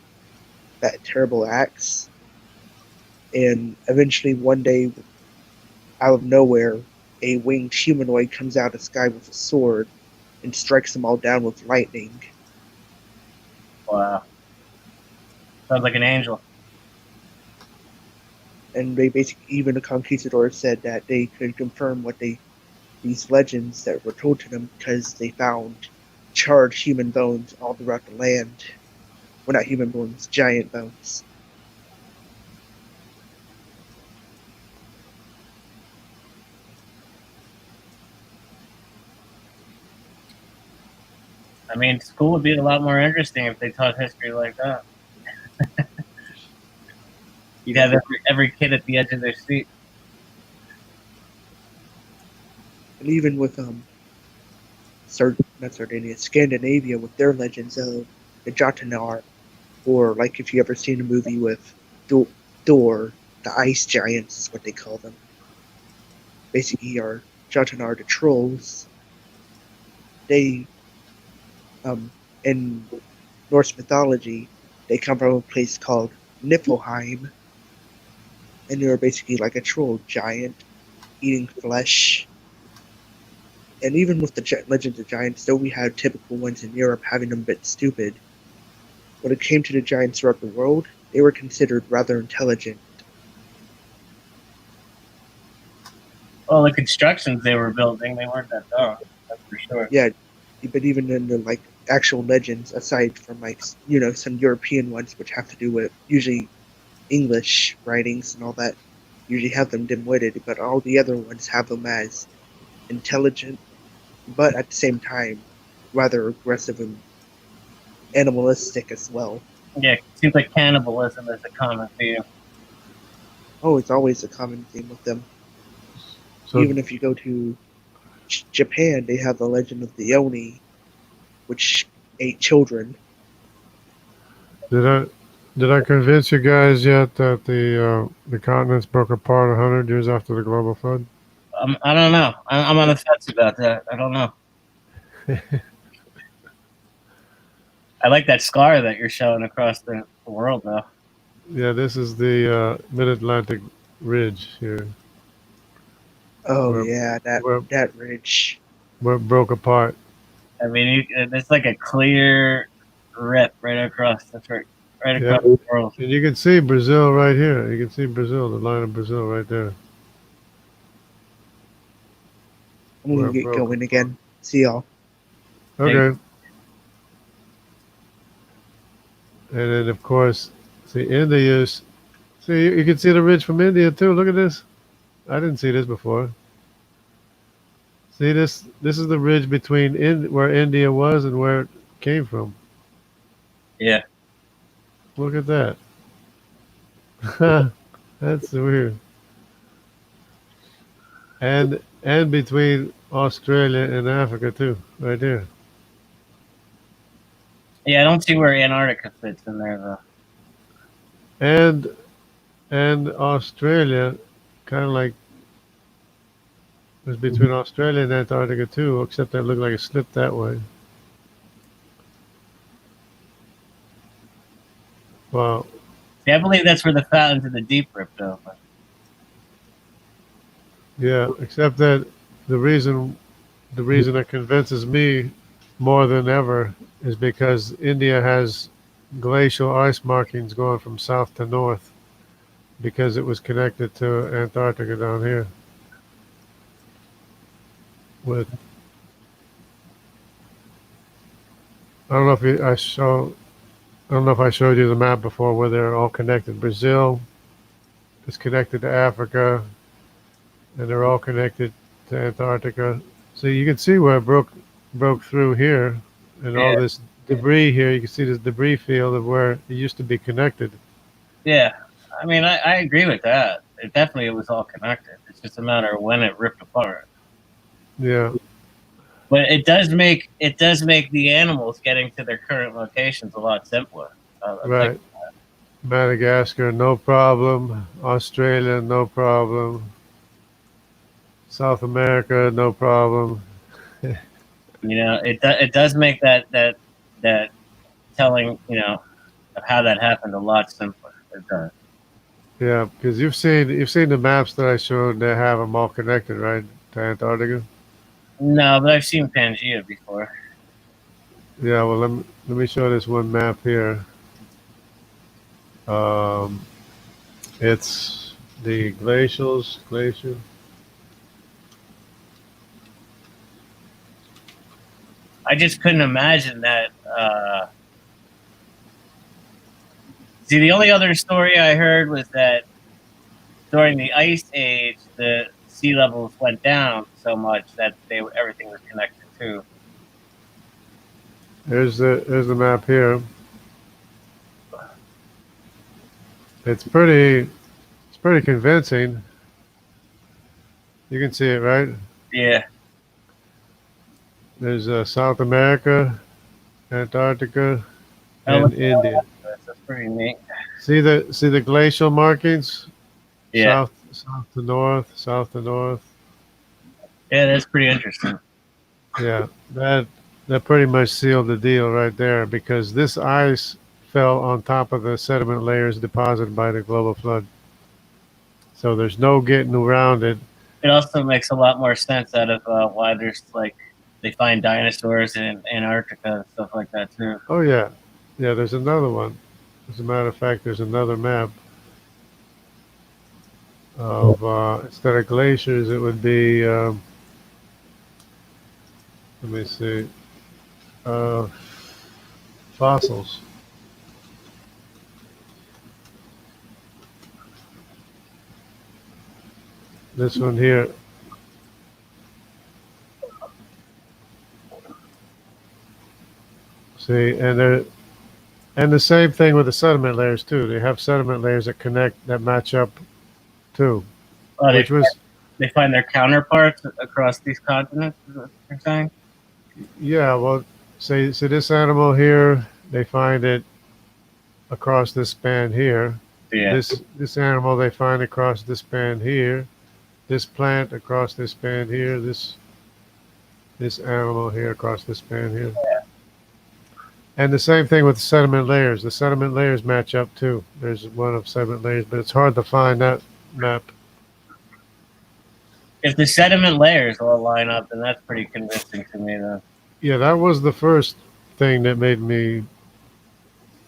Speaker 2: terrible acts. And eventually one day, out of nowhere, a winged humanoid comes out of the sky with a sword and strikes them all down with lightning.
Speaker 5: Wow. Sounds like an angel.
Speaker 2: And they basically, even the conquistadors said that they could confirm these legends that were told to them because they found charred human bones all throughout the land. Well, not human bones, giant bones.
Speaker 5: I mean, school would be a lot more interesting if they taught history like that. You'd have every kid at the edge of their seat.
Speaker 2: And even with not Sardinia, Scandinavia, with their legends of the Jotunar, or like if you ever seen a movie with Thor, the ice giants is what they call them. Basically, are Jotunar the trolls. They, in Norse mythology, they come from a place called Niflheim, and they're basically like a troll giant eating flesh. And even with the legends of giants, though we had typical ones in Europe having them a bit stupid, when it came to the giants throughout the world, they were considered rather intelligent.
Speaker 5: Well, the constructions they were building, they weren't that dark. That's for sure.
Speaker 2: Yeah, but even in the like actual legends, aside from like some European ones which have to do with usually English writings and all that, usually have them dim-witted, but all the other ones have them as intelligent, but at the same time rather aggressive and animalistic as well.
Speaker 5: Yeah, it seems like cannibalism is a common theme.
Speaker 2: Oh, it's always a common theme with them.
Speaker 1: So
Speaker 2: Even if you go to Japan, they have the legend of the Oni, which ate children.
Speaker 1: did I convince you guys yet that the continents broke apart 100 years after the global flood?
Speaker 5: I don't know. I'm on the fence about that. I don't know. I like that scar that you're showing across the world, though.
Speaker 1: Yeah, this is the Mid-Atlantic Ridge here,
Speaker 2: Oh
Speaker 1: where,
Speaker 2: yeah,
Speaker 1: where
Speaker 2: that ridge.
Speaker 1: where it broke apart.
Speaker 5: I mean, it's like a clear rip right across right
Speaker 1: Yeah,
Speaker 5: across the world.
Speaker 1: and you can see Brazil right here. You can see Brazil, the line of Brazil right there.
Speaker 2: I'm
Speaker 1: Where
Speaker 2: gonna
Speaker 1: it
Speaker 2: get
Speaker 1: broke.
Speaker 2: going again. See y'all.
Speaker 1: Okay. And then, of course, see, India is. See, you can see the ridge from India, too. Look at this. I didn't see this before. See, this is the ridge between where India was and where it came from.
Speaker 5: Yeah.
Speaker 1: Look at that. That's weird. And between Australia and Africa, too, right there.
Speaker 5: Yeah, I don't see where Antarctica fits in there, though.
Speaker 1: And Australia, kind of like it was between Australia and Antarctica too, except that it looked like it slipped that way. Wow.
Speaker 5: See, I believe that's where the fountains of the deep ripped open.
Speaker 1: Yeah, except that the reason that convinces me more than ever is because India has glacial ice markings going from south to north because it was connected to Antarctica down here with I don't know if you, I show I don't know if I showed you the map before where they're all connected. Brazil is connected to Africa, and they're all connected to Antarctica. So you can see where it broke through here, and all
Speaker 5: Yeah.
Speaker 1: this debris here. You can see this debris field of where it used to be connected.
Speaker 5: Yeah. I mean, I agree with that. It was all connected. It's just a matter of when it ripped apart.
Speaker 1: Yeah,
Speaker 5: But it does make the animals getting to their current locations a lot simpler.
Speaker 1: right. Madagascar, no problem. Australia, no problem. South America, no problem.
Speaker 5: It does make that telling of how that happened a lot simpler. It does.
Speaker 1: Yeah, because you've seen the maps that I showed that have them all connected, right, to Antarctica.
Speaker 5: No, but I've seen Pangea before.
Speaker 1: Yeah, well, let me show this one map here. Um, it's the glacier.
Speaker 5: I just couldn't imagine that. See, the only other story I heard was that during the Ice Age, the sea levels went down so much that everything was connected too.
Speaker 1: There's the map here. It's pretty convincing. You can see it, right?
Speaker 5: Yeah.
Speaker 1: There's South America, Antarctica,
Speaker 5: Oh,
Speaker 1: and India.
Speaker 5: that's pretty neat.
Speaker 1: See the glacial markings?
Speaker 5: Yeah.
Speaker 1: South to north, south to north.
Speaker 5: Yeah, that's pretty interesting.
Speaker 1: Yeah, that pretty much sealed the deal right there because this ice fell on top of the sediment layers deposited by the global flood. So there's no getting around it.
Speaker 5: It also makes a lot more sense out of why there's they find dinosaurs in Antarctica and stuff like that too.
Speaker 1: Oh yeah, yeah. There's another one. As a matter of fact, there's another map. of instead of glaciers, it would be. Let me see. Uh, Fossils. This one here. See, and the same thing with the sediment layers too. They have sediment layers that connect that match up too,
Speaker 5: Oh,
Speaker 1: which was
Speaker 5: they find their counterparts across these continents. Is that what you're saying?
Speaker 1: yeah. Well, say so this animal here, they find it across this band here.
Speaker 5: Yeah.
Speaker 1: This animal they find across this band here. This plant across this band here. This animal here across this band here. And the same thing with the sediment layers. The sediment layers match up too. There's one of sediment layers, but it's hard to find that map.
Speaker 5: If the sediment layers all line up, then that's pretty convincing to me, though.
Speaker 1: Yeah, that was the first thing that made me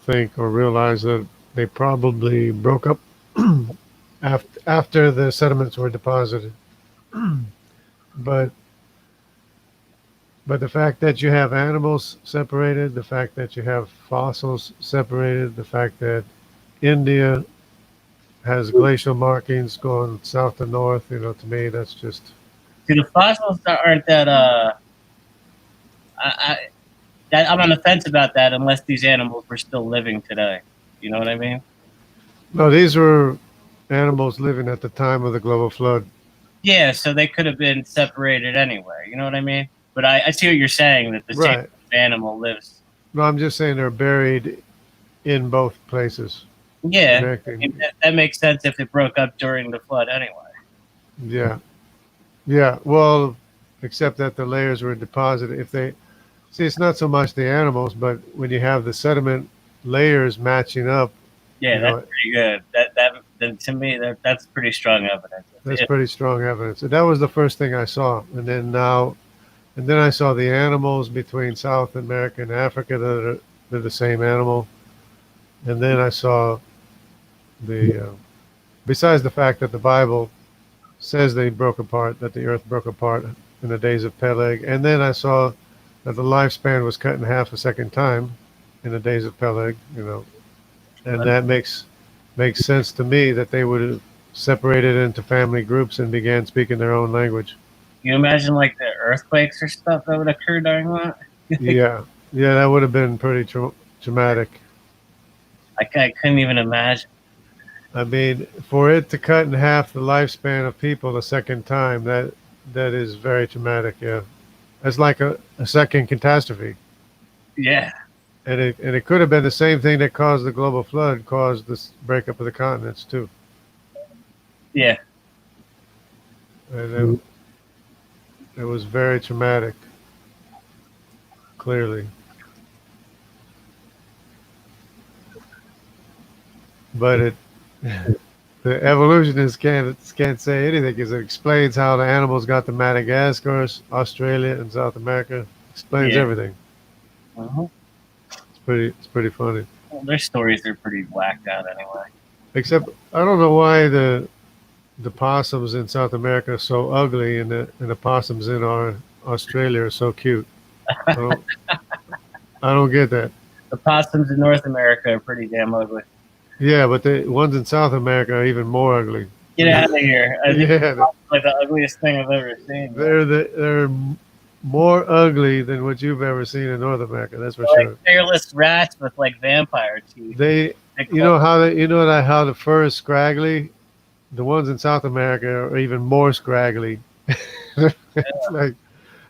Speaker 1: think or realize that they probably broke up after the sediments were deposited. but but the fact that you have animals separated, the fact that you have fossils separated, the fact that India has glacial markings going south to north, to me that's just
Speaker 5: See, the fossils aren't that. I'm on the fence about that unless these animals were still living today. You know what I mean?
Speaker 1: no. These were animals living at the time of the global flood.
Speaker 5: Yeah, so they could have been separated anyway. You know what I mean? But I see what you're saying, that the same
Speaker 1: Right.
Speaker 5: animal lives.
Speaker 1: No, I'm just saying they're buried in both places.
Speaker 5: Yeah,
Speaker 1: Connecting.
Speaker 5: that makes sense if it broke up during the flood anyway.
Speaker 1: Yeah. Yeah. Well, except that the layers were deposited. If they see, it's not so much the animals, but when you have the sediment layers matching up,
Speaker 5: Yeah,
Speaker 1: you
Speaker 5: that's
Speaker 1: know,
Speaker 5: pretty good. Then to me, that's pretty strong evidence.
Speaker 1: that's pretty strong evidence. And that was the first thing I saw. And then I saw the animals between South America and Africa they're the same animal. And then I saw besides the fact that the Bible says they broke apart, that the earth broke apart in the days of Peleg. And then I saw that the lifespan was cut in half a second time in the days of Peleg, and that makes sense to me that they would have separated into family groups and began speaking their own language.
Speaker 5: You imagine like the earthquakes or stuff that would occur during that?
Speaker 1: Yeah, that would have been pretty traumatic.
Speaker 5: I couldn't even imagine.
Speaker 1: I mean, for it to cut in half the lifespan of people a second time, that is very traumatic. Yeah, that's like a second catastrophe.
Speaker 5: Yeah.
Speaker 1: And it could have been the same thing that caused the global flood, caused this breakup of the continents too.
Speaker 5: Yeah.
Speaker 1: And it was very traumatic, clearly. But the evolutionists can't say anything because it explains how the animals got to Madagascar, Australia, and South America. Explains everything.
Speaker 5: Uh-huh.
Speaker 1: It's pretty funny.
Speaker 5: Well, their stories are pretty whacked out anyway.
Speaker 1: Except I don't know why the possums in South America are so ugly and the possums in Australia are so cute. I don't get that.
Speaker 5: The possums in North America are pretty damn ugly.
Speaker 1: Yeah, but the ones in South America are even more ugly.
Speaker 5: Get out of here! I think
Speaker 1: Yeah,
Speaker 5: it's like the ugliest thing I've ever seen.
Speaker 1: they're more ugly than what you've ever seen in North America. That's for
Speaker 5: They're
Speaker 1: sure.
Speaker 5: like hairless rats with like vampire teeth.
Speaker 1: How the fur is scraggly. The ones in South America are even more scraggly. It's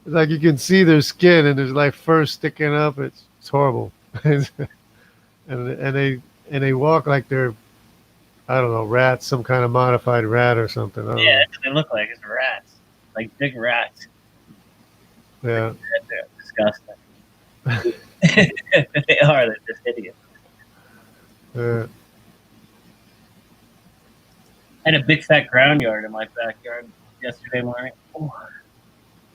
Speaker 1: like you can see their skin and there's like fur sticking up. It's horrible. and they walk like they're, I don't know, rats, some kind of modified rat or something. I don't know.
Speaker 5: That's what they look like. It's rats, like big rats.
Speaker 1: Yeah.
Speaker 5: They're disgusting. They are. They're just idiots.
Speaker 1: Yeah.
Speaker 5: I had a big fat ground-yard in my backyard yesterday morning.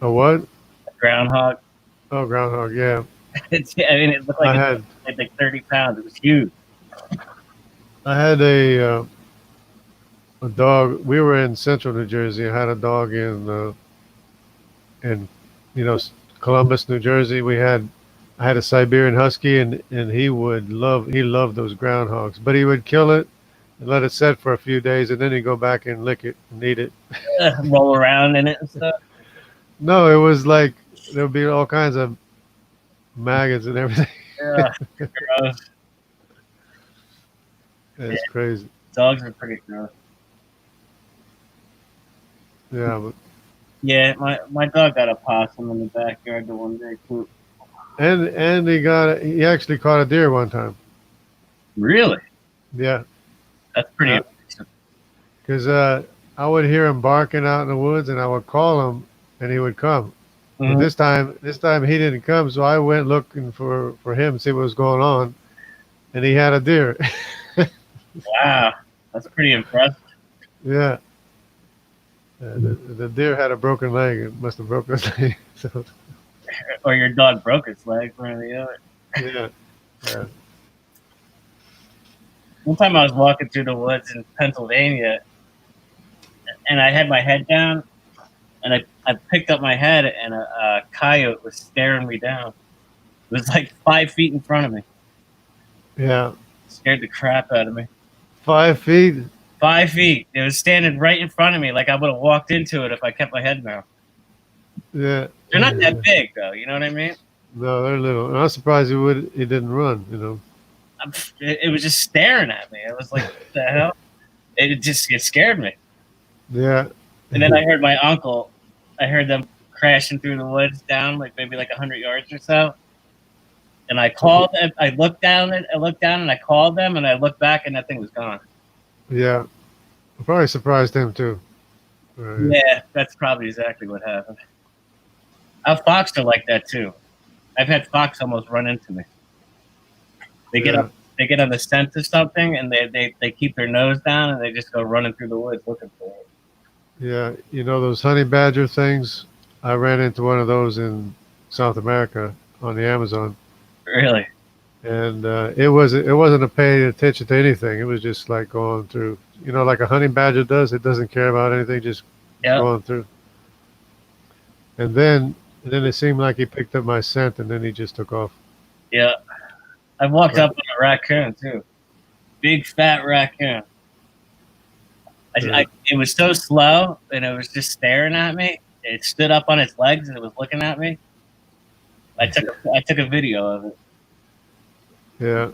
Speaker 1: A what?
Speaker 5: A groundhog.
Speaker 1: Oh, groundhog. Yeah.
Speaker 5: It looked like it weighed like 30 pounds. It was huge.
Speaker 1: I had a a dog. We were in central New Jersey. I had a dog in you know Columbus, New Jersey. I had a Siberian Husky, and he loved those groundhogs, but he would kill it and let it set for a few days, and then he'd go back and lick it and eat it.
Speaker 5: Roll around in it and stuff.
Speaker 1: No, it was like there would be all kinds of maggots and everything.
Speaker 5: Yeah, gross.
Speaker 1: It's crazy.
Speaker 5: Dogs are pretty gross.
Speaker 1: Yeah, but
Speaker 5: Yeah, my dog got a possum in the backyard the one day too.
Speaker 1: and he actually caught a deer one time.
Speaker 5: Really?
Speaker 1: Yeah,
Speaker 5: That's pretty
Speaker 1: Yeah.
Speaker 5: impressive.
Speaker 1: because I would hear him barking out in the woods, and I would call him, and he would come. But
Speaker 5: Mhm.
Speaker 1: this time he didn't come, so I went looking for him, see what was going on, and he had a deer.
Speaker 5: Wow, that's pretty impressive.
Speaker 1: Yeah, the deer had a broken leg. It must have broken his leg. So
Speaker 5: Or your dog broke its leg, one or the other.
Speaker 1: yeah, yeah,
Speaker 5: One time I was walking through the woods in Pennsylvania, and I had my head down, and I picked up my head, and a coyote was staring me down. It was like 5 feet in front of me.
Speaker 1: yeah.
Speaker 5: Scared the crap out of me.
Speaker 1: 5 feet.
Speaker 5: 5 feet. It was standing right in front of me, like I would have walked into it if I kept my head down.
Speaker 1: Yeah.
Speaker 5: They're not that big, though. You know what I mean?
Speaker 1: No, they're little. And I'm surprised he didn't run.
Speaker 5: It was just staring at me. I was like, what the hell? It scared me.
Speaker 1: Yeah.
Speaker 5: And then I heard my uncle. I heard them crashing through the woods down, like maybe like 100 yards or so. And I called. I looked down, and I called them, and I looked back, and that thing was gone.
Speaker 1: Yeah. Probably surprised him too.
Speaker 5: Yeah, that's probably exactly what happened. Our fox are like that too. I've had fox almost run into me. They get
Speaker 1: Yeah.
Speaker 5: up, they get on the scent of something, and they keep their nose down, and they just go running through the woods looking for it.
Speaker 1: Yeah. You know those honey badger things? I ran into one of those in South America on the Amazon,
Speaker 5: Really?
Speaker 1: and it wasn't a paying attention to anything. It was just like going through. Like a honey badger does. It doesn't care about anything, just
Speaker 5: Yeah.
Speaker 1: going through. And then it seemed like he picked up my scent, and then he just took off.
Speaker 5: Yeah. I walked up on a raccoon too. Big fat raccoon. It was so slow, and it was just staring at me. It stood up on its legs, and it was looking at me. I took a video of it.
Speaker 1: Yeah.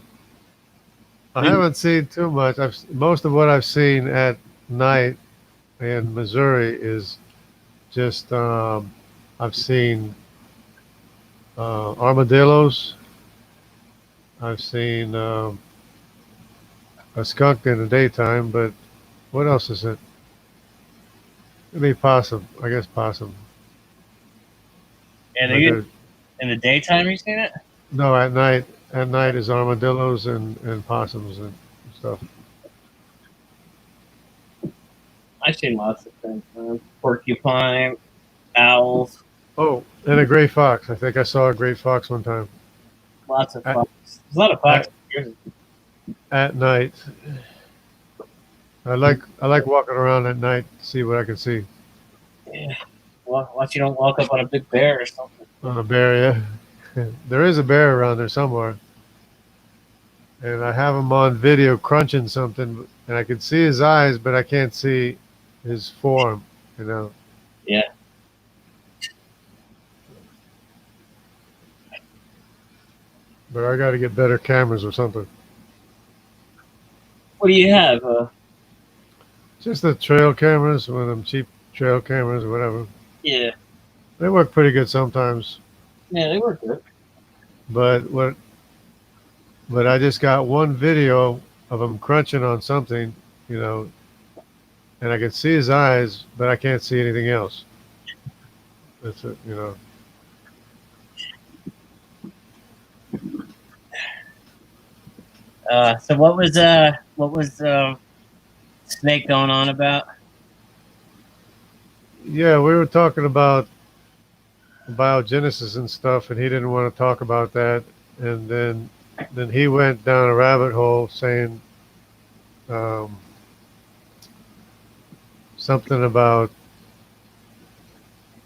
Speaker 1: I haven't seen too much. Most of what I've seen at night in Missouri is just I've seen armadillos. I've seen a skunk in the daytime, but what else is it? Maybe possum. I guess possum.
Speaker 5: And
Speaker 1: Like a-
Speaker 5: in the daytime, you seen it?
Speaker 1: no, at night. At night is armadillos and possums and stuff.
Speaker 5: I've seen lots of things, man. Porcupine, owls,
Speaker 1: Oh, and a gray fox. I think I saw a gray fox one time
Speaker 5: lots of fox. There's a lot of fox.
Speaker 1: at night. I like walking around at night to see what I can see.
Speaker 5: Yeah. Watch you don't walk up on a big bear or something.
Speaker 1: On a bear, yeah. There is a bear around there somewhere. And I have him on video crunching something, and I can see his eyes, but I can't see his form,
Speaker 5: Yeah.
Speaker 1: But I got to get better cameras or something.
Speaker 5: What do you have?
Speaker 1: Just the trail cameras, one of them cheap trail cameras or whatever.
Speaker 5: Yeah.
Speaker 1: They work pretty good sometimes.
Speaker 5: Yeah, they work good.
Speaker 1: But I just got one video of him crunching on something, and I can see his eyes, but I can't see anything else. That's it.
Speaker 5: So what was Snake going on about?
Speaker 1: Yeah, we were talking about biogenesis and stuff, and he didn't want to talk about that. And then he went down a rabbit hole saying something about,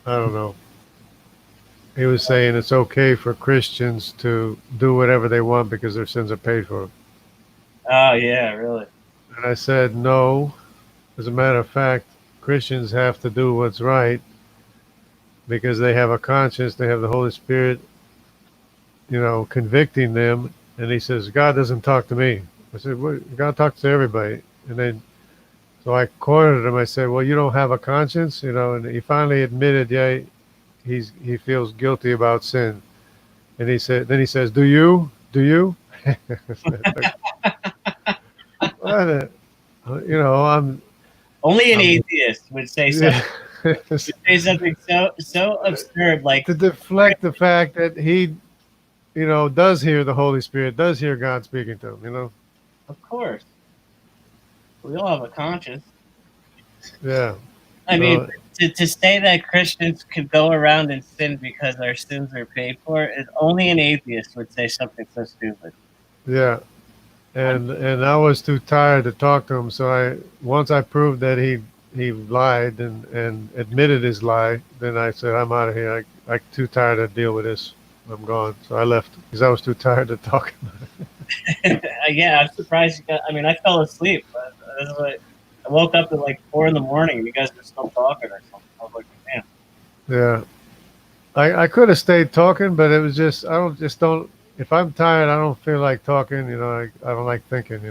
Speaker 1: I don't know. He was saying it's okay for Christians to do whatever they want because their sins are paid for.
Speaker 5: Oh yeah, really.
Speaker 1: And I said, no. As a matter of fact, Christians have to do what's right because they have a conscience, they have the Holy Spirit, convicting them. And he says, God doesn't talk to me. I said, well, God talks to everybody. And then, so I cornered him. I said, well, you don't have a conscience, and he finally admitted, yeah, he feels guilty about sin. And then he says, do you? Do you? What I'm,
Speaker 5: Only an
Speaker 1: I'm
Speaker 5: atheist would say something.
Speaker 1: yeah.
Speaker 5: Would say something so absurd, like
Speaker 1: To deflect the fact that he, does hear the Holy Spirit, does hear God speaking to him.
Speaker 5: of course we all have a conscience.
Speaker 1: Yeah.
Speaker 5: I mean,
Speaker 1: So,
Speaker 5: to say that Christians could go around and sin because our sins are paid for, is only an atheist would say something so stupid.
Speaker 1: yeah. And I was too tired to talk to him. So once I proved that he lied and admitted his lie, then I said, I'm out of here. I'm too tired to deal with this. I'm gone. So I left because I was too tired to talk.
Speaker 5: Yeah, I'm surprised you got. I mean, I fell asleep. But I woke up at like 4 a.m. and you guys were still talking or something. I was like, man.
Speaker 1: Yeah. I could have stayed talking, but it was just don't. If I'm tired, I don't feel like talking. I don't like thinking.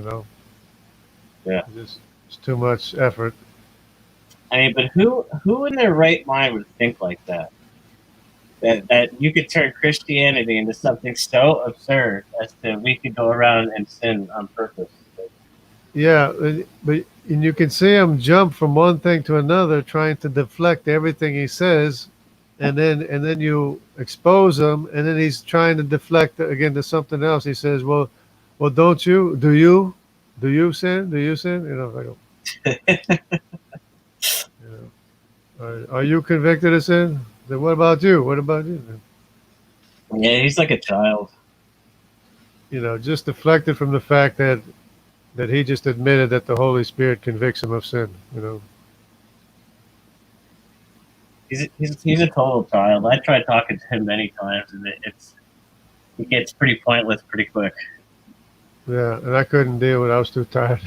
Speaker 5: Yeah.
Speaker 1: It's too much effort.
Speaker 5: I mean, but who in their right mind would think like that? That you could turn Christianity into something so absurd as to we could go around and sin on purpose.
Speaker 1: Yeah, and you can see him jump from one thing to another, trying to deflect everything he says, and then you expose him, and then he's trying to deflect again to something else. He says, "Well, don't you? Do you sin? Do you sin?" Are you convicted of sin? Then what about you? What about you?
Speaker 5: Yeah, he's like a child.
Speaker 1: Just deflected from the fact that he just admitted that the Holy Spirit convicts him of sin.
Speaker 5: He's a total child. I tried talking to him many times, and it gets pretty pointless pretty quick.
Speaker 1: Yeah, and I couldn't deal with it. I was too tired.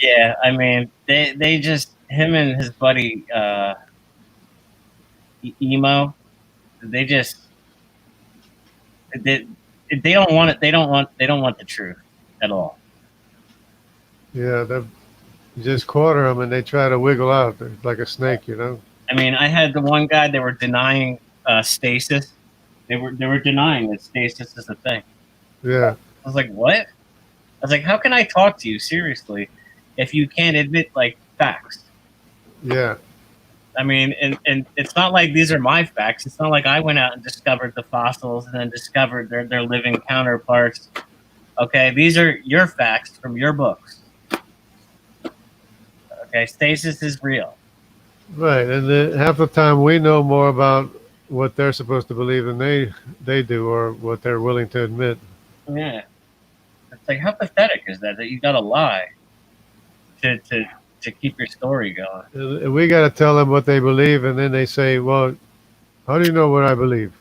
Speaker 5: Yeah, I mean, they just him and his buddy Emo, they just they don't want it. They don't want the truth at all.
Speaker 1: Yeah, you just corner them and they try to wiggle out like a snake.
Speaker 5: I mean, I had the one guy they were denying stasis. They were denying that stasis is a thing.
Speaker 1: Yeah,
Speaker 5: I was like, what? I was like, how can I talk to you seriously if you can't admit like facts?
Speaker 1: yeah,
Speaker 5: I mean, and it's not like these are my facts. It's not like I went out and discovered the fossils and then discovered their living counterparts. Okay, these are your facts from your books. Okay, stasis is real.
Speaker 1: right. And then half the time we know more about what they're supposed to believe than they do, or what they're willing to admit.
Speaker 5: Yeah, it's like how pathetic is that you got to lie to keep your story going.
Speaker 1: And we got to tell them what they believe, and then they say, "Well, how do you know what I believe?"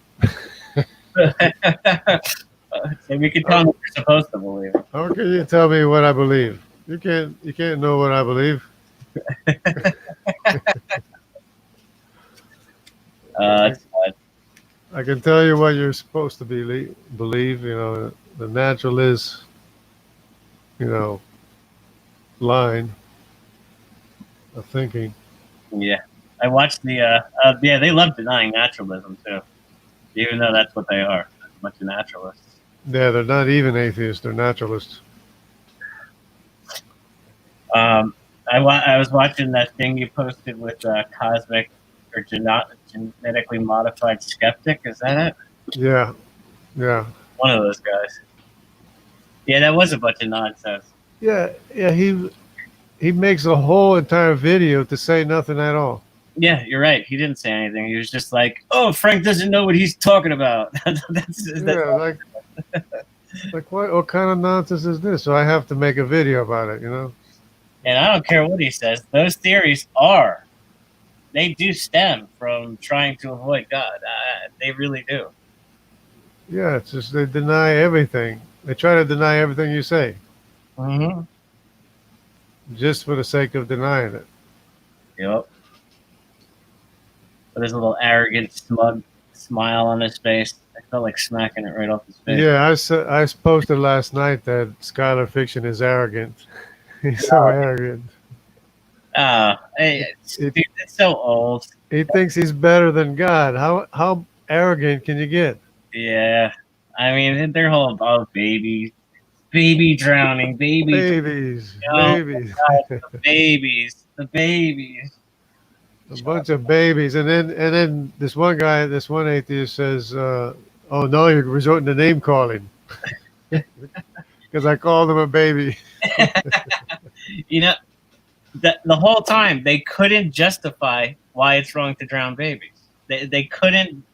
Speaker 5: So we can tell them what you're supposed to believe.
Speaker 1: How can you tell me what I believe? You can't know what I believe.
Speaker 5: It's fine.
Speaker 1: I can tell you what you're supposed to believe. The natural is, line of thinking.
Speaker 5: Yeah, I watched the. Yeah, they love denying naturalism too, even though that's what they are. A bunch of naturalists.
Speaker 1: Yeah, they're not even atheists; they're naturalists.
Speaker 5: I was watching that thing you posted with cosmic or genetically modified skeptic. Is that it?
Speaker 1: Yeah, yeah,
Speaker 5: One of those guys. Yeah, that was a bunch of nonsense.
Speaker 1: yeah, yeah. He makes a whole entire video to say nothing at all.
Speaker 5: Yeah, you're right. He didn't say anything. He was just like, "Oh, Frank doesn't know what he's talking about." that's
Speaker 1: Yeah, like what kind of nonsense is this? So I have to make a video about it.
Speaker 5: And I don't care what he says. Those theories they do stem from trying to avoid God. They really do.
Speaker 1: Yeah, it's just they deny everything. They try to deny everything you say
Speaker 5: Mm-hmm.
Speaker 1: just for the sake of denying it.
Speaker 5: Yep. With his little arrogant, smug smile on his face. I felt like smacking it right off his face.
Speaker 1: Yeah, I posted last night that Skylar Fiction is arrogant. He's so arrogant.
Speaker 5: Hey,
Speaker 1: It,
Speaker 5: dude, it's so old.
Speaker 1: he thinks he's better than God. How arrogant can you get?
Speaker 5: Yeah. I mean, they're all about baby drowning, baby,
Speaker 1: Babies,
Speaker 5: oh,
Speaker 1: babies,
Speaker 5: the babies.
Speaker 1: a bunch of babies, and then this one atheist says, "Oh no, you're resorting to name calling because I called him a baby."
Speaker 5: You know, the whole time they couldn't justify why it's wrong to drown babies. They couldn't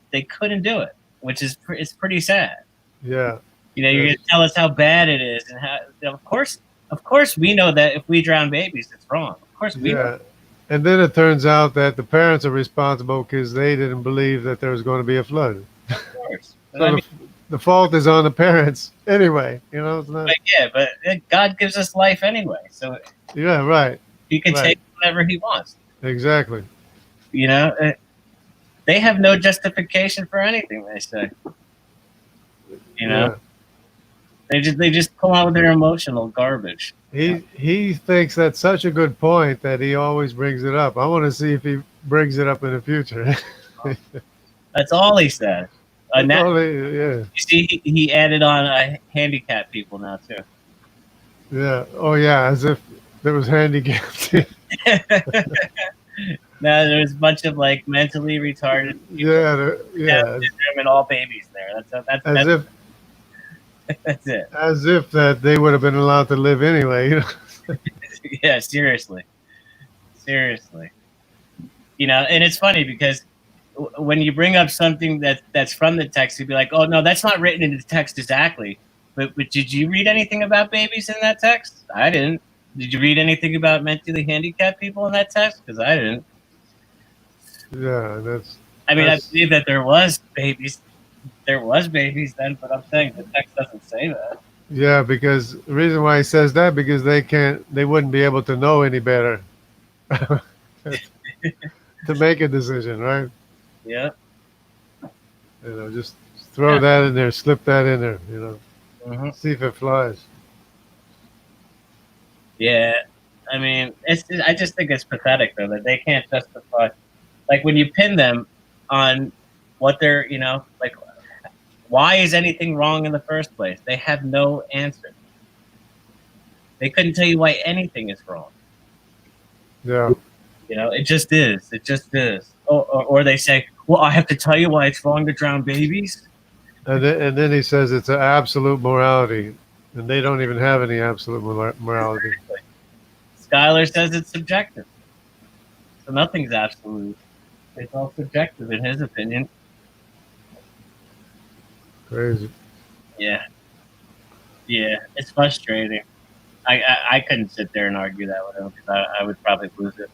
Speaker 5: do it, which is it's pretty sad.
Speaker 1: Yeah,
Speaker 5: You know, you're
Speaker 1: yes.
Speaker 5: gonna tell us how bad it is, and how of course we know that if we drown babies, it's wrong. Of course we know.
Speaker 1: Yeah. And then it turns out that the parents are responsible because they didn't believe that there was going to be a flood.
Speaker 5: Of course. But,
Speaker 1: So
Speaker 5: I mean,
Speaker 1: the fault is on the parents anyway. You know, it's not.
Speaker 5: but yeah, but God gives us life anyway, so
Speaker 1: Yeah, right,
Speaker 5: He can
Speaker 1: right,
Speaker 5: take whatever He wants.
Speaker 1: exactly.
Speaker 5: You know, they have no justification for anything they say. You know, they just pull out their emotional garbage.
Speaker 1: He thinks that's such a good point that he always brings it up. I want to see if he brings it up in the future.
Speaker 5: That's all he said. Now,
Speaker 1: Yeah,
Speaker 5: you see, he added on handicapped people now too.
Speaker 1: yeah. Oh yeah, as if there was handicapped.
Speaker 5: Now there's a bunch of like mentally retarded people.
Speaker 1: Yeah.
Speaker 5: And all babies there.
Speaker 1: As if
Speaker 5: That's it.
Speaker 1: as if that they would have been allowed to live anyway. You know?
Speaker 5: Yeah, seriously. You know, and it's funny because when you bring up something that's from the text, you'd be like, "Oh no, that's not written in the text exactly." But did you read anything about babies in that text? I didn't. Did you read anything about mentally handicapped people in that text? Because I didn't.
Speaker 1: Yeah, that's.
Speaker 5: I mean, I
Speaker 1: That's-
Speaker 5: believe that there was babies. There was babies then, but I'm saying the text doesn't say that.
Speaker 1: Yeah, because the reason why he says that because they wouldn't be able to know any better to make a decision, right?
Speaker 5: Yeah.
Speaker 1: You know, just throw that in there, slip that in there, you know,
Speaker 5: Mm-hmm.
Speaker 1: see if it flies.
Speaker 5: Yeah. I mean, I just think it's pathetic though that they can't justify, like when you pin them on what they're, you know, like why is anything wrong in the first place? They have no answer. They couldn't tell you why anything is wrong.
Speaker 1: Yeah,
Speaker 5: You know, it just is. It just is. Or they say, well, I have to tell you why it's wrong to drown babies.
Speaker 1: and then he says it's an absolute morality, and they don't even have any absolute morality.
Speaker 5: Skylar says it's subjective. So nothing's absolute. It's all subjective in his opinion.
Speaker 1: Crazy.
Speaker 5: Yeah. Yeah. It's frustrating. I couldn't sit there and argue that with him because I would probably lose it.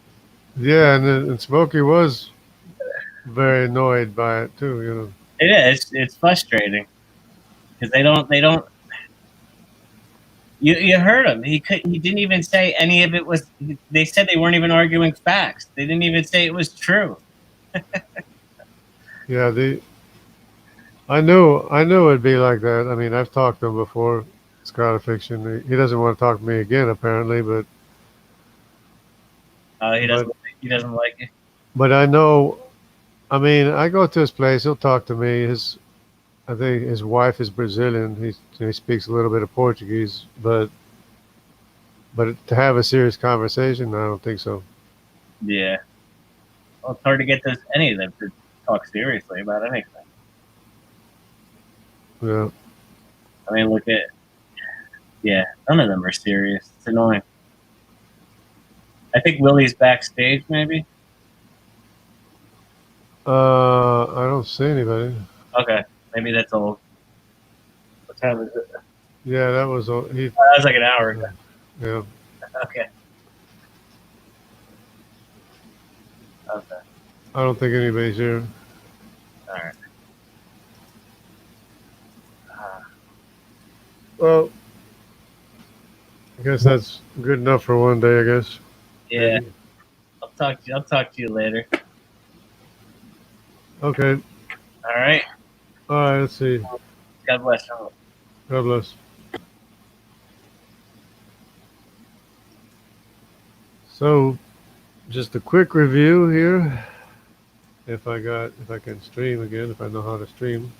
Speaker 1: Yeah, and Smokey was very annoyed by it too. You know.
Speaker 5: It is. It's frustrating because they don't. You heard him. He didn't even say any of it was. They said they weren't even arguing facts. They didn't even say it was true.
Speaker 1: Yeah, I knew it'd be like that. I mean, I've talked to him before. Skylar Fiction. He doesn't want to talk to me again, apparently, but
Speaker 5: He doesn't like it.
Speaker 1: but I know. I mean, I go to his place. He'll talk to me. I think his wife is Brazilian. He speaks a little bit of Portuguese, but to have a serious conversation, I don't think so.
Speaker 5: Yeah. Well, it's hard to get any of them to talk seriously about anything.
Speaker 1: Yeah.
Speaker 5: I mean, look at. Yeah, none of them are serious. It's annoying. I think Willie's backstage, maybe.
Speaker 1: I don't see anybody.
Speaker 5: Okay, maybe that's old. What time is it?
Speaker 1: Yeah, that was he.
Speaker 5: That was like an hour ago.
Speaker 1: Yeah.
Speaker 5: Okay. Okay.
Speaker 1: I don't think anybody's here.
Speaker 5: All right.
Speaker 1: Well, I guess that's good enough for one day, I guess.
Speaker 5: Yeah.
Speaker 1: Maybe.
Speaker 5: I'll talk to you later.
Speaker 1: Okay.
Speaker 5: All right.
Speaker 1: All right, let's see.
Speaker 5: God bless you.
Speaker 1: God bless. So, just a quick review here. If I can stream again, if I know how to stream.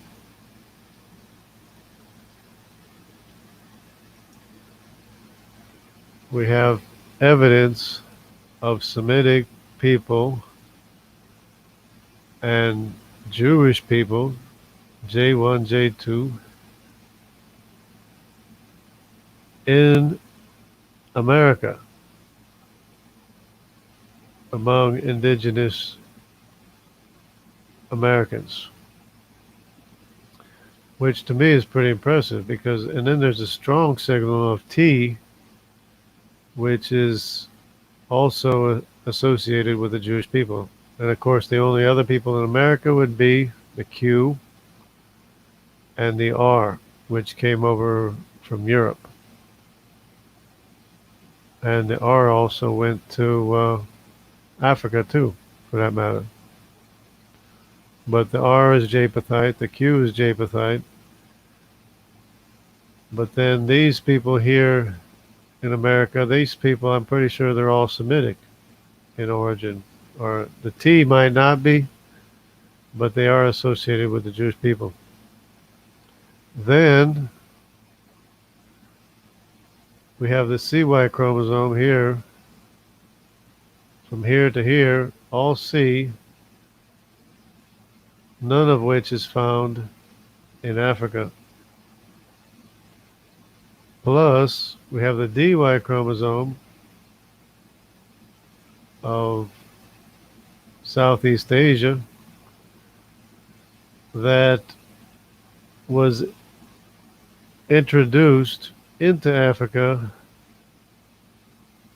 Speaker 1: We have evidence of Semitic people and Jewish people, J1, J2, in America among indigenous Americans, which to me is pretty impressive because, and then there's a strong signal of T, which is also associated with the Jewish people. And of course, the only other people in America would be the Q and the R, which came over from Europe. And the R also went to Africa too, for that matter. But the R is Japhethite, the Q is Japhethite. But then these people here in America, these people, I'm pretty sure they're all Semitic in origin. Or the T might not be, but they are associated with the Jewish people. Then we have the CY chromosome here, from here to here, all C, none of which is found in Africa. Plus, we have the DY chromosome of Southeast Asia that was introduced into Africa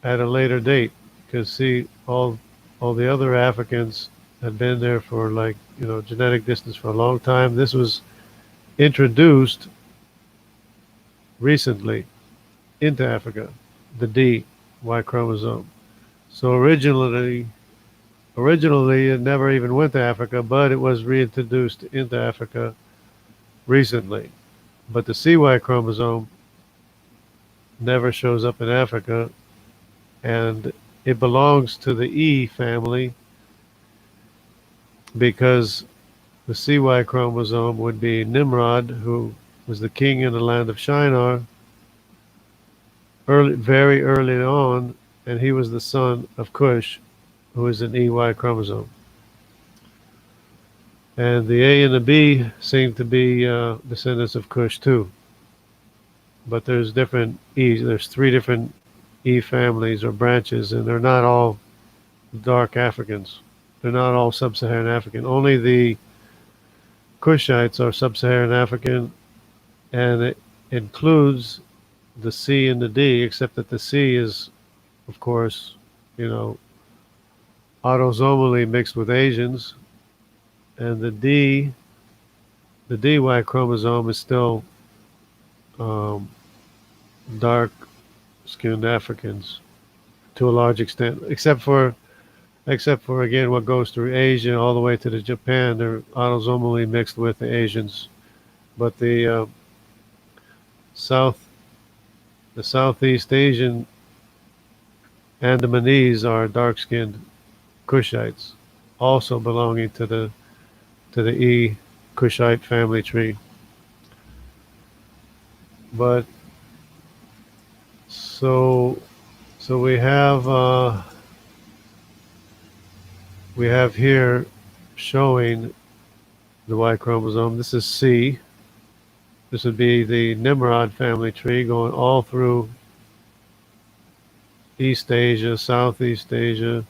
Speaker 1: at a later date. Because see, all the other Africans had been there for like genetic distance for a long time. This was introduced recently into Africa, the D Y chromosome. So originally it never even went to Africa, but it was reintroduced into Africa recently. But the CY chromosome never shows up in Africa, and it belongs to the E family because the CY chromosome would be Nimrod, who was the king in the land of Shinar, very early on, and he was the son of Cush, who is an EY chromosome. And the A and the B seem to be descendants of Cush too. But there's different E's. There's three different E families or branches, and they're not all dark Africans. They're not all sub-Saharan African. Only the Cushites are sub-Saharan African, and it includes the C and the D, except that the C is, of course, you know, autosomally mixed with Asians, and the DY chromosome is still um, dark-skinned Africans to a large extent, except for again what goes through Asia all the way to the Japan. They're autosomally mixed with the Asians, but south the Southeast Asian Andamanese are dark-skinned Cushites, also belonging to the E Cushite family tree. But so so we have here showing the Y chromosome. This is C. This would be the Nimrod family tree going all through East Asia, Southeast Asia,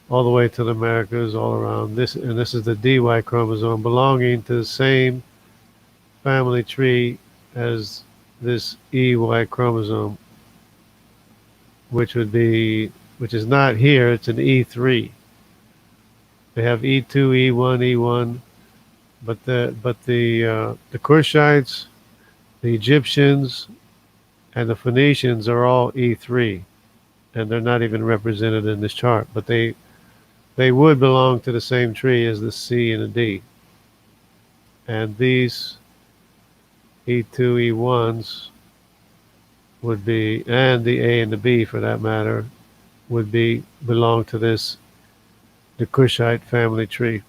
Speaker 1: all the way to the Americas, all around this. And this is the DY chromosome belonging to the same family tree as this EY chromosome, which is not here. It's an E3. They have E2, E1, E1, but the Cushites, the Egyptians, and the Phoenicians are all E3, and they're not even represented in this chart. But they would belong to the same tree as the C and the D. And these E2, E1s would be, and the A and the B for that matter, would be belong to this the Cushite family tree.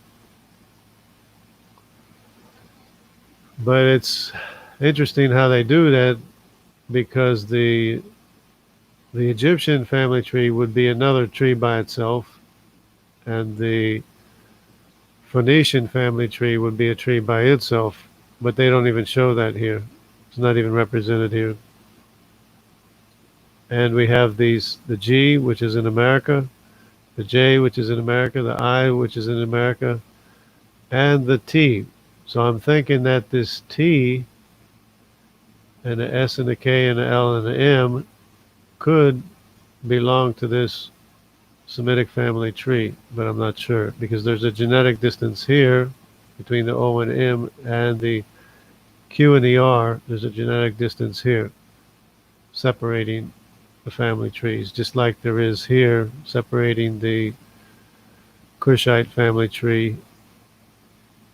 Speaker 1: But it's interesting how they do that because the Egyptian family tree would be another tree by itself, and the Phoenician family tree would be a tree by itself, but they don't even show that here. It's not even represented here. And we have the G, which is in America, the J, which is in America, the I, which is in America, and the T. So I'm thinking that this T and the S and the K and the L and the M could belong to this Semitic family tree, but I'm not sure because there's a genetic distance here between the O and M and the Q and the R. There's a genetic distance here separating the family trees, just like there is here separating the Cushite family tree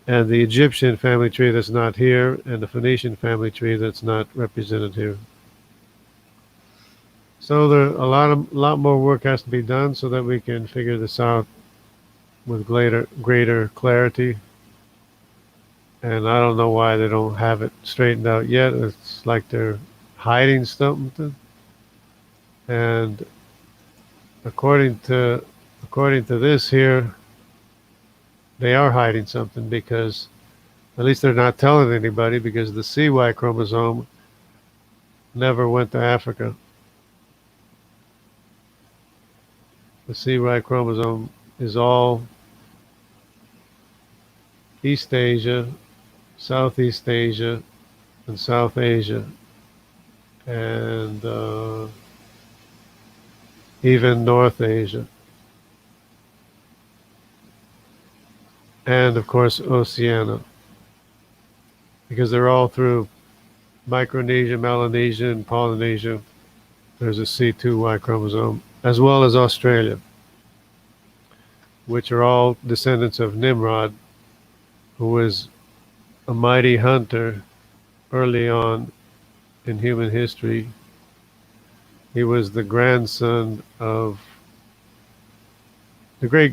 Speaker 1: and the Egyptian family tree that's not here and the Phoenician family tree that's not represented here. So there a lot more work has to be done so that we can figure this out with greater clarity. And I don't know why they don't have it straightened out yet. It's like they're hiding something. And according to this here, they are hiding something because at least they're not telling anybody because the CY chromosome never went to Africa. The CY chromosome is all East Asia, Southeast Asia, and South Asia, and even North Asia, and of course Oceania, because they're all through Micronesia, Melanesia, and Polynesia. There's a C2Y chromosome, as well as Australia, which are all descendants of Nimrod, who was a mighty hunter early on in human history. He was the great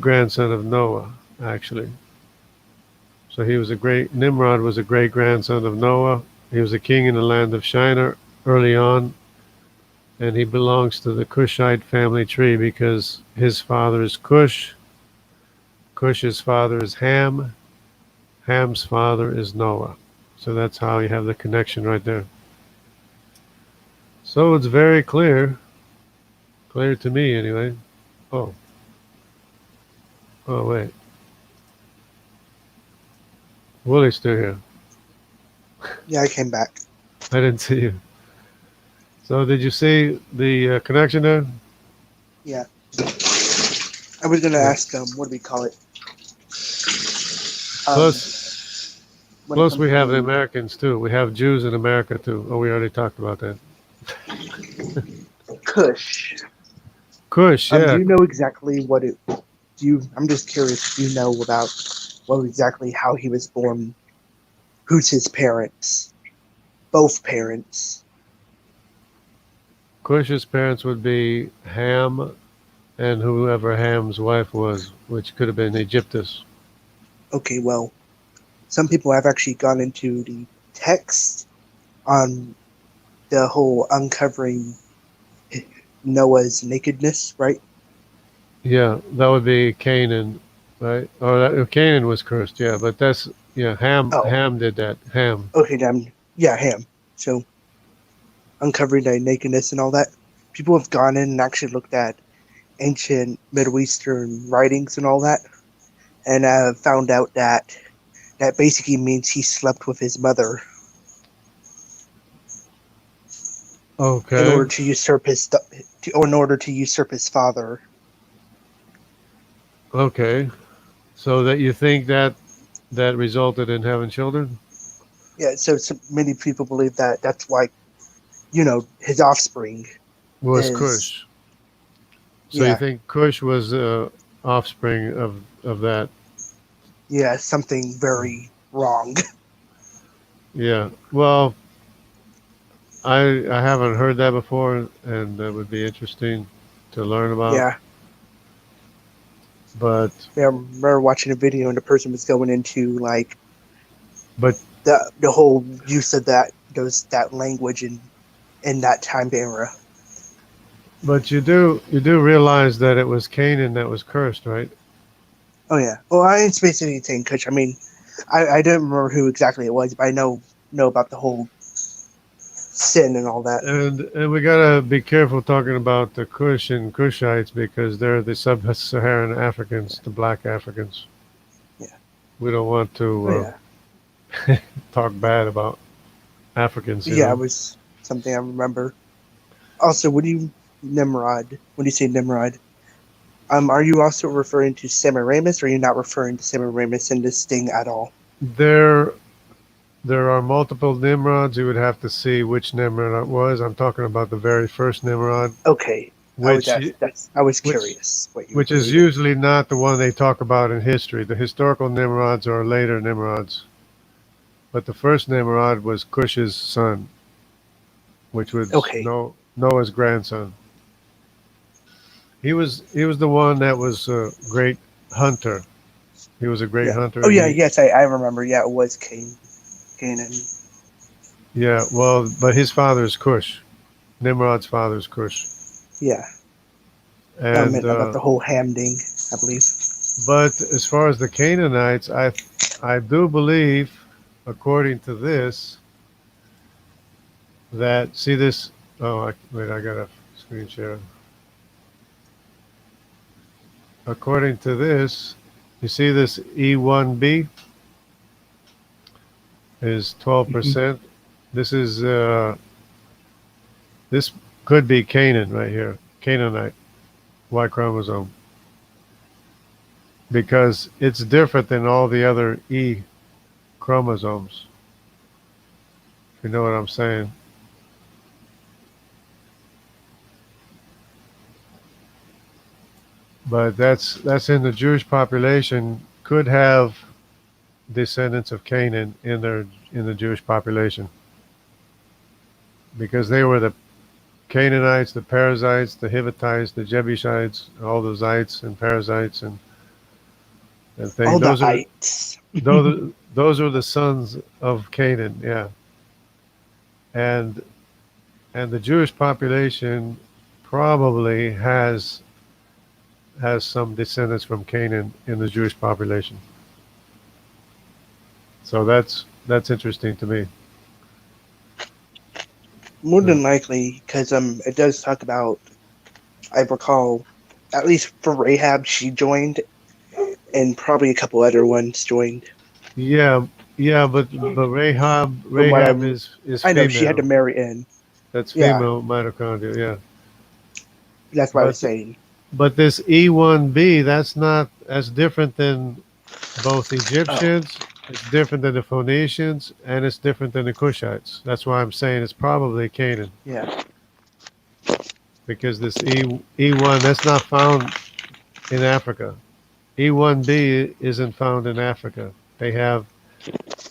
Speaker 1: grandson of Noah, actually. So Nimrod was a great grandson of Noah. He was a king in the land of Shinar early on, and he belongs to the Cushite family tree because his father is Cush, Cush's father is Ham, Ham's father is Noah. So that's how you have the connection right there. So it's very clear to me anyway. Oh wait, Willie's still here.
Speaker 2: Yeah, I came back.
Speaker 1: I didn't see you. So did you see the connection there?
Speaker 2: Yeah. I was gonna ask what do we call it?
Speaker 1: Plus we have the Americans too. We have Jews in America too. Oh, we already talked about that.
Speaker 2: Kush.
Speaker 1: Kush, yeah.
Speaker 2: Do you know exactly what it? I'm just curious. Do you know about exactly how he was born? Who's his parents? Both parents.
Speaker 1: Cush's parents would be Ham and whoever Ham's wife was, which could have been Egyptus.
Speaker 2: Okay, well, some people have actually gone into the text on the whole uncovering Noah's nakedness, right?
Speaker 1: Yeah, that would be Canaan, right? Or Canaan was cursed, yeah, but that's, Ham did that, Ham.
Speaker 2: Okay, Ham. So, uncovering the nakedness and all that. People have gone in and actually looked at ancient Middle Eastern writings and all that, and found out that basically means he slept with his mother.
Speaker 1: Okay.
Speaker 2: In order to usurp his father.
Speaker 1: Okay. So that you think that resulted in having children?
Speaker 2: Yeah, so many people believe that that's why, you know, his offspring
Speaker 1: Was
Speaker 2: is,
Speaker 1: Cush. So you
Speaker 2: yeah,
Speaker 1: think Cush was offspring of that?
Speaker 2: yeah, something very wrong.
Speaker 1: Yeah. Well, I haven't heard that before, and that would be interesting to learn about.
Speaker 2: Yeah,
Speaker 1: But
Speaker 2: I remember watching a video and the person was going into like
Speaker 1: but
Speaker 2: the whole use of that language in that time era.
Speaker 1: but you do realize that it was Canaan that was cursed, right?
Speaker 2: Oh yeah. Well, I ain't basically saying Kush. I mean, I don't remember who exactly it was, but I know about the whole sin and all that.
Speaker 1: And we gotta be careful talking about the Kush and Kushites because they're the sub-Saharan Africans, the black Africans.
Speaker 2: Yeah.
Speaker 1: We don't want
Speaker 2: Oh
Speaker 1: to
Speaker 2: yeah.
Speaker 1: talk bad about Africans, you
Speaker 2: Yeah, it
Speaker 1: know.
Speaker 2: was something I remember. Also, Nimrod? When you say Nimrod, are you also referring to Semiramis, or are you not referring to Semiramis in this thing at all?
Speaker 1: There there are multiple Nimrods. You would have to see which Nimrod it was. I'm talking about the very first Nimrod,
Speaker 2: Okay,
Speaker 1: which
Speaker 2: I was
Speaker 1: which
Speaker 2: curious what you were
Speaker 1: which is
Speaker 2: believing.
Speaker 1: usually not the one they talk about in history. The historical Nimrods are later Nimrods. But the first Nimrod was Cush's son, which was
Speaker 2: Okay.
Speaker 1: Noah's grandson. He was the one that was a great hunter. He was a great
Speaker 2: Yeah.
Speaker 1: hunter,
Speaker 2: Oh
Speaker 1: and
Speaker 2: yeah.
Speaker 1: he
Speaker 2: Yes, I remember. Yeah, it was Canaan.
Speaker 1: yeah. Well, but his father's Cush. Nimrod's father's Cush,
Speaker 2: Yeah. I
Speaker 1: and
Speaker 2: meant about the whole Hamding, I believe.
Speaker 1: but as far as the Canaanites, I do believe, according to this, that see this. Oh, wait, I got a screen share. According to this, you see this E1B is
Speaker 2: Hmm.
Speaker 1: 12%. This is this could be Canaan right here, Canaanite Y chromosome, because it's different than all the other E chromosomes. If you know what I'm saying. But that's in the Jewish population could have descendants of Canaan in the Jewish population because they were the Canaanites, the Perizzites, the Hivitites, the Jebusites, all the Zites and Perizzites and things.
Speaker 2: All the ites.
Speaker 1: Those are the sons of Canaan, yeah. And and the Jewish population probably has some descendants from Canaan in the Jewish population. So that's interesting to me.
Speaker 2: More
Speaker 1: Yeah.
Speaker 2: than likely, because it does talk about. I recall, at least for Rahab, she joined, and probably a couple other ones joined.
Speaker 1: Yeah, yeah, but
Speaker 2: From what
Speaker 1: Rahab is
Speaker 2: I know, she had to
Speaker 1: female.
Speaker 2: marry in.
Speaker 1: That's
Speaker 2: Yeah,
Speaker 1: female mitochondria. Yeah,
Speaker 2: that's what I
Speaker 1: but
Speaker 2: was saying.
Speaker 1: but this E1B that's different than both
Speaker 2: Oh,
Speaker 1: Egyptians. It's different than the Phoenicians, and it's different than the Cushites. That's why I'm saying it's probably Canaan
Speaker 2: yeah.
Speaker 1: because this E1 that's not found in Africa. E1B isn't found in Africa. They have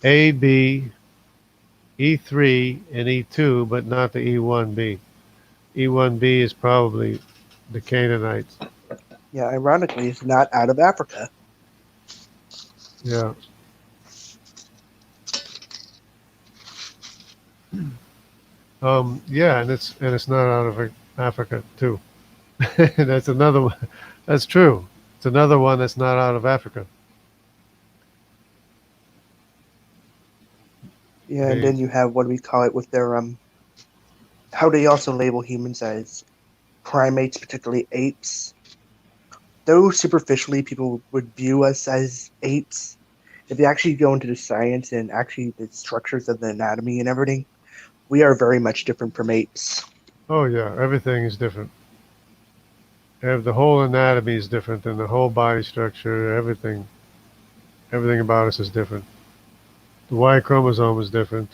Speaker 1: A, B, E3, and E2, but not the E1B. E1B is probably the Canaanites.
Speaker 2: Yeah, ironically, it's not out of Africa.
Speaker 1: Yeah. Yeah, and it's not out of Africa too. That's another one. That's true. It's another one that's not out of Africa.
Speaker 2: Yeah, and
Speaker 1: They
Speaker 2: then you have what do we call it with their how they also label humans as primates, particularly apes. Though superficially people would view us as apes, if you actually go into the science and actually the structures of the anatomy and everything, we are very much different from apes.
Speaker 1: Oh yeah, everything is different. The whole anatomy is different, and the whole body structure, everything. Everything about us is different. The Y chromosome is different.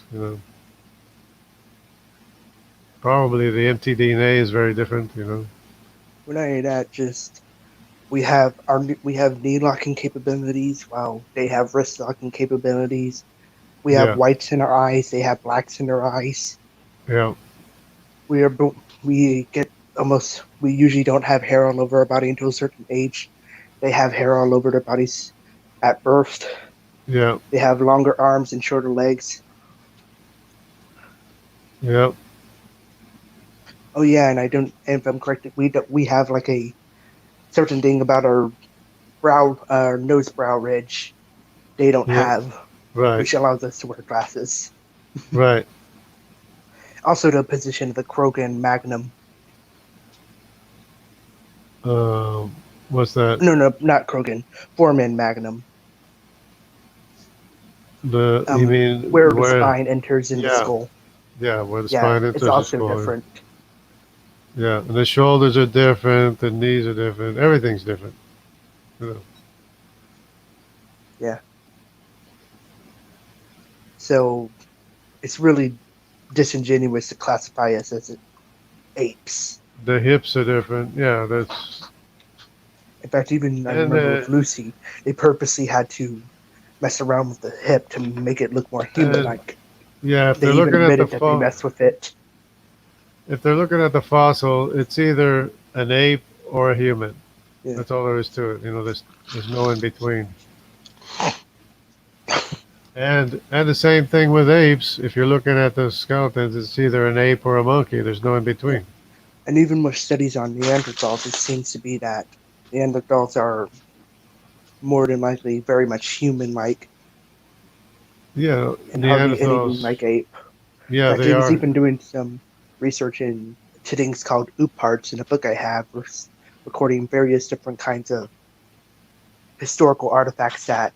Speaker 1: Probably the mtDNA is very different.
Speaker 2: When I only that, just we have knee locking capabilities, while they have wrist locking capabilities. We have
Speaker 1: Yeah,
Speaker 2: whites in our eyes, they have blacks in their eyes.
Speaker 1: yeah,
Speaker 2: We are we get almost we usually don't have hair all over our body until a certain age. They have hair all over their bodies at birth.
Speaker 1: yeah,
Speaker 2: They have longer arms and shorter legs.
Speaker 1: yeah,
Speaker 2: Oh yeah, and I don't. And if I'm correct, we have like a certain thing about our nose brow ridge. They don't
Speaker 1: yeah.
Speaker 2: have,
Speaker 1: Right,
Speaker 2: which allows us to wear glasses.
Speaker 1: right.
Speaker 2: Also, the position of the Krogan Magnum.
Speaker 1: Um, what's that?
Speaker 2: No, no, not Krogan. Foreman Magnum.
Speaker 1: You mean
Speaker 2: Where the
Speaker 1: where?
Speaker 2: spine enters in the
Speaker 1: Yeah,
Speaker 2: skull.
Speaker 1: yeah, where the
Speaker 2: Yeah,
Speaker 1: spine
Speaker 2: it's
Speaker 1: enters the
Speaker 2: also
Speaker 1: skull.
Speaker 2: different.
Speaker 1: Yeah, and the shoulders are different, the knees are different, everything's different. You know.
Speaker 2: Yeah. So it's really disingenuous to classify us as apes.
Speaker 1: The hips are different. Yeah, that's
Speaker 2: In fact, even I
Speaker 1: and
Speaker 2: remember with Lucy, they purposely had to mess around with the hip to make it look more
Speaker 1: and
Speaker 2: human-like.
Speaker 1: yeah,
Speaker 2: They even admitted that they messed with it.
Speaker 1: if they're looking at the fossil, it's either an ape or a human.
Speaker 2: Yeah.
Speaker 1: That's all there is to it. There's no in between. And the same thing with apes. If you're looking at the skeletons, it's either an ape or a monkey. There's no in
Speaker 2: Yeah.
Speaker 1: between.
Speaker 2: And even with studies on Neanderthals, it seems to be that Neanderthals are more than likely very much human-like
Speaker 1: Yeah,
Speaker 2: and hardly anything
Speaker 1: Neanderthals.
Speaker 2: like ape.
Speaker 1: Yeah,
Speaker 2: In fact,
Speaker 1: they
Speaker 2: I was
Speaker 1: are.
Speaker 2: even doing some research into things called OOP parts in a book I have, recording various different kinds of historical artifacts that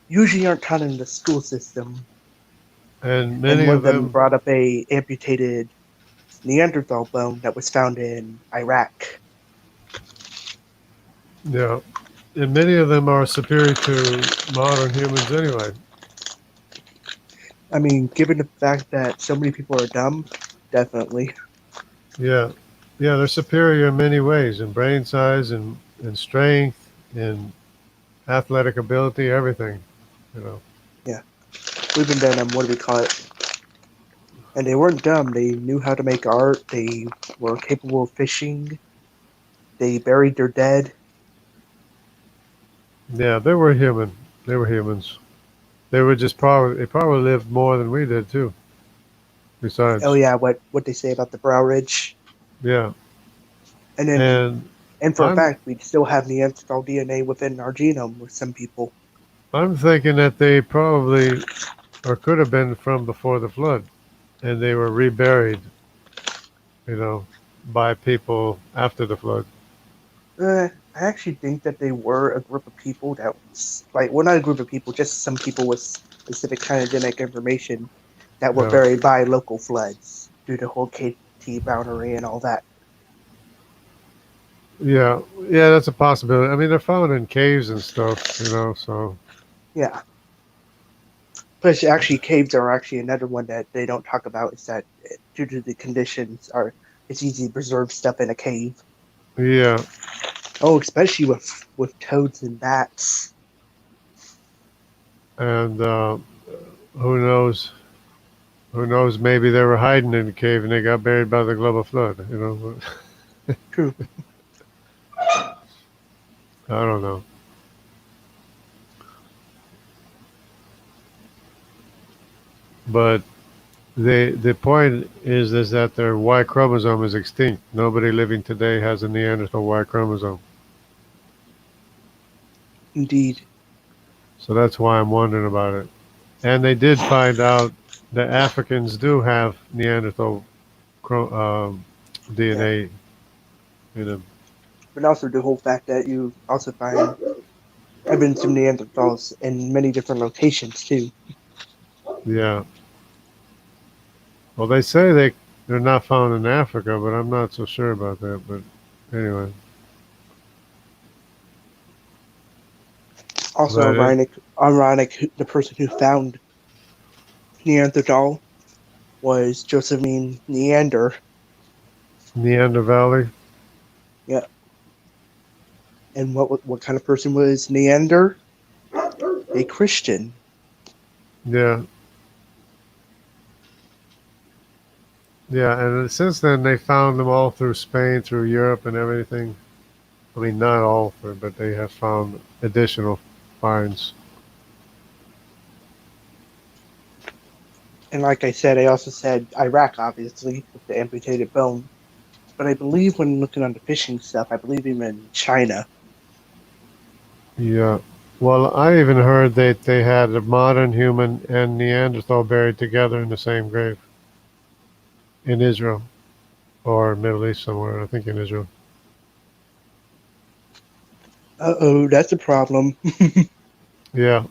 Speaker 2: usually aren't taught in the school system.
Speaker 1: And
Speaker 2: And
Speaker 1: many
Speaker 2: one
Speaker 1: of
Speaker 2: of them
Speaker 1: them,
Speaker 2: brought up a amputated Neanderthal bone that was found in Iraq.
Speaker 1: yeah, and many of them are superior to modern humans anyway.
Speaker 2: I mean, given the fact that so many people are dumb, definitely.
Speaker 1: Yeah, yeah, they're superior in many ways, in brain size, in strength, in athletic ability, everything. You know.
Speaker 2: Yeah, we've been done. What do we call it? And they weren't dumb. They knew how to make art. They were capable of fishing. They buried their dead.
Speaker 1: Yeah, they were human. They were humans. They probably lived more than we did too.
Speaker 2: Oh
Speaker 1: Besides,
Speaker 2: yeah, what they say about the brow ridge.
Speaker 1: yeah,
Speaker 2: And then,
Speaker 1: and
Speaker 2: and for a
Speaker 1: I'm
Speaker 2: fact, we still have Neanderthal DNA within our genome with some people.
Speaker 1: I'm thinking that they probably or could have been from before the flood, and they were reburied, you know, by people after the flood.
Speaker 2: I actually think that they were a group of people that was like, well, not a group of people, just some people with specific kind of genetic information that were
Speaker 1: Yeah,
Speaker 2: buried by local floods due to whole KT boundary and all that.
Speaker 1: yeah, yeah. That's a possibility. I mean, they're found in caves and stuff, So
Speaker 2: Yeah. Plus, actually, caves are actually another one that they don't talk about. Is that due to the conditions, are it's easy to preserve stuff in a cave.
Speaker 1: yeah,
Speaker 2: Oh, especially with toads and bats.
Speaker 1: and who knows? Who knows? Maybe they were hiding in the cave and they got buried by the global flood.
Speaker 2: True.
Speaker 1: I don't know. But the point is that their Y chromosome is extinct. Nobody living today has a Neanderthal Y chromosome.
Speaker 2: Indeed.
Speaker 1: So that's why I'm wondering about it. And they did find out that Africans do have Neanderthal
Speaker 2: Yeah.
Speaker 1: DNA in them.
Speaker 2: But also the whole fact that you also find evidence of Neanderthals in many different locations too.
Speaker 1: Yeah. Well, they say they're not found in Africa, but I'm not so sure about that. But anyway,
Speaker 2: Also
Speaker 1: Right.
Speaker 2: ironic, the person who found Neanderthal was Josephine Neander.
Speaker 1: Neander Valley.
Speaker 2: Yeah. And what kind of person was Neander? A Christian.
Speaker 1: Yeah. Yeah, and since then they found them all through Spain, through Europe, and everything. I mean, not all, but they have found additional finds.
Speaker 2: And like I said, I also said Iraq, obviously, with the amputated bone. But I believe when looking on the fishing stuff, I believe even in China.
Speaker 1: Yeah. Well, I even heard that they had a modern human and Neanderthal buried together in the same grave in Israel or Middle East somewhere. I think in Israel.
Speaker 2: Uh-oh, that's a problem.
Speaker 1: Yeah.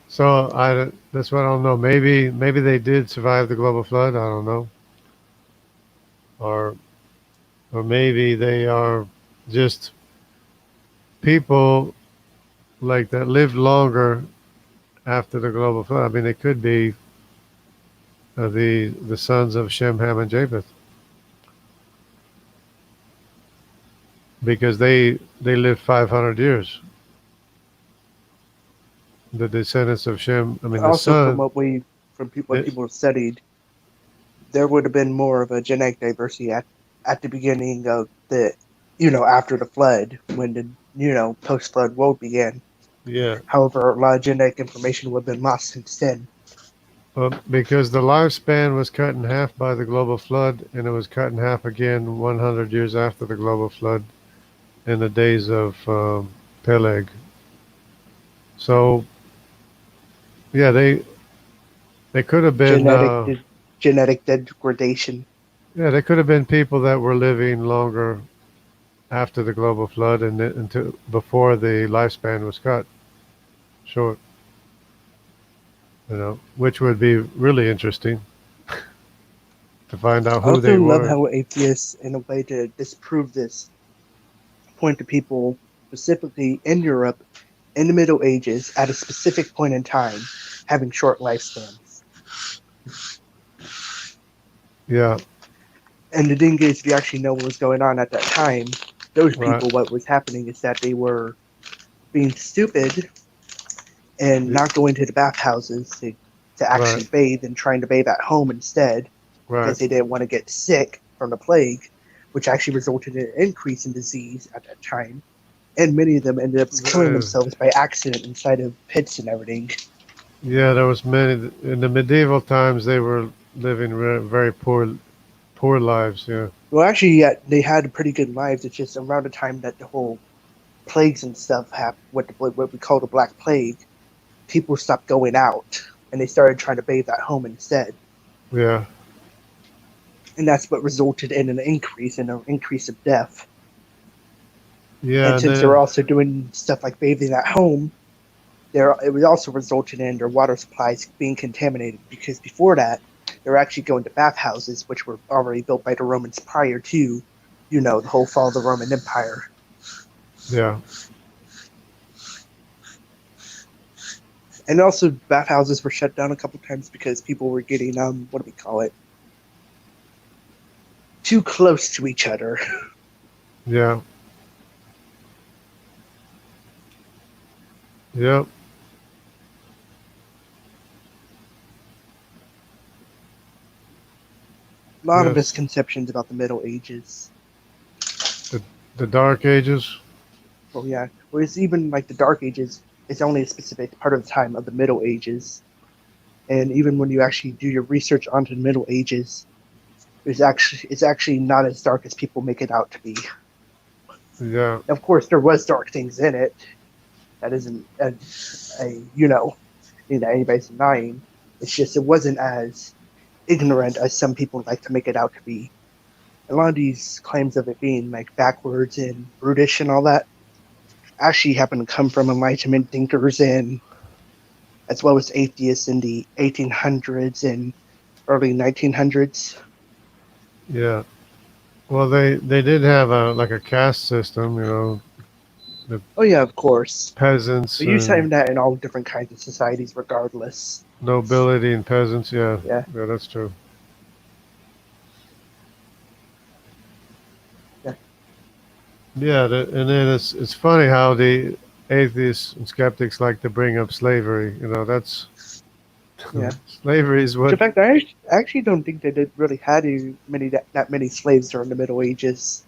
Speaker 1: So that's what I don't know. Maybe they did survive the global flood. I don't know. Or or maybe they are just people like that lived longer after the global flood. I mean, they could be the sons of Shem, Ham, and Japheth because they lived 500 years. The descendants of Shem. I mean, the
Speaker 2: Also, from
Speaker 1: son.
Speaker 2: what people have studied, there would have been more of a genetic diversity at the beginning of after the flood, when the post flood world began.
Speaker 1: Yeah.
Speaker 2: However, a lot of genetic information would have been lost since then.
Speaker 1: Well, because the lifespan was cut in half by the global flood, and it was cut in half again 100 years after the global flood in the days of Peleg. So, yeah, they could have been
Speaker 2: Genetic degradation.
Speaker 1: yeah, they could have been people that were living longer after the global flood and until before the lifespan was cut short. Which would be really interesting to find out
Speaker 2: I
Speaker 1: who
Speaker 2: also
Speaker 1: they
Speaker 2: love
Speaker 1: were.
Speaker 2: how atheists, in a way to disprove this, point to people specifically in Europe in the Middle Ages at a specific point in time having short lifespans.
Speaker 1: Yeah,
Speaker 2: And the thing is, if you actually know what was going on at that time, those
Speaker 1: right.
Speaker 2: people, what was happening is that they were being stupid and
Speaker 1: y-
Speaker 2: not going to the bathhouses to
Speaker 1: Right,
Speaker 2: actually bathe and trying to bathe at home instead
Speaker 1: right,
Speaker 2: because they didn't want to get sick from the plague, which actually resulted in an increase in disease at that time. And many of them ended up killing
Speaker 1: right.
Speaker 2: themselves by accident inside of pits and everything.
Speaker 1: Yeah, there was many in the medieval times. They were living very poor lives. Yeah,
Speaker 2: Well, actually, yeah, they had pretty good lives. It's just around the time that the whole plagues and stuff happened, what we call the Black Plague, people stopped going out and they started trying to bathe at home instead.
Speaker 1: yeah,
Speaker 2: And that's what resulted in an increase of death.
Speaker 1: yeah.
Speaker 2: And
Speaker 1: And
Speaker 2: since they were
Speaker 1: then
Speaker 2: also doing stuff like bathing at home, it was also resulted in their water supplies being contaminated because before that, they were actually going to bathhouses, which were already built by the Romans prior to, the whole fall of the Roman Empire.
Speaker 1: yeah,
Speaker 2: And also, bathhouses were shut down a couple times because people were getting what do we call it? Too close to each other.
Speaker 1: yeah, yep.
Speaker 2: A lot of
Speaker 1: Yes.
Speaker 2: misconceptions about the Middle Ages.
Speaker 1: The the Dark Ages.
Speaker 2: Well, yeah. Whereas even like the Dark Ages, it's only a specific part of the time of the Middle Ages. And even when you actually do your research onto the Middle Ages, it's actually not as dark as people make it out to be.
Speaker 1: Yeah,
Speaker 2: Of course, there was dark things in it. That isn't anybody's denying. It's just it wasn't as ignorant as some people like to make it out to be. A lot of these claims of it being like backwards and brutish and all that actually happen to come from Enlightenment thinkers and as well as atheists in the 1800s and early 1900s.
Speaker 1: yeah. Well, they did have a like a caste system.
Speaker 2: Oh yeah, of course.
Speaker 1: peasants
Speaker 2: But you find
Speaker 1: and
Speaker 2: that in all different kinds of societies, regardless.
Speaker 1: nobility and peasants. Yeah,
Speaker 2: Yeah.
Speaker 1: yeah, that's true.
Speaker 2: Yeah.
Speaker 1: Yeah, and then it's funny how the atheists and skeptics like to bring up slavery. You know, that's
Speaker 2: Yeah.
Speaker 1: slavery is
Speaker 2: In
Speaker 1: what.
Speaker 2: fact, I actually don't think they did really had that many slaves during the Middle Ages.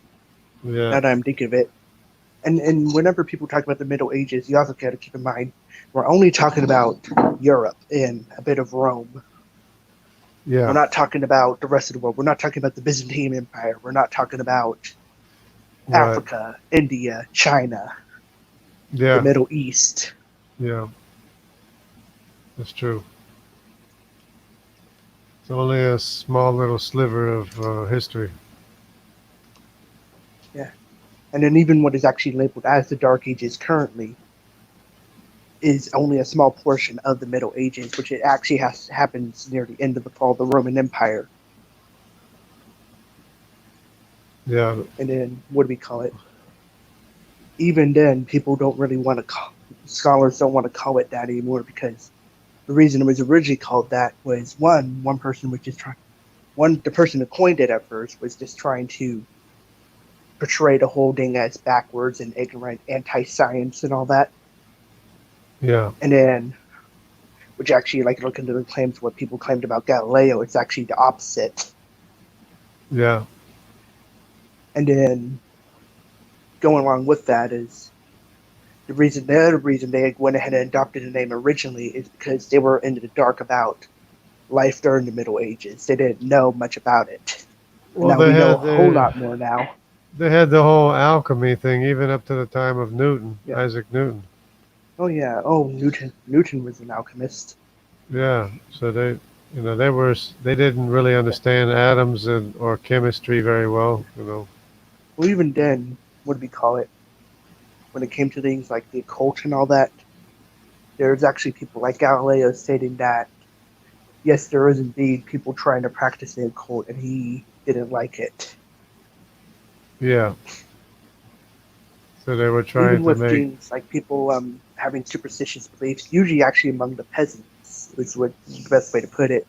Speaker 1: Yeah,
Speaker 2: Now that I'm thinking of it, and whenever people talk about the Middle Ages, you also got to keep in mind we're only talking about Europe and a bit of Rome. We're
Speaker 1: yeah,
Speaker 2: not talking about the rest of the world. We're not talking about the Byzantine Empire. We're not talking about
Speaker 1: right.
Speaker 2: Africa, India, China, the
Speaker 1: Yeah,
Speaker 2: Middle East.
Speaker 1: yeah, that's true. It's only a small little sliver of history.
Speaker 2: Yeah. And then even what is actually labeled as the Dark Ages currently is only a small portion of the Middle Ages, which it actually happens near the end of the fall of the Roman Empire.
Speaker 1: Yeah,
Speaker 2: And then what do we call it? Even then, people don't really want to scholars don't want to call it that anymore because the reason it was originally called that was one person was just trying the person who coined it at first was just trying to portray the whole thing as backwards and ignorant, anti-science and all that.
Speaker 1: yeah,
Speaker 2: And then, which actually, like, look into the claims, what people claimed about Galileo, it's actually the opposite.
Speaker 1: yeah,
Speaker 2: And then, going along with that is the other reason they went ahead and adopted the name originally is because they were into the dark about life during the Middle Ages. They didn't know much about it. And
Speaker 1: well,
Speaker 2: now we know a whole lot more now.
Speaker 1: they had the whole alchemy thing even up to the time of Newton,
Speaker 2: Yeah.
Speaker 1: Isaac Newton.
Speaker 2: Oh yeah. Oh, Newton. Newton was an alchemist.
Speaker 1: Yeah, so they didn't really understand atoms and or chemistry very well. You know.
Speaker 2: Well, even then, what do we call it? When it came to things like the occult and all that, there's actually people like Galileo stating that yes, there is indeed people trying to practice the occult, and he didn't like it.
Speaker 1: Yeah. So they were trying
Speaker 2: Even
Speaker 1: to
Speaker 2: with
Speaker 1: make.
Speaker 2: things like people having superstitious beliefs, usually actually among the peasants, is what the best way to put it.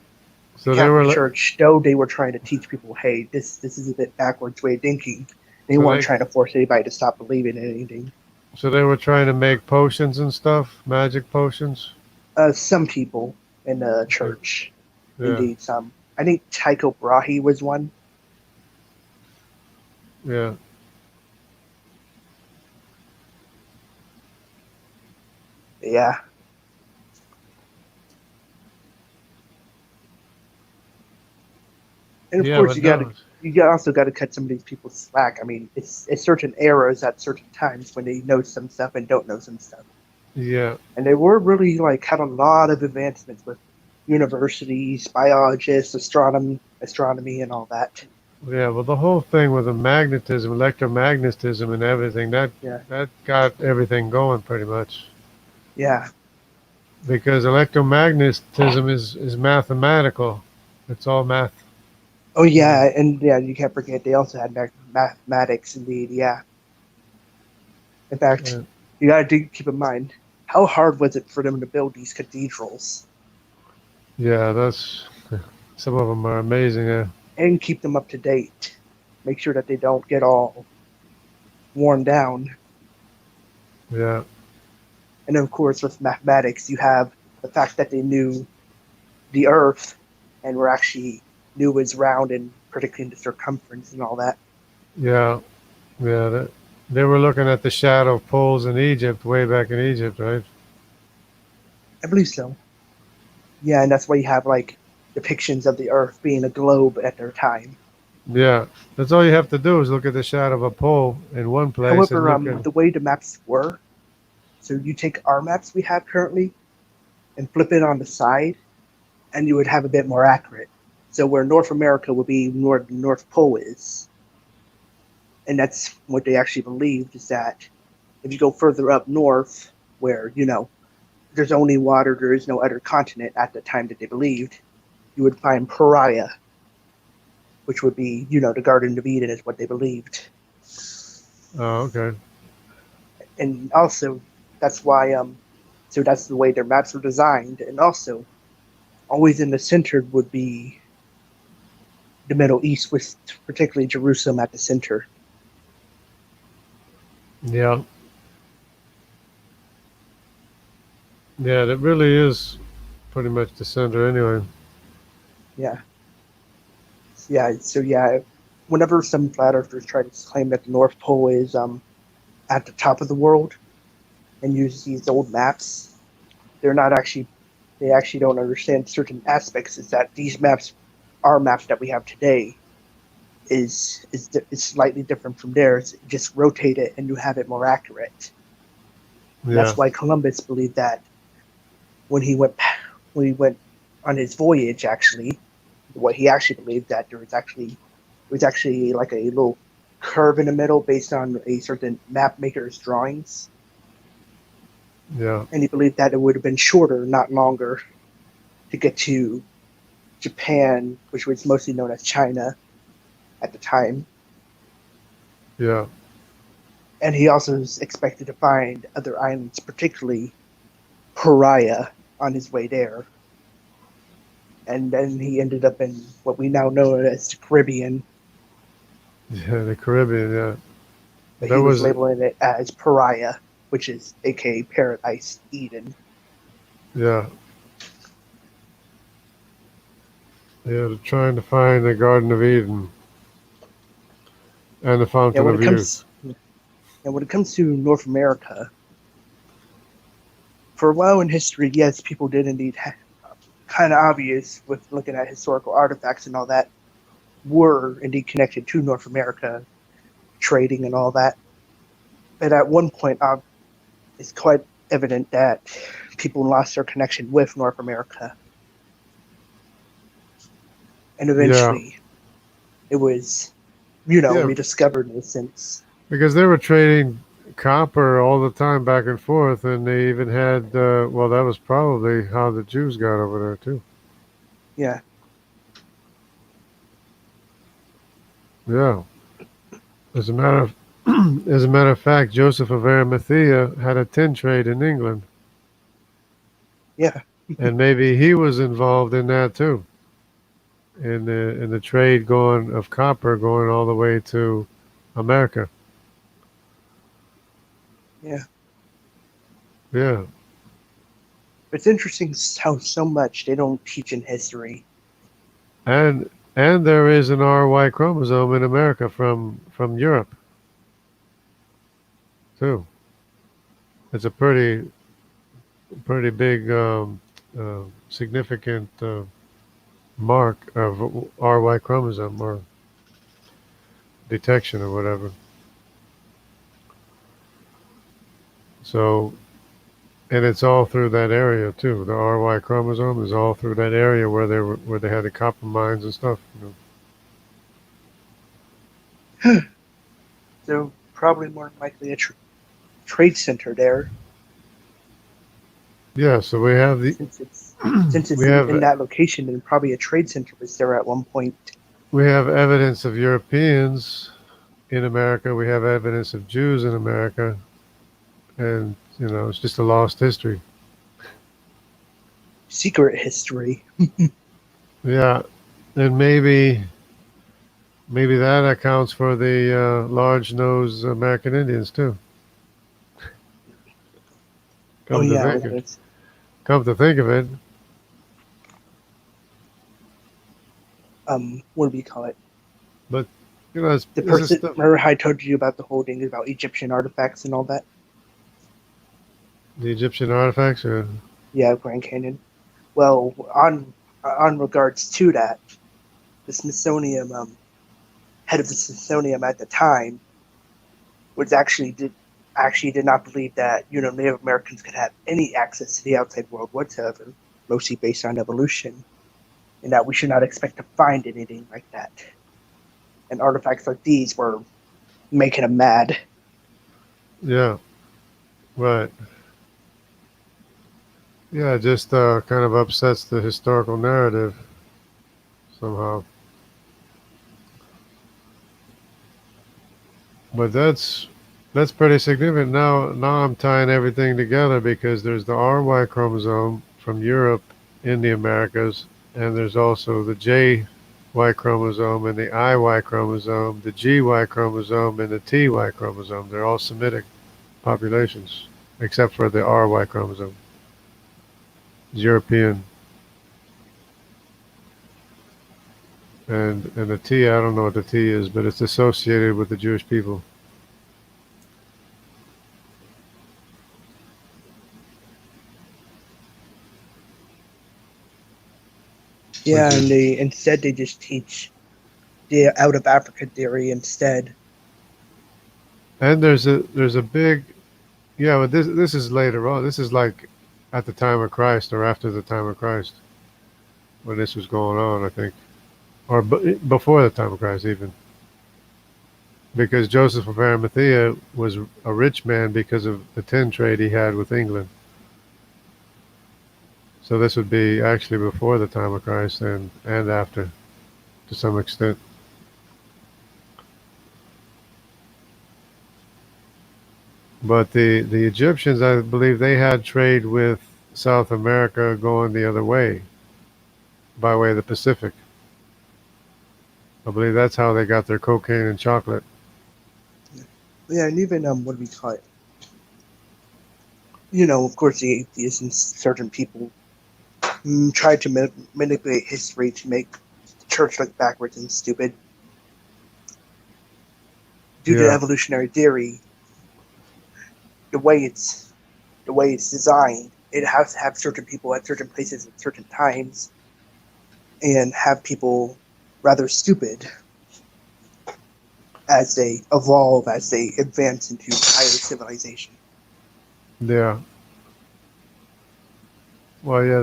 Speaker 2: The
Speaker 1: So they
Speaker 2: Catholic
Speaker 1: were.
Speaker 2: Church, though they were trying to teach people, hey, this is a bit backwards way of thinking. They
Speaker 1: So
Speaker 2: weren't
Speaker 1: they.
Speaker 2: trying to force anybody to stop believing in anything.
Speaker 1: So they were trying to make potions and stuff, magic potions.
Speaker 2: Some people in the
Speaker 1: Okay.
Speaker 2: church,
Speaker 1: Yeah.
Speaker 2: indeed, some. I think Tycho Brahe was one.
Speaker 1: Yeah.
Speaker 2: Yeah, and of
Speaker 1: Yeah,
Speaker 2: course
Speaker 1: but no.
Speaker 2: you also got to cut some of these people slack. I mean, it's certain eras at certain times when they know some stuff and don't know some stuff.
Speaker 1: Yeah.
Speaker 2: And they were really like had a lot of advancements with universities, biologists, astronomy, and all that.
Speaker 1: Yeah. Well, the whole thing with the magnetism, electromagnetism, and everything
Speaker 2: Yeah,
Speaker 1: that got everything going pretty much.
Speaker 2: yeah.
Speaker 1: Because electromagnetism is mathematical. It's all math.
Speaker 2: Oh
Speaker 1: You know.
Speaker 2: yeah, and yeah, you can't forget they also had mathematics. Indeed, yeah. In fact,
Speaker 1: Uh,
Speaker 2: you got to keep in mind how hard was it for them to build these cathedrals
Speaker 1: yeah, that's some of them are amazing. Yeah.
Speaker 2: and keep them up to date. Make sure that they don't get all worn down.
Speaker 1: Yeah.
Speaker 2: And then, of course, with mathematics, you have the fact that they knew the Earth and were actually knew it was round and predicting the circumference and all that.
Speaker 1: Yeah. Yeah. They were looking at the shadow poles in Egypt, way back in Egypt, right?
Speaker 2: I believe so. Yeah, and that's why you have like depictions of the Earth being a globe at their time.
Speaker 1: Yeah. That's all you have to do is look at the shadow of a pole in one place and
Speaker 2: However,
Speaker 1: look at.
Speaker 2: the way the maps were, so you take our maps we have currently and flip it on the side, and you would have a bit more accurate. So where North America would be where the North Pole is, and that's what they actually believed is that if you go further up north, where there's only water, there is no other continent at the time that they believed, you would find Pariah, which would be the Garden of Eden is what they believed.
Speaker 1: Oh, okay.
Speaker 2: And also, that's why so that's the way their maps were designed. And also, always in the center would be the Middle East, with particularly Jerusalem at the center.
Speaker 1: Yeah. Yeah, that really is pretty much the center anyway.
Speaker 2: Yeah. Yeah. So yeah, whenever some flat earthers try to claim that the North Pole is at the top of the world and use these old maps, they're not actually they actually don't understand certain aspects. Is that these maps, our maps that we have today, is slightly different from theirs. Just rotate it and you have it more accurate. And
Speaker 1: Yeah.
Speaker 2: that's why Columbus believed that when he went on his voyage, actually, what he actually believed that there was actually like a little curve in the middle based on a certain map maker's drawings,
Speaker 1: Yeah.
Speaker 2: and he believed that it would have been shorter, not longer, to get to Japan, which was mostly known as China at the time.
Speaker 1: Yeah.
Speaker 2: And he also was expected to find other islands, particularly Paria, on his way there. And then he ended up in what we now know as the Caribbean,
Speaker 1: Yeah, the Caribbean, yeah.
Speaker 2: but
Speaker 1: That
Speaker 2: he was
Speaker 1: was
Speaker 2: labeling it as Paria, which is aka Paradise Eden.
Speaker 1: yeah. Yeah, they're trying to find the Garden of Eden and the
Speaker 2: Yeah,
Speaker 1: Fountain
Speaker 2: when
Speaker 1: of
Speaker 2: it
Speaker 1: Youth.
Speaker 2: comes and when it comes to North America, for a while in history, yes, people did indeed kind of obvious with looking at historical artifacts and all that were indeed connected to North America, trading and all that. But at one point, it's quite evident that people lost their connection with North America, and
Speaker 1: Yeah.
Speaker 2: eventually it was,
Speaker 1: Yeah,
Speaker 2: rediscovered in a sense.
Speaker 1: because they were trading copper all the time back and forth, and they even had, well, that was probably how the Jews got over there, too.
Speaker 2: Yeah,
Speaker 1: Yeah. As a matter of, as a matter of fact, Joseph of Arimathea had a tin trade in England,
Speaker 2: yeah,
Speaker 1: and maybe he was involved in that too, in the trade going of copper going all the way to America.
Speaker 2: yeah.
Speaker 1: Yeah.
Speaker 2: It's interesting how so much they don't teach in history.
Speaker 1: And there is an RY chromosome in America from Europe too. It's a pretty big significant mark of RY chromosome or detection or whatever. So and it's all through that area too. The RY chromosome is all through that area where they had the copper mines and stuff.
Speaker 2: So probably more likely a trade center there,
Speaker 1: Yeah. So we have the
Speaker 2: since it's
Speaker 1: we
Speaker 2: in
Speaker 1: have
Speaker 2: that location, and probably a trade center was there at one point.
Speaker 1: we have evidence of Europeans in America. We have evidence of Jews in America, and it's just a lost history.
Speaker 2: Secret history.
Speaker 1: Yeah, and maybe that accounts for the large-nosed American Indians too.
Speaker 2: Oh
Speaker 1: Come to
Speaker 2: yeah,
Speaker 1: think it, come to think of it,
Speaker 2: what do we call it?
Speaker 1: but
Speaker 2: The
Speaker 1: this is
Speaker 2: person,
Speaker 1: stuff.
Speaker 2: remember how I told you about the whole thing about Egyptian artifacts and all that?
Speaker 1: The Egyptian artifacts, or
Speaker 2: Yeah, Grand Canyon. Well, on regards to that, the Smithsonian head of the Smithsonian at the time was actually did not believe that Native Americans could have any access to the outside world whatsoever, mostly based on evolution, and that we should not expect to find anything like that. And artifacts like these were making them mad.
Speaker 1: yeah, right. Yeah, it just kind of upsets the historical narrative somehow. But That's pretty significant. Now I'm tying everything together because there's the RY chromosome from Europe in the Americas, and there's also the JY chromosome and the IY chromosome, the GY chromosome and the TY chromosome. They're all Semitic populations, except for the RY chromosome. It's European. And the T, I don't know what the T is, but it's associated with the Jewish people.
Speaker 2: Yeah,
Speaker 1: Which
Speaker 2: and
Speaker 1: is,
Speaker 2: they just teach the out of Africa theory instead.
Speaker 1: and there's a big, yeah, but this is later on. This is like at the time of Christ or after the time of Christ when this was going on, I think, or before the time of Christ even, because Joseph of Arimathea was a rich man because of the tin trade he had with England. So this would be actually before the time of Christ and after to some extent. But the Egyptians, I believe, they had trade with South America going the other way by way of the Pacific. I believe that's how they got their cocaine and chocolate.
Speaker 2: Yeah, and even what do we call it? Of course, the atheists and certain people try to manipulate history to make the church look backwards and stupid. Due to
Speaker 1: Yeah,
Speaker 2: evolutionary theory, the way it's designed, it has to have certain people at certain places at certain times, and have people rather stupid as they evolve, as they advance into higher civilization.
Speaker 1: yeah. Well, yeah,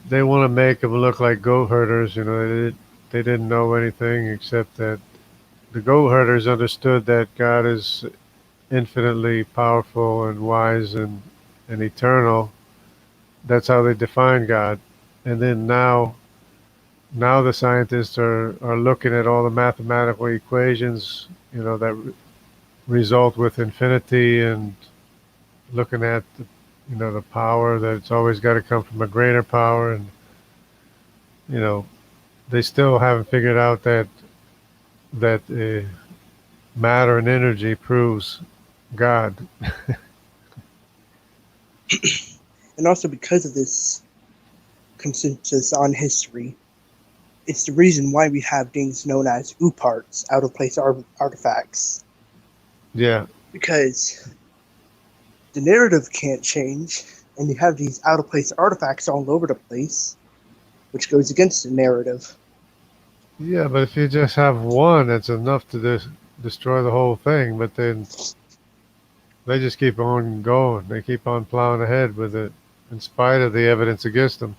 Speaker 1: they want to make them look like goat herders. They didn't know anything except that the goat herders understood that God is infinitely powerful and wise and eternal. That's how they define God. And then now the scientists are looking at all the mathematical equations, that result with infinity and looking at the power that it's always got to come from a greater power, and you know they still haven't figured out that matter and energy proves God.
Speaker 2: And also because of this consensus on history, it's the reason why we have things known as UParts, out of place artifacts,
Speaker 1: Yeah,
Speaker 2: because the narrative can't change, and you have these out of place artifacts all over the place, which goes against the narrative.
Speaker 1: yeah, but if you just have one, it's enough to destroy the whole thing. But then they just keep on going. They keep on plowing ahead with it, in spite of the evidence against them.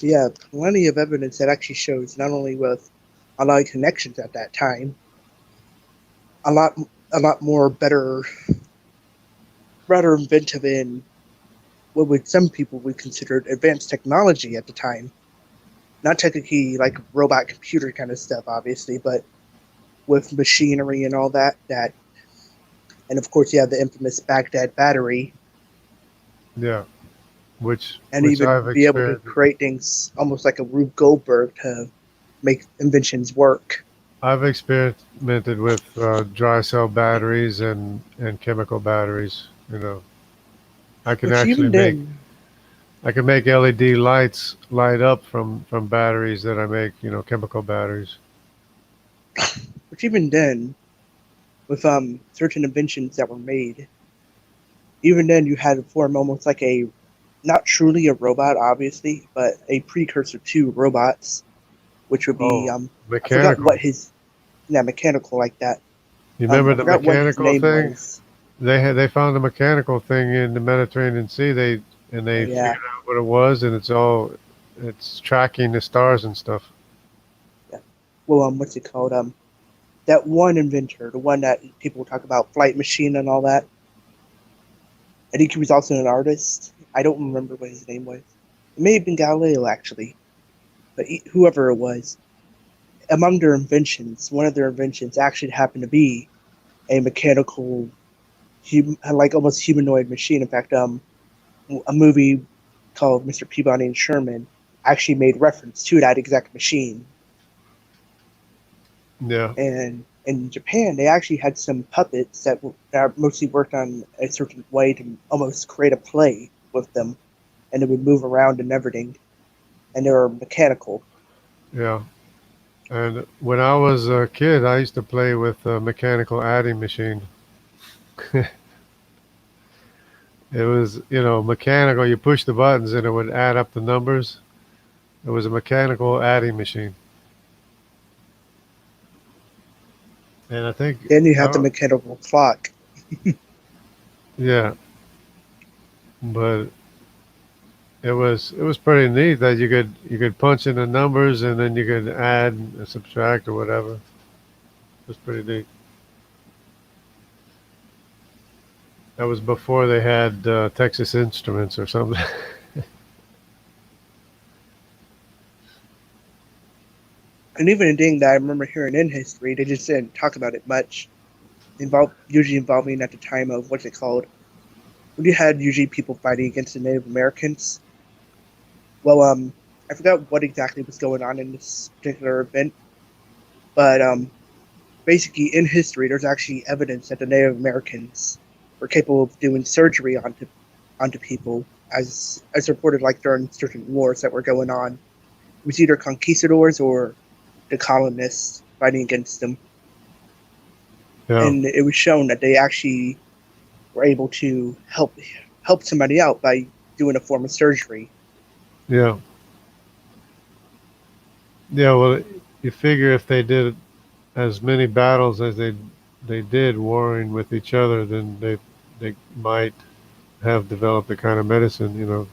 Speaker 2: Yeah, plenty of evidence that actually shows not only with a lot of connections at that time, a lot a lot more better, rather inventive in what would some people would consider advanced technology at the time. Not technically like robot computer kind of stuff, obviously, but with machinery and all that. And of course, you have the infamous Baghdad battery,
Speaker 1: Yeah, which
Speaker 2: and
Speaker 1: which
Speaker 2: even
Speaker 1: I've
Speaker 2: be able to
Speaker 1: experienced.
Speaker 2: create things almost like a Rube Goldberg to make inventions work.
Speaker 1: I've experimented with dry cell batteries and chemical batteries. I can
Speaker 2: Which
Speaker 1: actually
Speaker 2: even
Speaker 1: make
Speaker 2: then,
Speaker 1: I can make LED lights light up from batteries that I make. Chemical batteries.
Speaker 2: which even then, with certain inventions that were made, even then you had to form almost like a, not truly a robot, obviously, but a precursor to robots, which would be
Speaker 1: Oh,
Speaker 2: I forgot what
Speaker 1: mechanical.
Speaker 2: his, yeah, mechanical like that.
Speaker 1: You remember
Speaker 2: I
Speaker 1: the
Speaker 2: forgot what his
Speaker 1: mechanical
Speaker 2: name
Speaker 1: thing?
Speaker 2: was.
Speaker 1: They found a mechanical thing in the Mediterranean Sea.
Speaker 2: Oh
Speaker 1: They figured
Speaker 2: yeah,
Speaker 1: out what it was, and it's tracking the stars and stuff.
Speaker 2: yeah. Well, what's it called? That one inventor, the one that people talk about, flight machine and all that. I think he was also an artist. I don't remember what his name was. It may have been Galileo actually, but whoever it was, among their inventions, one of their inventions actually happened to be a mechanical, like almost humanoid machine. In fact, a movie called Mr. Peabody and Sherman actually made reference to that exact machine.
Speaker 1: Yeah.
Speaker 2: And in Japan, they actually had some puppets that mostly worked on a certain way to almost create a play with them, and it would move around and everything, and they were mechanical.
Speaker 1: Yeah. And when I was a kid, I used to play with a mechanical adding machine. It was, mechanical. You push the buttons and it would add up the numbers. It was a mechanical adding machine. And I think,
Speaker 2: Then you
Speaker 1: I
Speaker 2: have the
Speaker 1: don't,
Speaker 2: mechanical clock.
Speaker 1: yeah, but it was pretty neat that you could punch in the numbers and then you could add and subtract or whatever. It was pretty neat. That was before they had Texas Instruments or something.
Speaker 2: And even a thing that I remember hearing in history, they just didn't talk about it much. Usually involving at the time of what's it called? When you had usually people fighting against the Native Americans. Well, I forgot what exactly was going on in this particular event, but basically in history, there's actually evidence that the Native Americans were capable of doing surgery onto people, as reported like during certain wars that were going on. It was either conquistadors or the colonists fighting against them,
Speaker 1: Yeah,
Speaker 2: and it was shown that they actually were able to help somebody out by doing a form of surgery.
Speaker 1: yeah, yeah. Well, you figure if they did as many battles as they did warring with each other, then they might have developed a kind of medicine.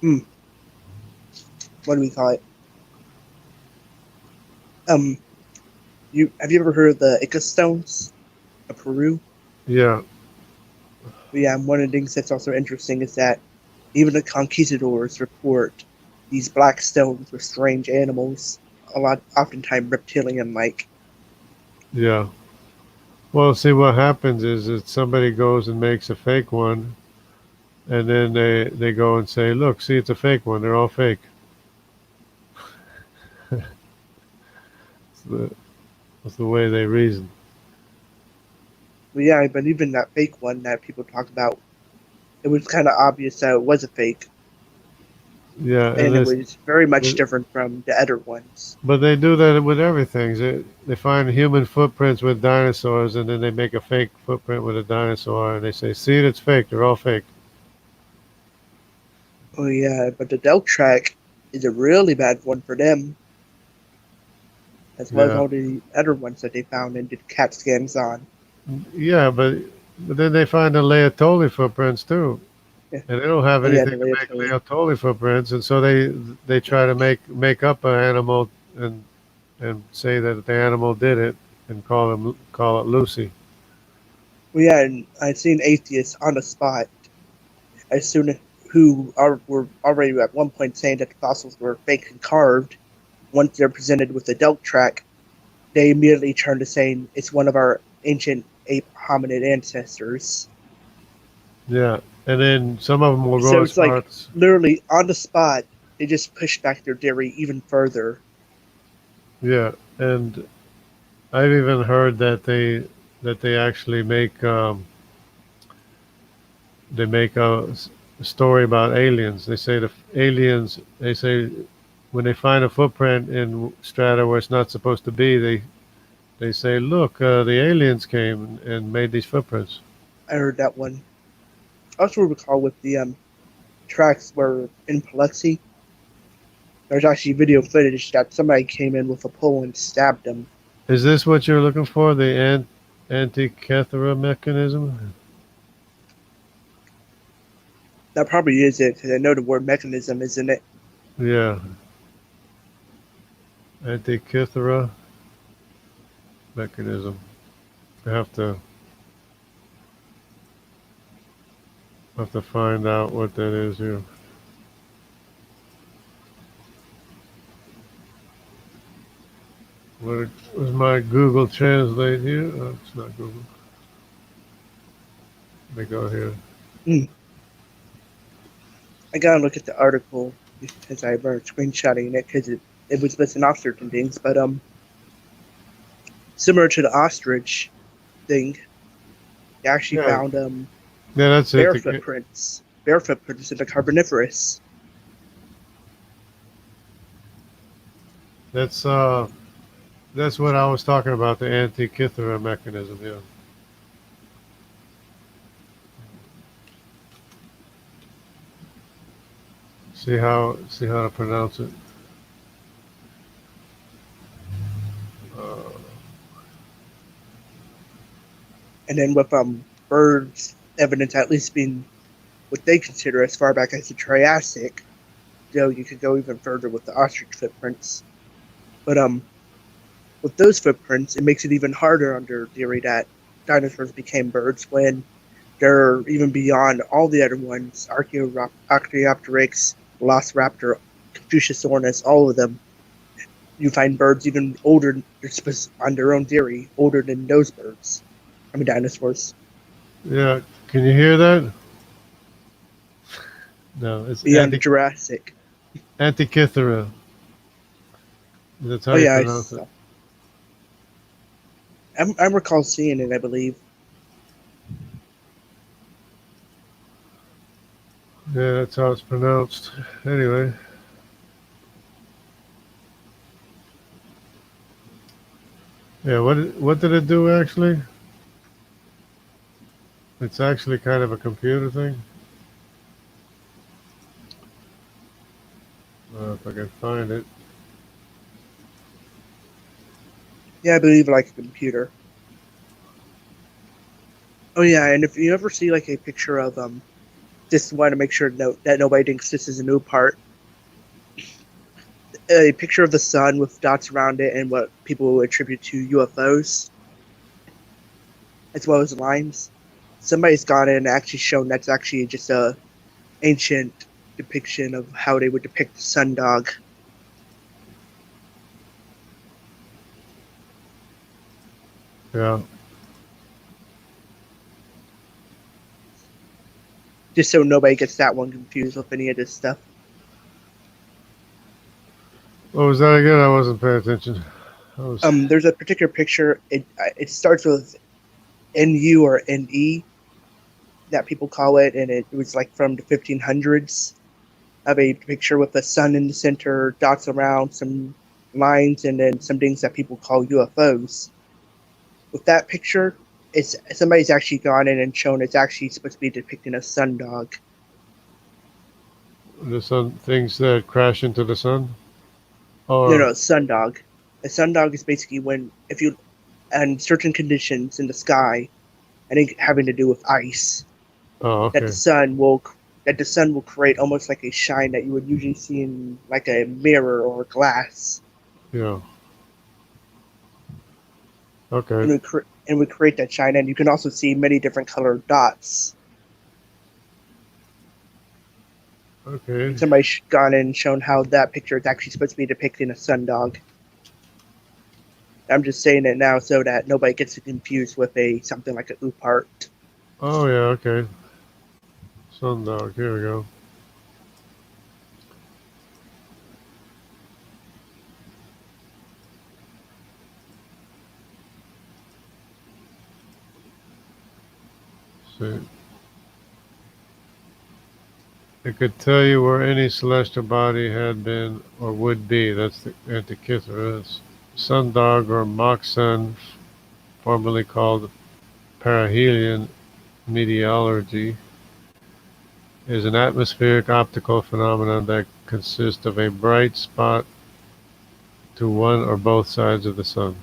Speaker 2: Hmm, what do we call it? Um, you have you ever heard of the Ica stones of Peru?
Speaker 1: Yeah,
Speaker 2: But yeah, one of the things that's also interesting is that even the conquistadors report these black stones with strange animals, oftentimes reptilian-like.
Speaker 1: yeah. Well, see, what happens is that somebody goes and makes a fake one, and then they go and say, "Look, see, it's a fake one. They're all fake." It's the way they reason.
Speaker 2: But yeah, but even that fake one that people talk about, it was kind of obvious that it was a fake,
Speaker 1: Yeah, and
Speaker 2: and it
Speaker 1: this,
Speaker 2: was very much
Speaker 1: th-
Speaker 2: different from the other ones.
Speaker 1: but they do that with everything. They find human footprints with dinosaurs, and then they make a fake footprint with a dinosaur, and they say, "See, it's fake. They're all fake."
Speaker 2: Oh yeah, but the Delk track is a really bad one for them, as well as
Speaker 1: Yeah,
Speaker 2: all the other ones that they found and did CAT scans on.
Speaker 1: yeah, but then they find the Laetoli footprints too,
Speaker 2: Yeah,
Speaker 1: and they don't have
Speaker 2: oh yeah, the
Speaker 1: anything to make
Speaker 2: Laetoli.
Speaker 1: Laetoli footprints, and so they try to make up an animal and say that the animal did it and call it Lucy.
Speaker 2: Well, yeah, and I've seen atheists on the spot as soon as were already at one point saying that the fossils were fake and carved. Once they're presented with the Delk track, they immediately turn to saying it's one of our ancient ape hominid ancestors.
Speaker 1: Yeah, and then some of them will go
Speaker 2: So
Speaker 1: as
Speaker 2: it's
Speaker 1: far
Speaker 2: like
Speaker 1: as
Speaker 2: literally on the spot, they just push back their theory even further.
Speaker 1: yeah, and I've even heard that they actually make a story about aliens. They say the aliens. They say when they find a footprint in strata where it's not supposed to be, they say, look, the aliens came and made these footprints.
Speaker 2: I heard that one. I also recall with the tracks where in Paluxy, there's actually video footage that somebody came in with a pole and stabbed them.
Speaker 1: Is this what you're looking for? The Antikythera mechanism?
Speaker 2: That probably is it, because I know the word mechanism is in it.
Speaker 1: Yeah, Antikythera mechanism. I have to find out what that is here. What was my Google Translate here? Oh, it's not Google. Let me go here.
Speaker 2: I gotta look at the article because I remember screenshotting it because it was missing off certain things, but similar to the ostrich thing, they actually
Speaker 1: Yeah.
Speaker 2: found
Speaker 1: Yeah, that's it.
Speaker 2: bear footprints in the Carboniferous.
Speaker 1: That's what I was talking about, the Antikythera mechanism. Yeah. See how to pronounce it.
Speaker 2: And then with birds evidence at least being what they consider as far back as the Triassic, though you could go even further with the ostrich footprints. But with those footprints, it makes it even harder under theory that dinosaurs became birds when they're even beyond all the other ones: Archaeopteryx, Velociraptor, Confuciusornis, all of them. You find birds even older, on their own theory, older than those birds. I mean, dinosaurs.
Speaker 1: Yeah. Can you hear that? No, it's
Speaker 2: Beyond Jurassic.
Speaker 1: Antikythera. That's how
Speaker 2: Oh
Speaker 1: you
Speaker 2: yeah,
Speaker 1: pronounce it.
Speaker 2: I recall seeing it, I believe.
Speaker 1: Yeah, that's how it's pronounced. Anyway. Yeah, what did it do actually? It's actually kind of a computer thing. If I can find it.
Speaker 2: Yeah, I believe like a computer. Oh yeah, and if you ever see like a picture of just want to make sure that nobody thinks this is a new part. A picture of the sun with dots around it and what people will attribute to UFOs, as well as lines. Somebody's gone in and actually shown that's actually just a ancient depiction of how they would depict the sun dog.
Speaker 1: Yeah.
Speaker 2: Just so nobody gets that one confused with any of this stuff.
Speaker 1: What was that again? I wasn't paying attention.
Speaker 2: There's a particular picture. It starts with NU or NE that people call it, and it was like from the 1500s. Of a picture with the sun in the center, dots around, some lines, and then some things that people call UFOs. With that picture, somebody's actually gone in and shown it's actually supposed to be depicting a sun dog.
Speaker 1: The sun things that crash into the sun. Or
Speaker 2: No, sun dog. A sun dog is basically when if you and certain conditions in the sky, I think having to do with ice,
Speaker 1: oh, okay.
Speaker 2: that the sun will create almost like a shine that you would usually see in like a mirror or glass.
Speaker 1: Yeah. Okay.
Speaker 2: And we create that shine, and you can also see many different colored dots.
Speaker 1: Okay.
Speaker 2: And somebody's gone in and shown how that picture is actually supposed to be depicting a sun dog. I'm just saying it now so that nobody gets it confused with something like a oop art.
Speaker 1: Oh yeah. Okay. Sun dog. Here we go. See. It could tell you where any celestial body had been or would be. That's the Antikythera. Sundog or mock sun, formerly called perihelion meteorology, is an atmospheric optical phenomenon that consists of a bright spot to one or both sides of the sun.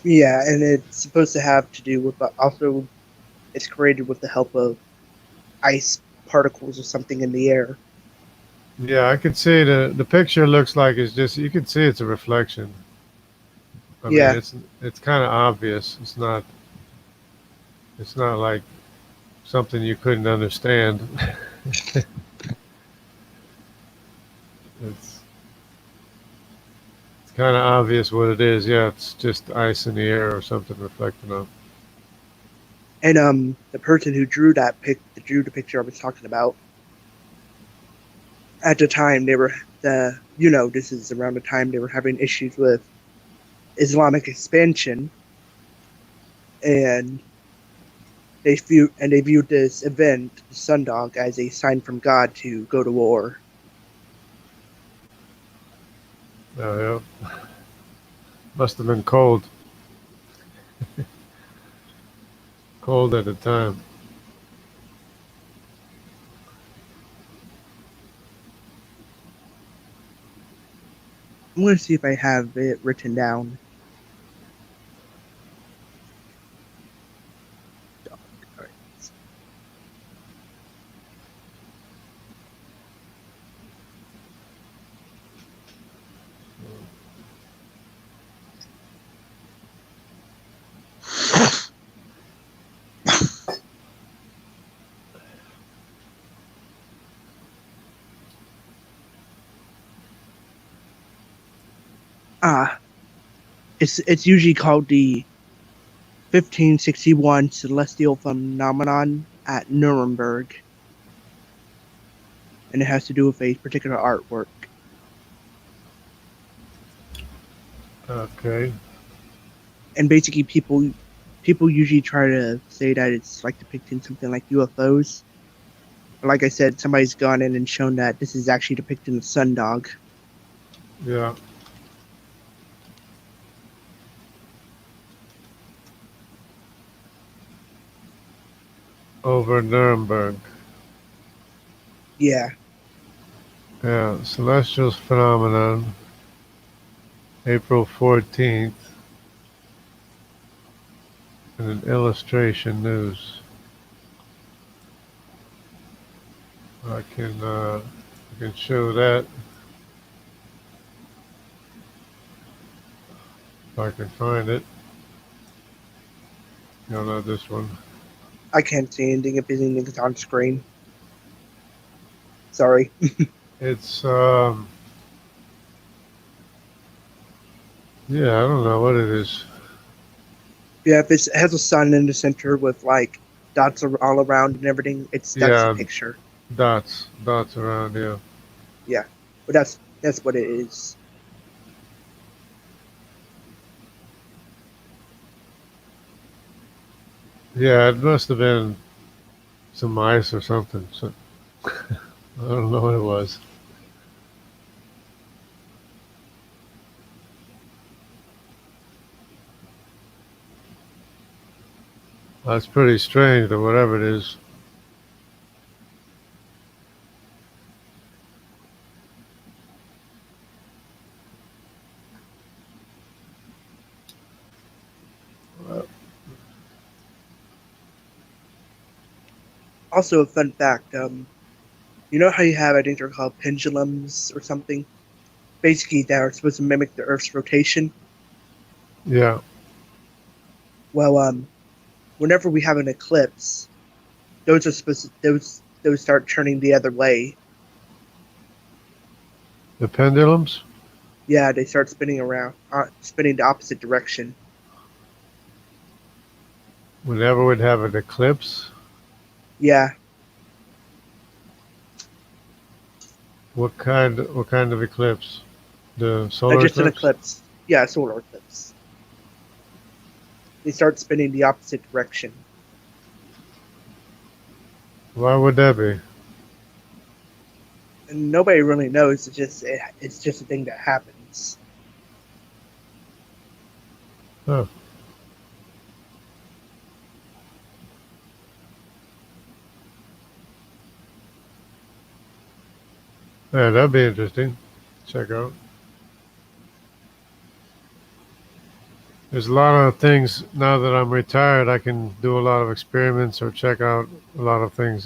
Speaker 2: Yeah, and it's supposed to have to do with also it's created with the help of ice particles or something in the air.
Speaker 1: Yeah, I could see the picture looks like it's just you can see it's a reflection. I mean,
Speaker 2: Yeah.
Speaker 1: it's kind of obvious. It's not like something you couldn't understand. It's kind of obvious what it is. Yeah, it's just ice in the air or something reflecting off.
Speaker 2: And the person who drew the picture I was talking about, at the time they were this is around the time they were having issues with Islamic expansion, and they viewed this event, the sundog, as a sign from God to go to war.
Speaker 1: Oh yeah, must have been cold. Cold at the time.
Speaker 2: I'm going to see if I have it written down. All right. It's usually called the 1561 celestial phenomenon at Nuremberg, and it has to do with a particular artwork.
Speaker 1: Okay.
Speaker 2: And basically, people usually try to say that it's like depicting something like UFOs. But like I said, somebody's gone in and shown that this is actually depicting the sundog.
Speaker 1: Yeah. Over Nuremberg.
Speaker 2: Yeah.
Speaker 1: Yeah. Celestial phenomenon. April 14th. And an illustration news. I can show that if I can find it. No, not this one.
Speaker 2: I can't see anything if anything's on screen. Sorry.
Speaker 1: It's yeah, I don't know what it is.
Speaker 2: Yeah, if it has a sun in the center with like dots all around and everything, that's the
Speaker 1: Yeah,
Speaker 2: picture.
Speaker 1: dots around. Yeah.
Speaker 2: Yeah, but that's what it is.
Speaker 1: Yeah, it must have been some ice or something. So, I don't know what it was. That's pretty strange, or whatever it is.
Speaker 2: Also, a fun fact: you know how you have, I think they're called pendulums or something. Basically, they're supposed to mimic the Earth's rotation.
Speaker 1: Yeah.
Speaker 2: Well, whenever we have an eclipse, those are supposed to those start turning the other way.
Speaker 1: The pendulums?
Speaker 2: Yeah, they start spinning around, spinning the opposite direction.
Speaker 1: Whenever we'd have an eclipse?
Speaker 2: Yeah,
Speaker 1: What kind of eclipse? The solar
Speaker 2: just an
Speaker 1: eclipse?
Speaker 2: eclipse. Yeah, solar eclipse. They start spinning the opposite direction.
Speaker 1: Why would that be?
Speaker 2: And nobody really knows. It's just a thing that happens.
Speaker 1: Huh. Yeah, that'd be interesting. Check out. There's a lot of things now that I'm retired. I can do a lot of experiments or check out a lot of things,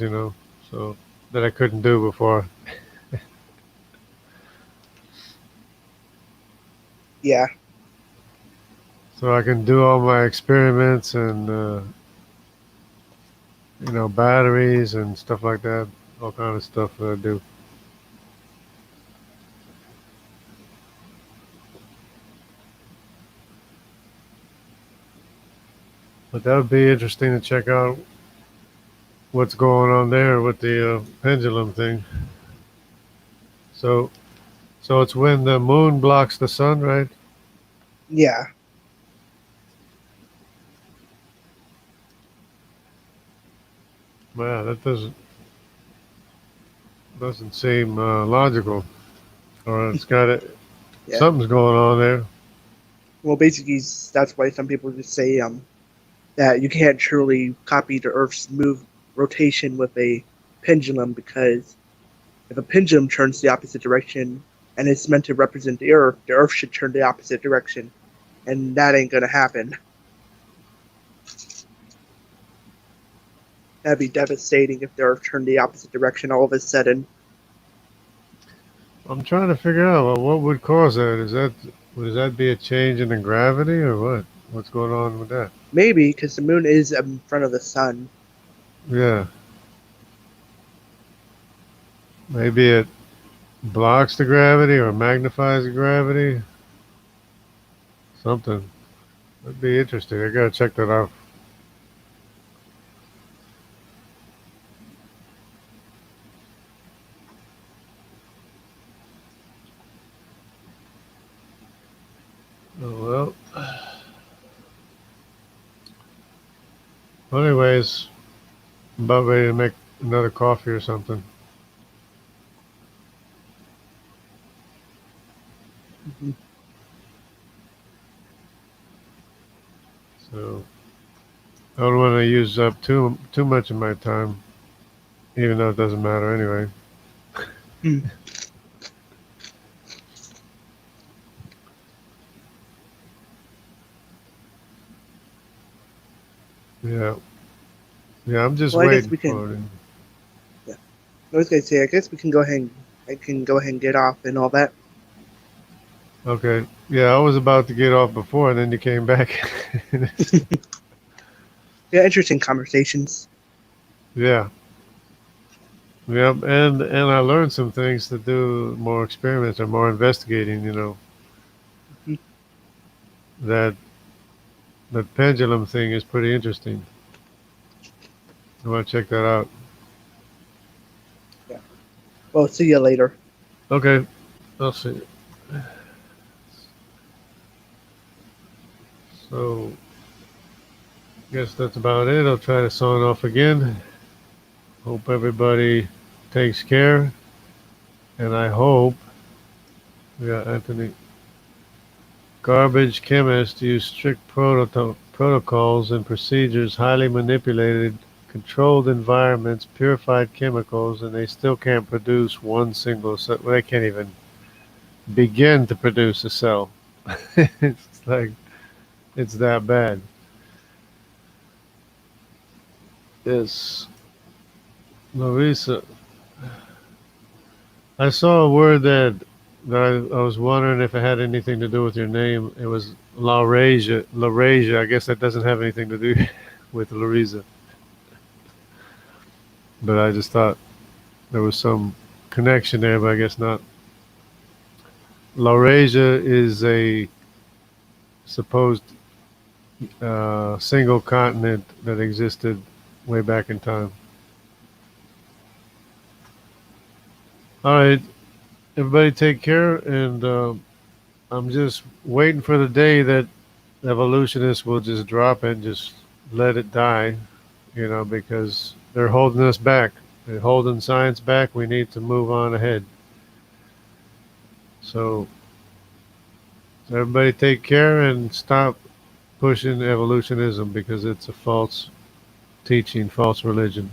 Speaker 1: so that I couldn't do before.
Speaker 2: Yeah,
Speaker 1: So I can do all my experiments batteries and stuff like that. All kind of stuff that I do. But that would be interesting to check out what's going on there with the pendulum thing. So, so it's when the moon blocks the sun, right?
Speaker 2: Yeah.
Speaker 1: Wow, that doesn't seem logical, or it's got it.
Speaker 2: Yeah.
Speaker 1: Something's going on there.
Speaker 2: Well, basically, that's why some people just say that you can't truly copy the Earth's rotation with a pendulum, because if a pendulum turns the opposite direction and it's meant to represent the Earth should turn the opposite direction, and that ain't gonna happen. That'd be devastating if the Earth turned the opposite direction all of a sudden.
Speaker 1: I'm trying to figure out what would cause that. Would that be a change in the gravity or what? What's going on with that?
Speaker 2: Maybe because the moon is in front of the sun.
Speaker 1: Yeah, maybe it blocks the gravity or magnifies the gravity. Something. That'd be interesting. I gotta check that out. Oh well. Well, anyways, I'm about ready to make another coffee or something.
Speaker 2: Mhm.
Speaker 1: So I don't want to use up too much of my time, even though it doesn't matter anyway.
Speaker 2: Hmm.
Speaker 1: Yeah, yeah. I'm just
Speaker 2: Well, I guess
Speaker 1: waiting
Speaker 2: we can.
Speaker 1: for it.
Speaker 2: Yeah, I was gonna say, I guess we can go ahead. I can go ahead and get off and all that.
Speaker 1: Okay. Yeah, I was about to get off before, and then you came back.
Speaker 2: Yeah, interesting conversations.
Speaker 1: Yeah. Yep. And I learned some things to do more experiments or more investigating.
Speaker 2: Mhm.
Speaker 1: That that pendulum thing is pretty interesting. I want to check that out.
Speaker 2: Yeah. Well, see you later.
Speaker 1: Okay. I'll see. So, guess that's about it. I'll try to sign off again. Hope everybody takes care, and I hope, yeah, Anthony, garbage chemists use strict protocols and procedures, highly manipulated, controlled environments, purified chemicals, and they still can't produce one single cell. Well, they can't even begin to produce a cell. It's like, it's that bad. Yes. Larissa, I saw a word that I was wondering if it had anything to do with your name. It was Laurasia. Laurasia. I guess that doesn't have anything to do with Larissa, but I just thought there was some connection there, but I guess not. Laurasia is a supposed single continent that existed way back in time. All right, everybody, take care, and I'm just waiting for the day that evolutionists will just drop it, just let it die, because they're holding us back. They're holding science back. We need to move on ahead. So everybody take care and stop pushing evolutionism because it's a false teaching, false religion.